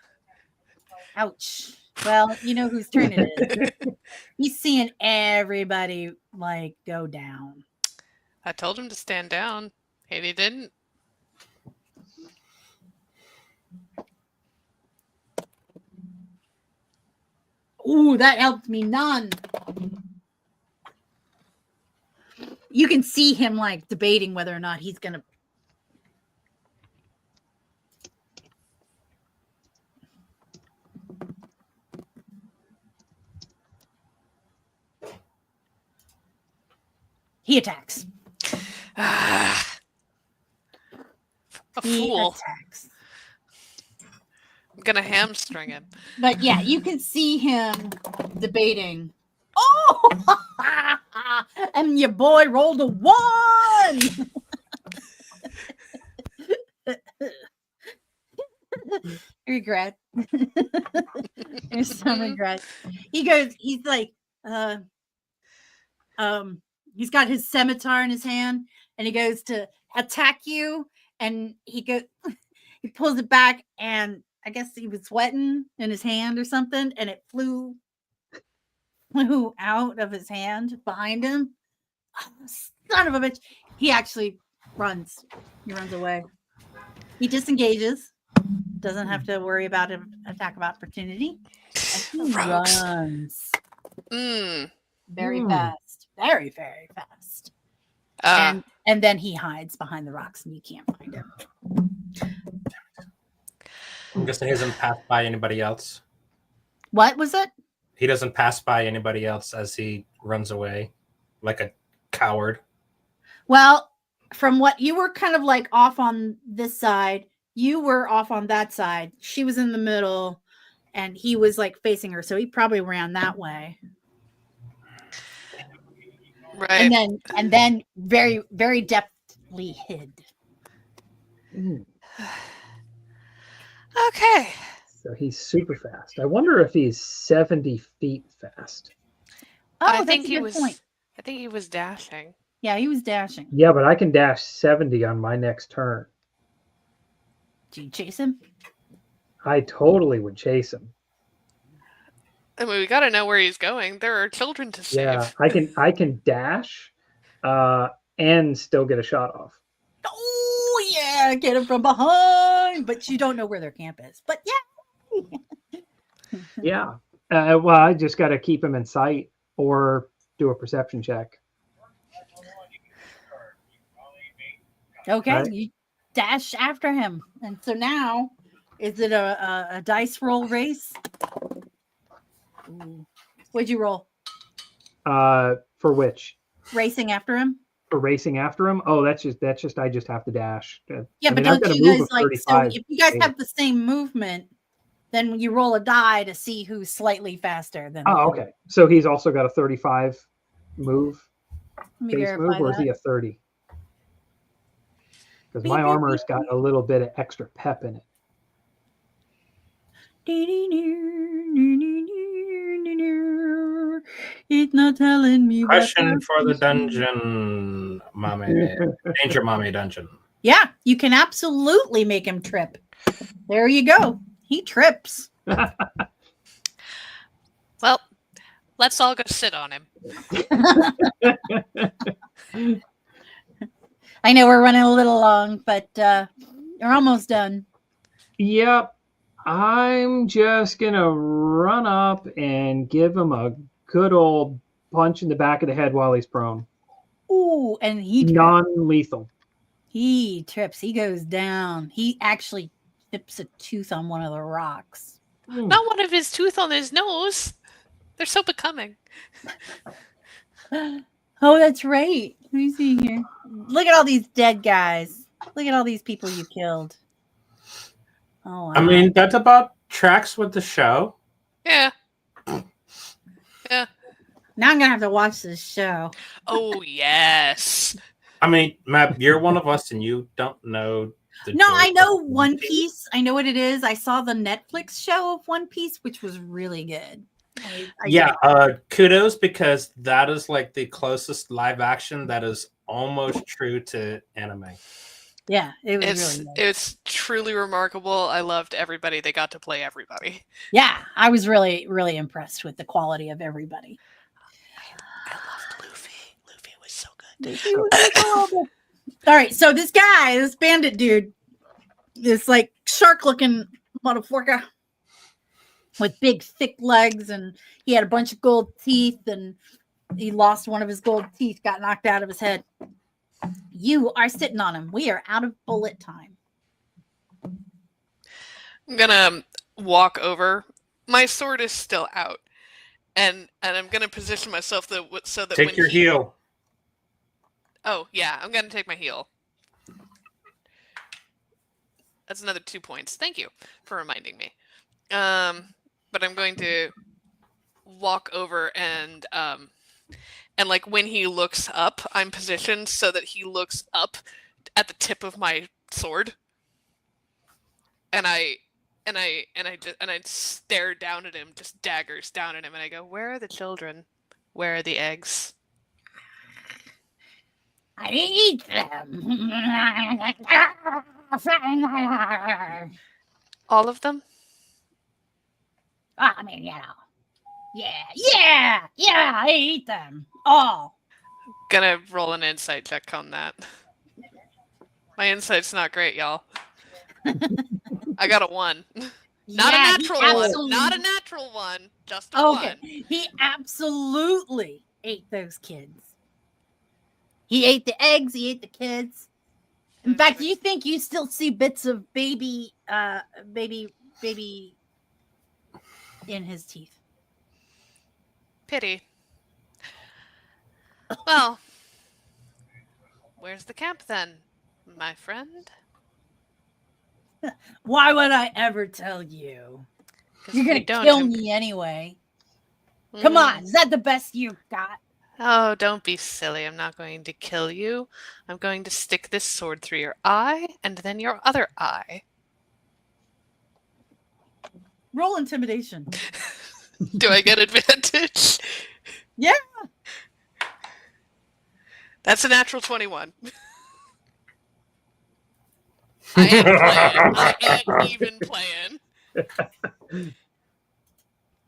Ouch. Well, you know whose turn it is. He's seeing everybody like go down. I told him to stand down, and he didn't. Ooh, that helped me none. You can see him like debating whether or not he's gonna. He attacks. A He fool. attacks. I'm gonna hamstring him. But yeah, you can see him debating. Oh, and your boy rolled a 1. Regret. There's some regret. He's like, he's got his scimitar in his hand, and he goes to attack you, and he pulls it back, and I guess he was sweating in his hand or something, and it flew out of his hand behind him. Oh, son of a bitch. He actually runs. He runs away. He disengages. Doesn't have to worry about an attack of opportunity. And he Rogues. runs. Very Mm. fast. Very, very fast. And then he hides behind the rocks and you can't find him. I'm guessing he doesn't pass by anybody else. What was it? He doesn't pass by anybody else as he runs away like a coward. Well, from what you were kind of like off on this side, you were off on that side. She was in the middle and he was like facing her. So he probably ran that way. Right. And then very, very deftly hid. Okay. So he's super fast. I wonder if he's 70 feet fast. Oh, I that's think a he good was. point. I think he was dashing. Yeah, he was dashing. Yeah, but I can dash 70 on my next turn. Do you chase him? I totally would chase him. I mean, we got to know where he's going. There are children to save. Yeah, I can dash and still get a shot off. Oh yeah, get him from behind. But you don't know where their camp is. But yeah. Yeah. Well, I just got to keep him in sight or do a perception check. Okay, Right. you dash after him. And so now, is it a dice roll race? Ooh. What'd you roll? For which? Racing after him? For racing after him? Oh, that's just I just have to dash. Yeah, I but mean, I've don't got a you move guys of like, so 35. if you guys have the same movement, then you roll a die to see who's slightly faster than. Oh, okay. So he's also got a 35 move, Let me base verify move, or is that. he a 30? Because Beep, my beep, armor's beep, got a little bit of extra pep in it. It's not telling me what Question for the to do. dungeon, mommy. Danger mommy dungeon. Yeah, you can absolutely make him trip. There you go. He trips. Well, let's all go sit on him. I know we're running a little long, but we're almost done. Yep. I'm just going to run up and give him a good old punch in the back of the head while he's prone. Ooh, and he trips. Non-lethal. He trips. He goes down. He actually chips a tooth on one of the rocks. Not one of his tooth on his nose. They're so becoming. Oh, that's right. Let me see here. Look at all these dead guys. Look at all these people you killed. Oh, wow. I mean, that about tracks with the show. Yeah. Yeah. Now I'm gonna have to watch this show. Oh yes. I mean, Matt, you're one of us, and you don't know. No, I know One Piece. I know what it is. I saw the Netflix show of One Piece, which was really good. Yeah, kudos, because that is like the closest live action that is almost true to anime. Yeah, it was really good. It's truly remarkable. I loved everybody. They got to play everybody. Yeah, I was really, really impressed with the quality of everybody. I loved Luffy. Luffy was so good. Luffy was adorable. All right, so this guy, this bandit dude, this like shark-looking motherfucker with big, thick legs, and he had a bunch of gold teeth, and he lost one of his gold teeth, got knocked out of his head. You are sitting on him. We are out of bullet time. I'm gonna walk over. My sword is still out, and I'm gonna position myself so that Take when your heel. Oh yeah, I'm gonna take my heel. That's another 2 points. Thank you for reminding me. But I'm going to walk over and like when he looks up, I'm positioned so that he looks up at the tip of my sword, and I stare down at him, just daggers down at him, and I go, "Where are the children? Where are the eggs?" I eat them. All of them? I mean, you know. Yeah, I eat them. All. Gonna roll an insight check on that. My insight's not great, y'all. I got a 1. Not a natural one. Not a natural one. Just a 1. He absolutely ate those kids. He ate the eggs. He ate the kids. In fact, you think you still see bits of baby in his teeth. Pity. Well, where's the camp then, my friend? Why would I ever tell you? You're going to kill me anyway. Come on, is that the best you got? Oh, don't be silly. I'm not going to kill you. I'm going to stick this sword through your eye and then your other eye. Roll intimidation. Do I get advantage? Yeah. That's a natural 21. I ain't playing. I ain't even playing.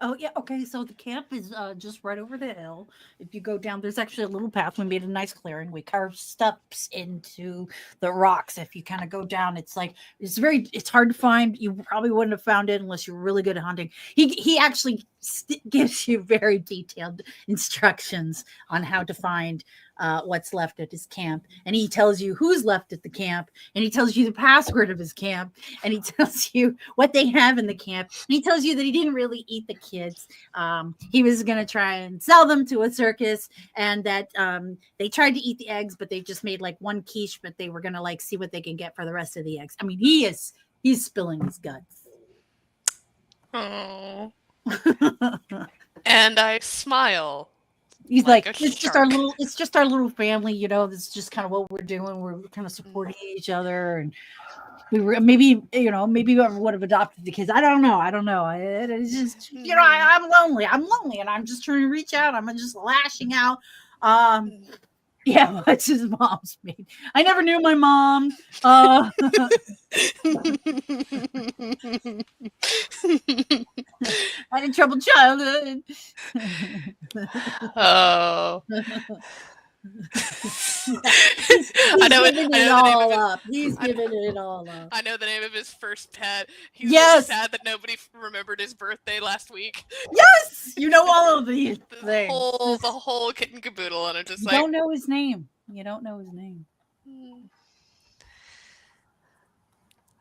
Oh, yeah. Okay. So the camp is just right over the hill. If you go down, there's actually a little path. We made a nice clearing. We carved steps into the rocks. If you kind of go down, it's hard to find. You probably wouldn't have found it unless you're really good at hunting. He actually gives you very detailed instructions on how to find what's left at his camp. And he tells you who's left at the camp. And he tells you the password of his camp. And he tells you what they have in the camp. And he tells you that he didn't really eat the kids. He was going to try and sell them to a circus, and that they tried to eat the eggs, but they just made like one quiche, but they were going to like see what they can get for the rest of the eggs. I mean, he's spilling his guts. Oh. And I smile. He's like it's just our little family, you know. This is just kind of what we're doing. We're kind of supporting each other, and we were maybe we would have adopted the kids. I don't know. It's just I'm lonely, and I'm just trying to reach out. I'm just lashing out. Yeah, what's his mom's made? I never knew my mom. I had a troubled childhood. Oh. He's I know it. giving I it know the name of all it. up. He's I- giving it all up. I know the name of his first pet. He's Yes. really sad that nobody remembered his birthday last week. Yes, you know all of these The things. whole kit and caboodle, and I'm just You like, don't know his name. You don't know his name.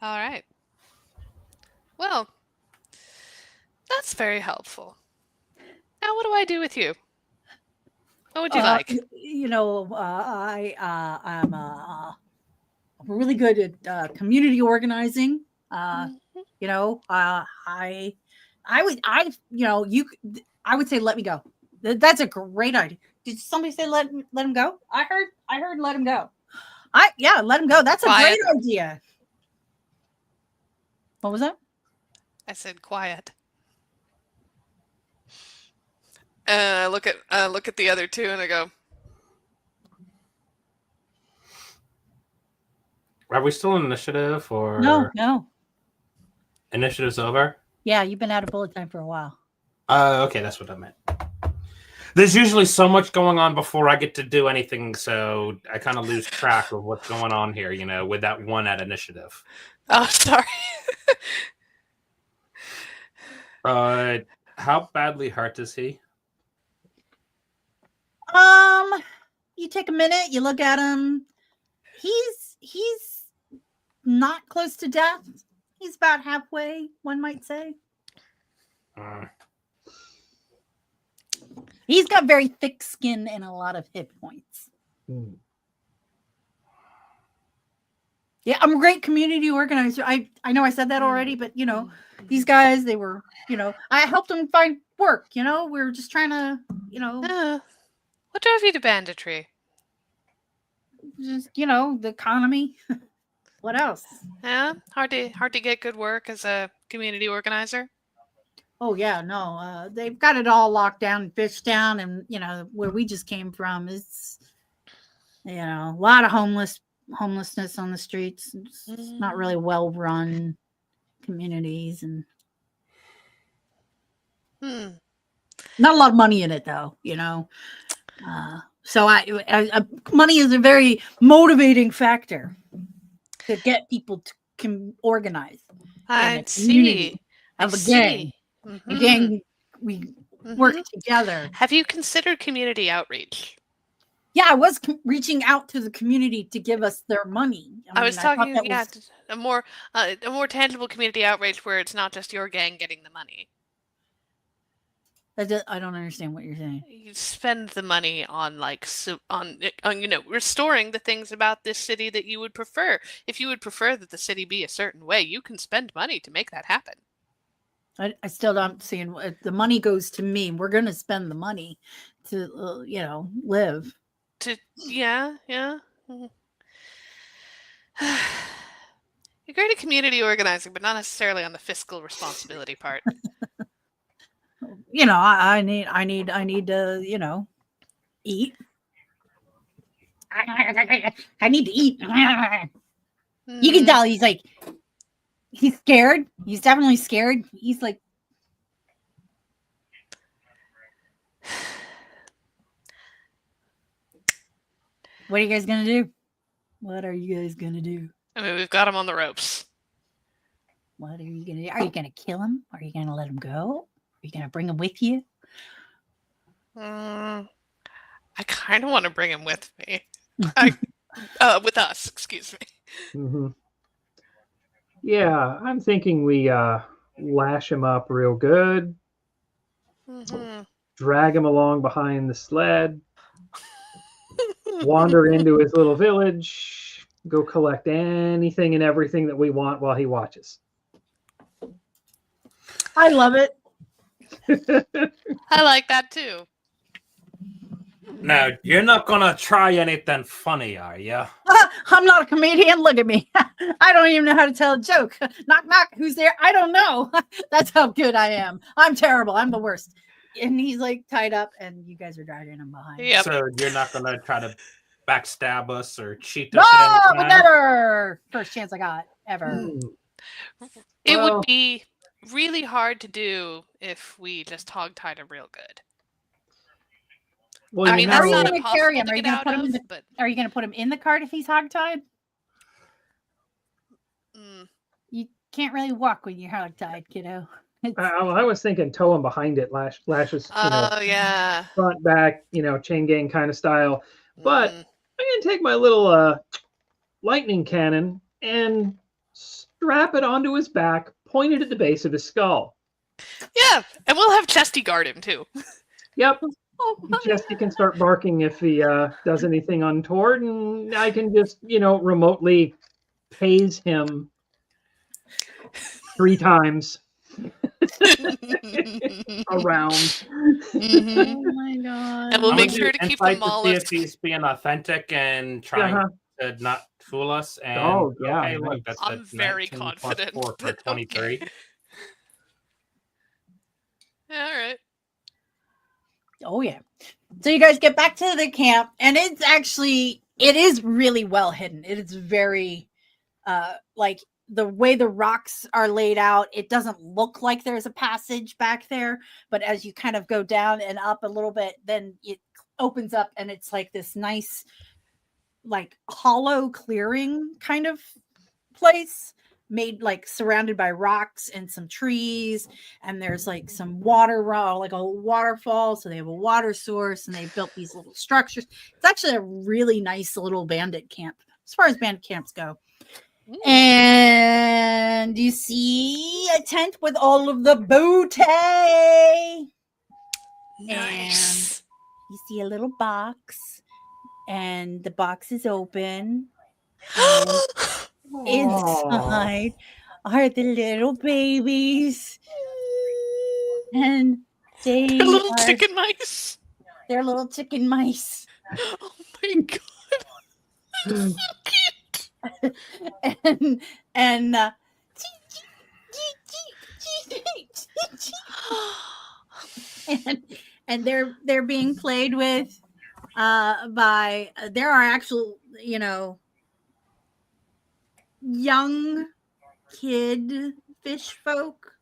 all right. Well, that's very helpful. Now, what do I do with you? What would you like? You know, I'm really good at community organizing. You know, I would say let me go. That's a great idea. Did somebody say let him go? I heard let him go. Let him go. That's a Quiet. great idea. What was that? I said quiet. And I look at the other two, and I go, Are we still in initiative or No. initiative's over? Yeah, you've been out of bullet time for a while. Okay, that's what I meant. There's usually so much going on before I get to do anything, so I kind of lose track of what's going on here, with that one at initiative. oh, sorry. How badly hurt is he? You take a minute, you look at him. He's not close to death. He's about halfway, one might say. He's got very thick skin and a lot of hit points. Yeah, I'm a great community organizer. I know I said that already, but these guys, they were, I helped them find work, we were just trying to, What drove you to banditry? just, the economy. What else? Yeah, hard to get good work as a community organizer. Oh yeah, no, they've got it all locked down and fished down, and where we just came from is, a lot of homelessness on the streets. It's not really well run communities, and not a lot of money in it though. So I money is a very motivating factor to get people to organize. I see. Of a gang. Mm-hmm. A gang, we work together. Have you considered community outreach? Yeah, I was reaching out to the community to give us their money. I was talking, a more tangible community outreach where it's not just your gang getting the money. I don't understand what you're saying. You spend the money on restoring the things about this city that you would prefer. If you would prefer that the city be a certain way, you can spend money to make that happen. I still don't see the money goes to me. We're going to spend the money to, live. Yeah. You're great at community organizing, but not necessarily on the fiscal responsibility part. I need to, eat. I need to eat. You can tell he's scared. He's definitely scared. He's like, what are you guys going to do? What are you guys going to do? I mean, we've got him on the ropes. What are you going to do? Are you going to kill him? Are you going to let him go? Are you going to bring him with you? I kind of want to bring him with me. With us, excuse me. Mm-hmm. Yeah, I'm thinking we lash him up real good, drag him along behind the sled, wander into his little village, go collect anything and everything that we want while he watches. I love it. I like that too. Now, you're not gonna try anything funny, are you? I'm not a comedian. Look at me. I don't even know how to tell a joke. Knock, knock. Who's there? I don't know. That's how good I am. I'm terrible. I'm the worst. And he's like tied up, and you guys are dragging him behind. Yep. So you're not gonna try to backstab us or cheat us? No, never. First chance I got ever. It would be really hard to do if we just hogtied him real good. Well, I mean, How are that's you not going to carry impossible him? to Are you get going to out put him in of, the? but Are you going to put him in the cart if he's hogtied? You can't really walk when you're hogtied, kiddo. I was thinking tow him behind it, lashes, oh yeah. front, back, chain gang kind of style. But Mm. I'm going to take my little lightning cannon and strap it onto his back, pointed at the base of his skull. Yeah, and we'll have Chesty guard him too. Yep. Oh, Chesty can start barking if he does anything untoward, and I can just, remotely haze him 3 times around. oh my god! And we'll I'm make gonna sure do to keep the insight to see if mollusk. he's being authentic and trying Uh-huh. to not fool us. And Oh, yeah, okay, look, nice. that's I'm a very 19 plus confident 4 for that- 23. okay. Yeah, all right. Oh yeah. So you guys get back to the camp, and it is really well hidden. It is very like the way the rocks are laid out, it doesn't look like there's a passage back there, but as you kind of go down and up a little bit, then it opens up and it's like this nice like hollow clearing kind of place, made like surrounded by rocks and some trees, and there's like some water, like a waterfall, so they have a water source and they built these little structures. It's actually a really nice little bandit camp as far as bandit camps go. And you see a tent with all of the booty. Nice. You see a little box, and the box is open. Inside are the little babies, and They're little chicken mice. They're little chicken mice. Oh my god. and and they're being played with by there are actual young kid fish folk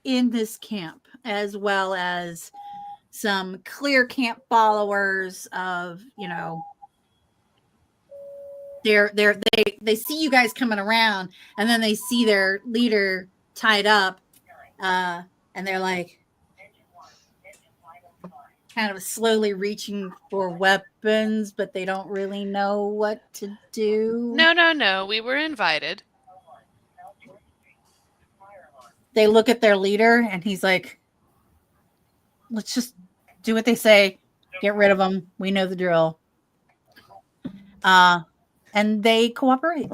in this camp, as well as some clear camp followers of they see you guys coming around, and then they see their leader tied up, and they're like kind of slowly reaching for weapons, but they don't really know what to do. No. We were invited. They look at their leader, and he's like, let's just do what they say. Get rid of them. We know the drill. And they cooperate.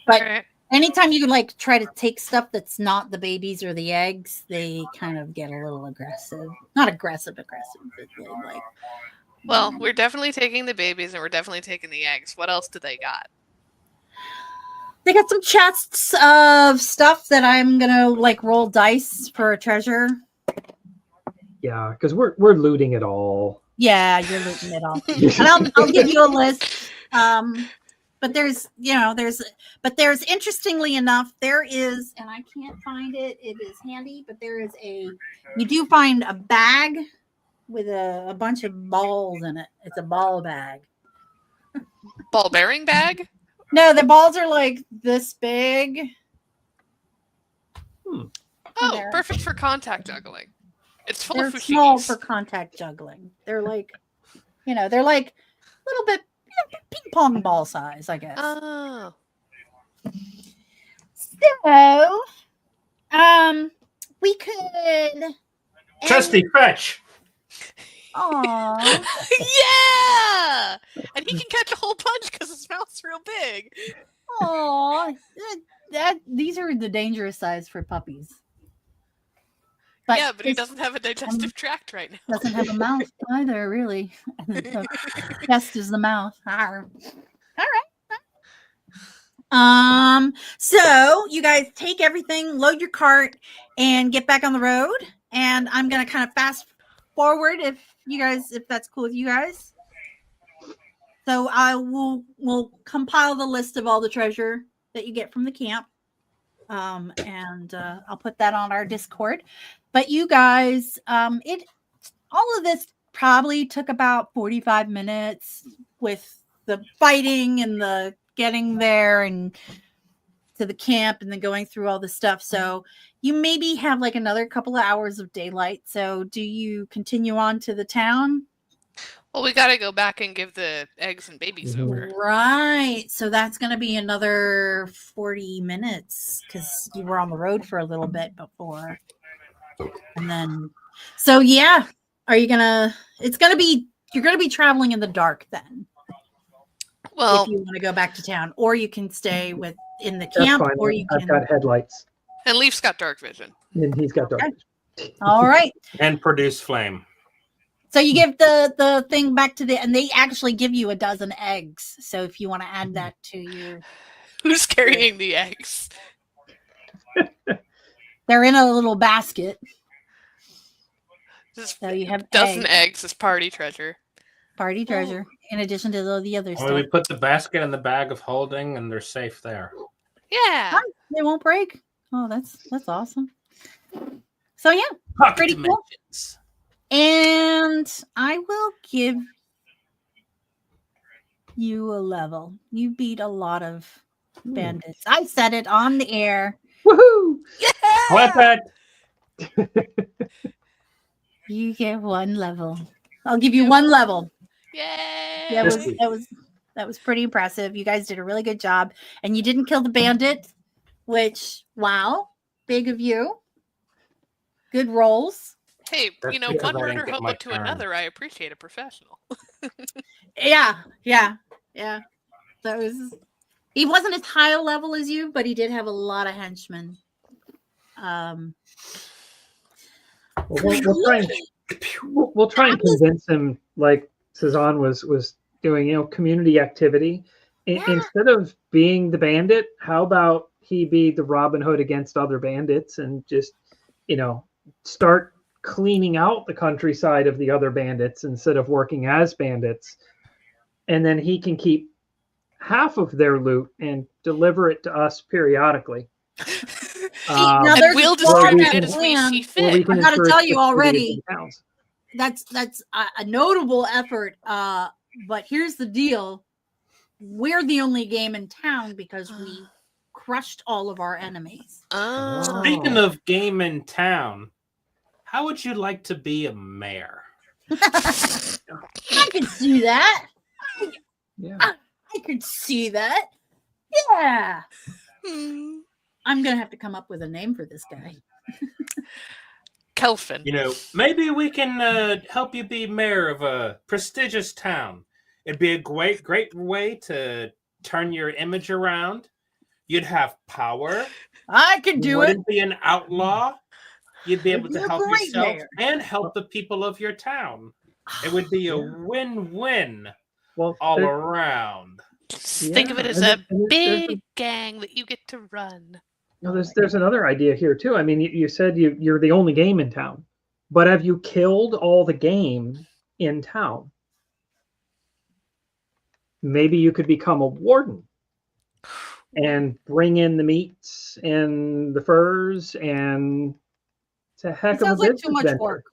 But anytime you like try to take stuff that's not the babies or the eggs, they kind of get a little aggressive. Not aggressive, but they like. Well, we're definitely taking the babies and we're definitely taking the eggs. What else do they got? They got some chests of stuff that I'm gonna like roll dice for a treasure. Yeah, because we're looting it all. Yeah, you're looting it all. And I'll give you a list. But there's interestingly enough, there is, and I can't find it. It is handy, but you do find a bag with a bunch of balls in it. It's a ball bag. Ball bearing bag? No, the balls are like this big. Oh, perfect for contact juggling. It's full They're of fushigis. small for contact juggling. They're like, they're like a little bit ping pong ball size, I guess. Oh. So, we could. Chesty, fetch! Aww. Yeah! And he can catch a whole bunch because his mouth's real big. Aww. These are the dangerous size for puppies. But he doesn't have a digestive tract right now. Doesn't have a mouth either, really. The chest is the mouth. Arr. All right. So you guys take everything, load your cart, and get back on the road. And I'm gonna kind of fast forward if that's cool with you guys. So I will compile the list of all the treasure that you get from the camp. And I'll put that on our Discord. But you guys, it all of this probably took about 45 minutes with the fighting and the getting there and to the camp and then going through all the stuff. So you maybe have like another couple of hours of daylight. So do you continue on to the town? Well, we got to go back and give the eggs and babies over. Right. So that's going to be another 40 minutes because you were on the road for a little bit before. And then, so yeah, you're going to be traveling in the dark then. Well, if you want to go back to town, or you can stay in the That's camp, fine. or you I've can. got headlights, and Leaf's got dark vision. and he's got dark. Okay. vision. All right. And produce flame. So you give the thing back to and they actually give you a dozen eggs. So if you want to add that to your. Who's carrying the eggs? They're in a little basket. Just So you have a dozen eggs as party treasure. Party treasure, in addition to all the other Well, stuff. we put the basket in the bag of holding, and they're safe there. Yeah. They won't break. Oh, that's awesome. So yeah, pretty cool. And I will give you a level. You beat a lot of bandits. I said it on the air. Woohoo! Yeah. Flip it. You get 1 level. I'll give you 1 level. Yay! That was pretty impressive. You guys did a really good job, and you didn't kill the bandit, which wow, big of you. Good rolls. Hey, That's you know, because one I didn't murder get hope my up to turn. another. I appreciate a professional. Yeah. That was. He wasn't as high a level as you, but he did have a lot of henchmen. We'll try and convince him, like Cezanne was doing, community activity. Instead of being the bandit, how about he be the Robin Hood against other bandits and just, start cleaning out the countryside of the other bandits instead of working as bandits. And then he can keep half of their loot and deliver it to us periodically. Now And we'll distribute it as we see fit. I got to tell you already, that's a notable effort. But here's the deal: we're the only game in town because we crushed all of our enemies. Oh. Speaking of game in town, how would you like to be a mayor? I could see that. Yeah. I could see that. Yeah. I'm gonna have to come up with a name for this guy. Kelfin. Maybe we can help you be mayor of a prestigious town. It'd be a great way to turn your image around. You'd have power. I could do You it. wouldn't be an outlaw. You'd be able to help great yourself mayor. and help the people of your town. It would be a win-win Well, all around. Just think of it as and a big gang that you get to run. there's another idea here too. I mean, you said you're the only game in town, but have you killed all the game in town? Maybe you could become a warden and bring in the meats and the furs, and it's a heck of a Sounds like business too much venture. work.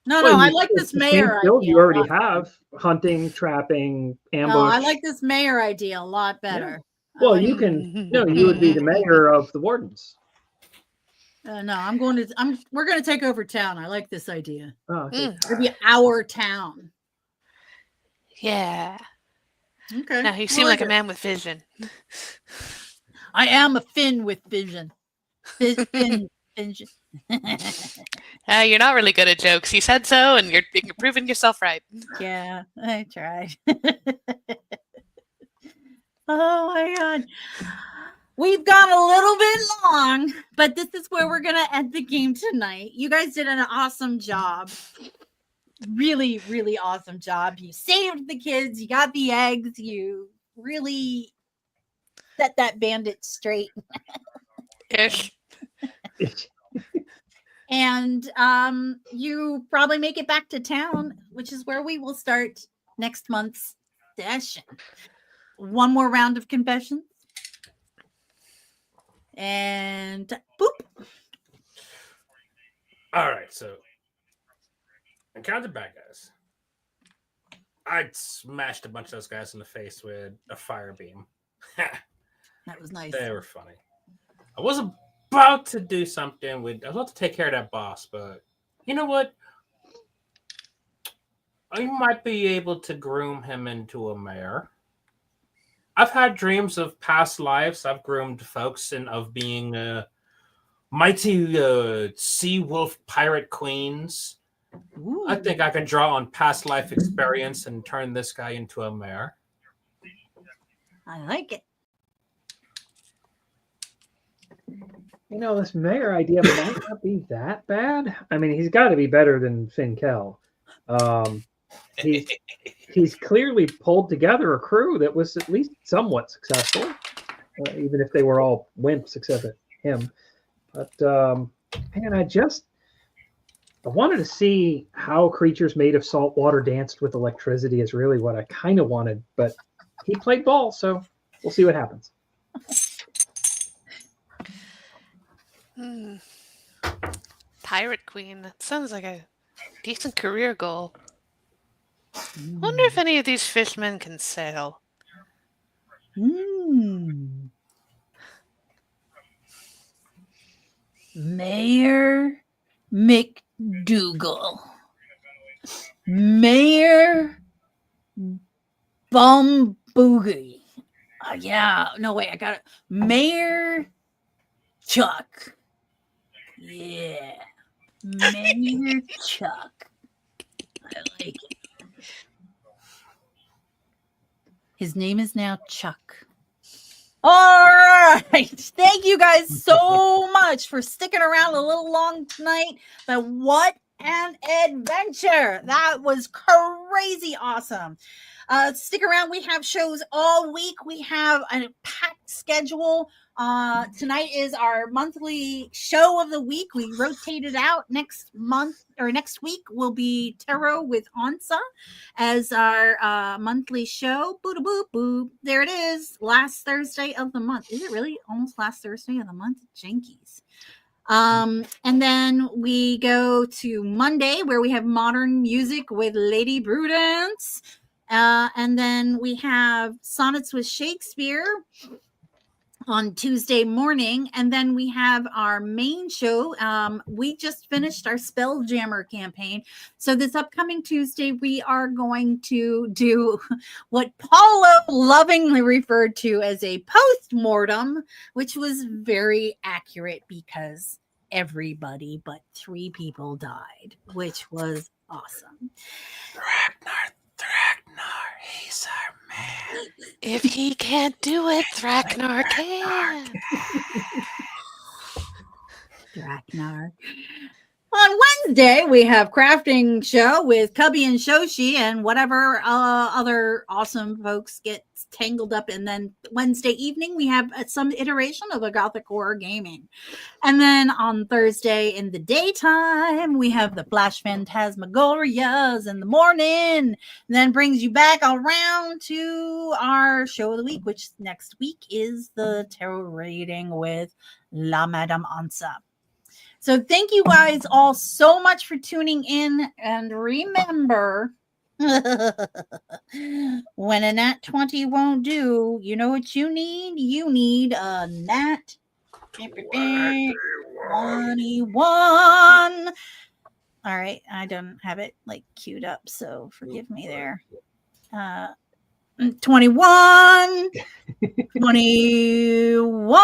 No, Well, I like this it's the same mayor skills idea. you already a lot have: hunting, trapping, ambush. No, I like this mayor idea a lot better. Well, I like you can. No, you would be the mayor of the wardens. No, we're going to take over town. I like this idea. Oh, okay. It'll be our town. Yeah. Okay. Now you seem like a man with vision. I am a Finn with vision. Vision. You're not really good at jokes. You said so, and you're proving yourself right. Yeah, I tried. Oh my God. We've gone a little bit long, but this is where we're going to end the game tonight. You guys did an awesome job. Really, really awesome job. You saved the kids. You got the eggs. You really set that bandit straight. Ish. And you probably make it back to town, which is where we will start next month's session. One more round of confessions. And boop. All right, so Encountered bad guys. I smashed a bunch of those guys in the face with a fire beam. That was nice. They were funny. I was about to do something I was about to take care of that boss, but you know what? I might be able to groom him into a mayor. I've had dreams of past lives. I've groomed folks and of being mighty sea wolf pirate queens. Ooh. I think I can draw on past life experience and turn this guy into a mayor. I like it. You know, this mayor idea might not be that bad. I mean, he's got to be better than Finn Kell. He's clearly pulled together a crew that was at least somewhat successful, even if they were all wimps except him. But man, I wanted to see how creatures made of salt water danced with electricity is really what I kind of wanted. But he played ball, so we'll see what happens. Pirate Queen. That sounds like a decent career goal. Wonder if any of these fishmen can sail. Mayor McDougal. Mayor Bumboogie. Yeah. No, wait. I got it. Mayor Chuck. Yeah. Mayor Chuck. I like it. His name is now Chuck. All right. Thank you guys so much for sticking around a little long tonight. But what an adventure. That was crazy awesome. Stick around. We have shows all week. We have a packed schedule. Tonight is our monthly show of the week. We rotated out. Next week will be Tarot with Ansa as our monthly show. Boo boop boop. There it is. Last Thursday of the month. Is it really almost last Thursday of the month? Jinkies. And then we go to Monday where we have modern music with Lady Prudence. And then we have Sonnets with Shakespeare on Tuesday morning. And then we have our main show. We just finished our Spelljammer campaign. So this upcoming Tuesday, we are going to do what Paulo lovingly referred to as a post-mortem, which was very accurate because everybody but 3 people died, which was awesome. Thragnar, he's our man. If he can't do it, Thragnar can. Thragnar. On Wednesday, we have crafting show with Cubby and Shoshi and whatever other awesome folks get tangled up. And then Wednesday evening, we have some iteration of a Gothic horror gaming. And then on Thursday in the daytime, we have the Flash Phantasmagorias in the morning. And then brings you back around to our show of the week, which next week is the tarot reading with La Madame Ansa. So thank you guys all so much for tuning in. And remember, when a nat 20 won't do, you know what you need? You need a nat 21. All right. I don't have it like queued up, so forgive me there. 21. 21.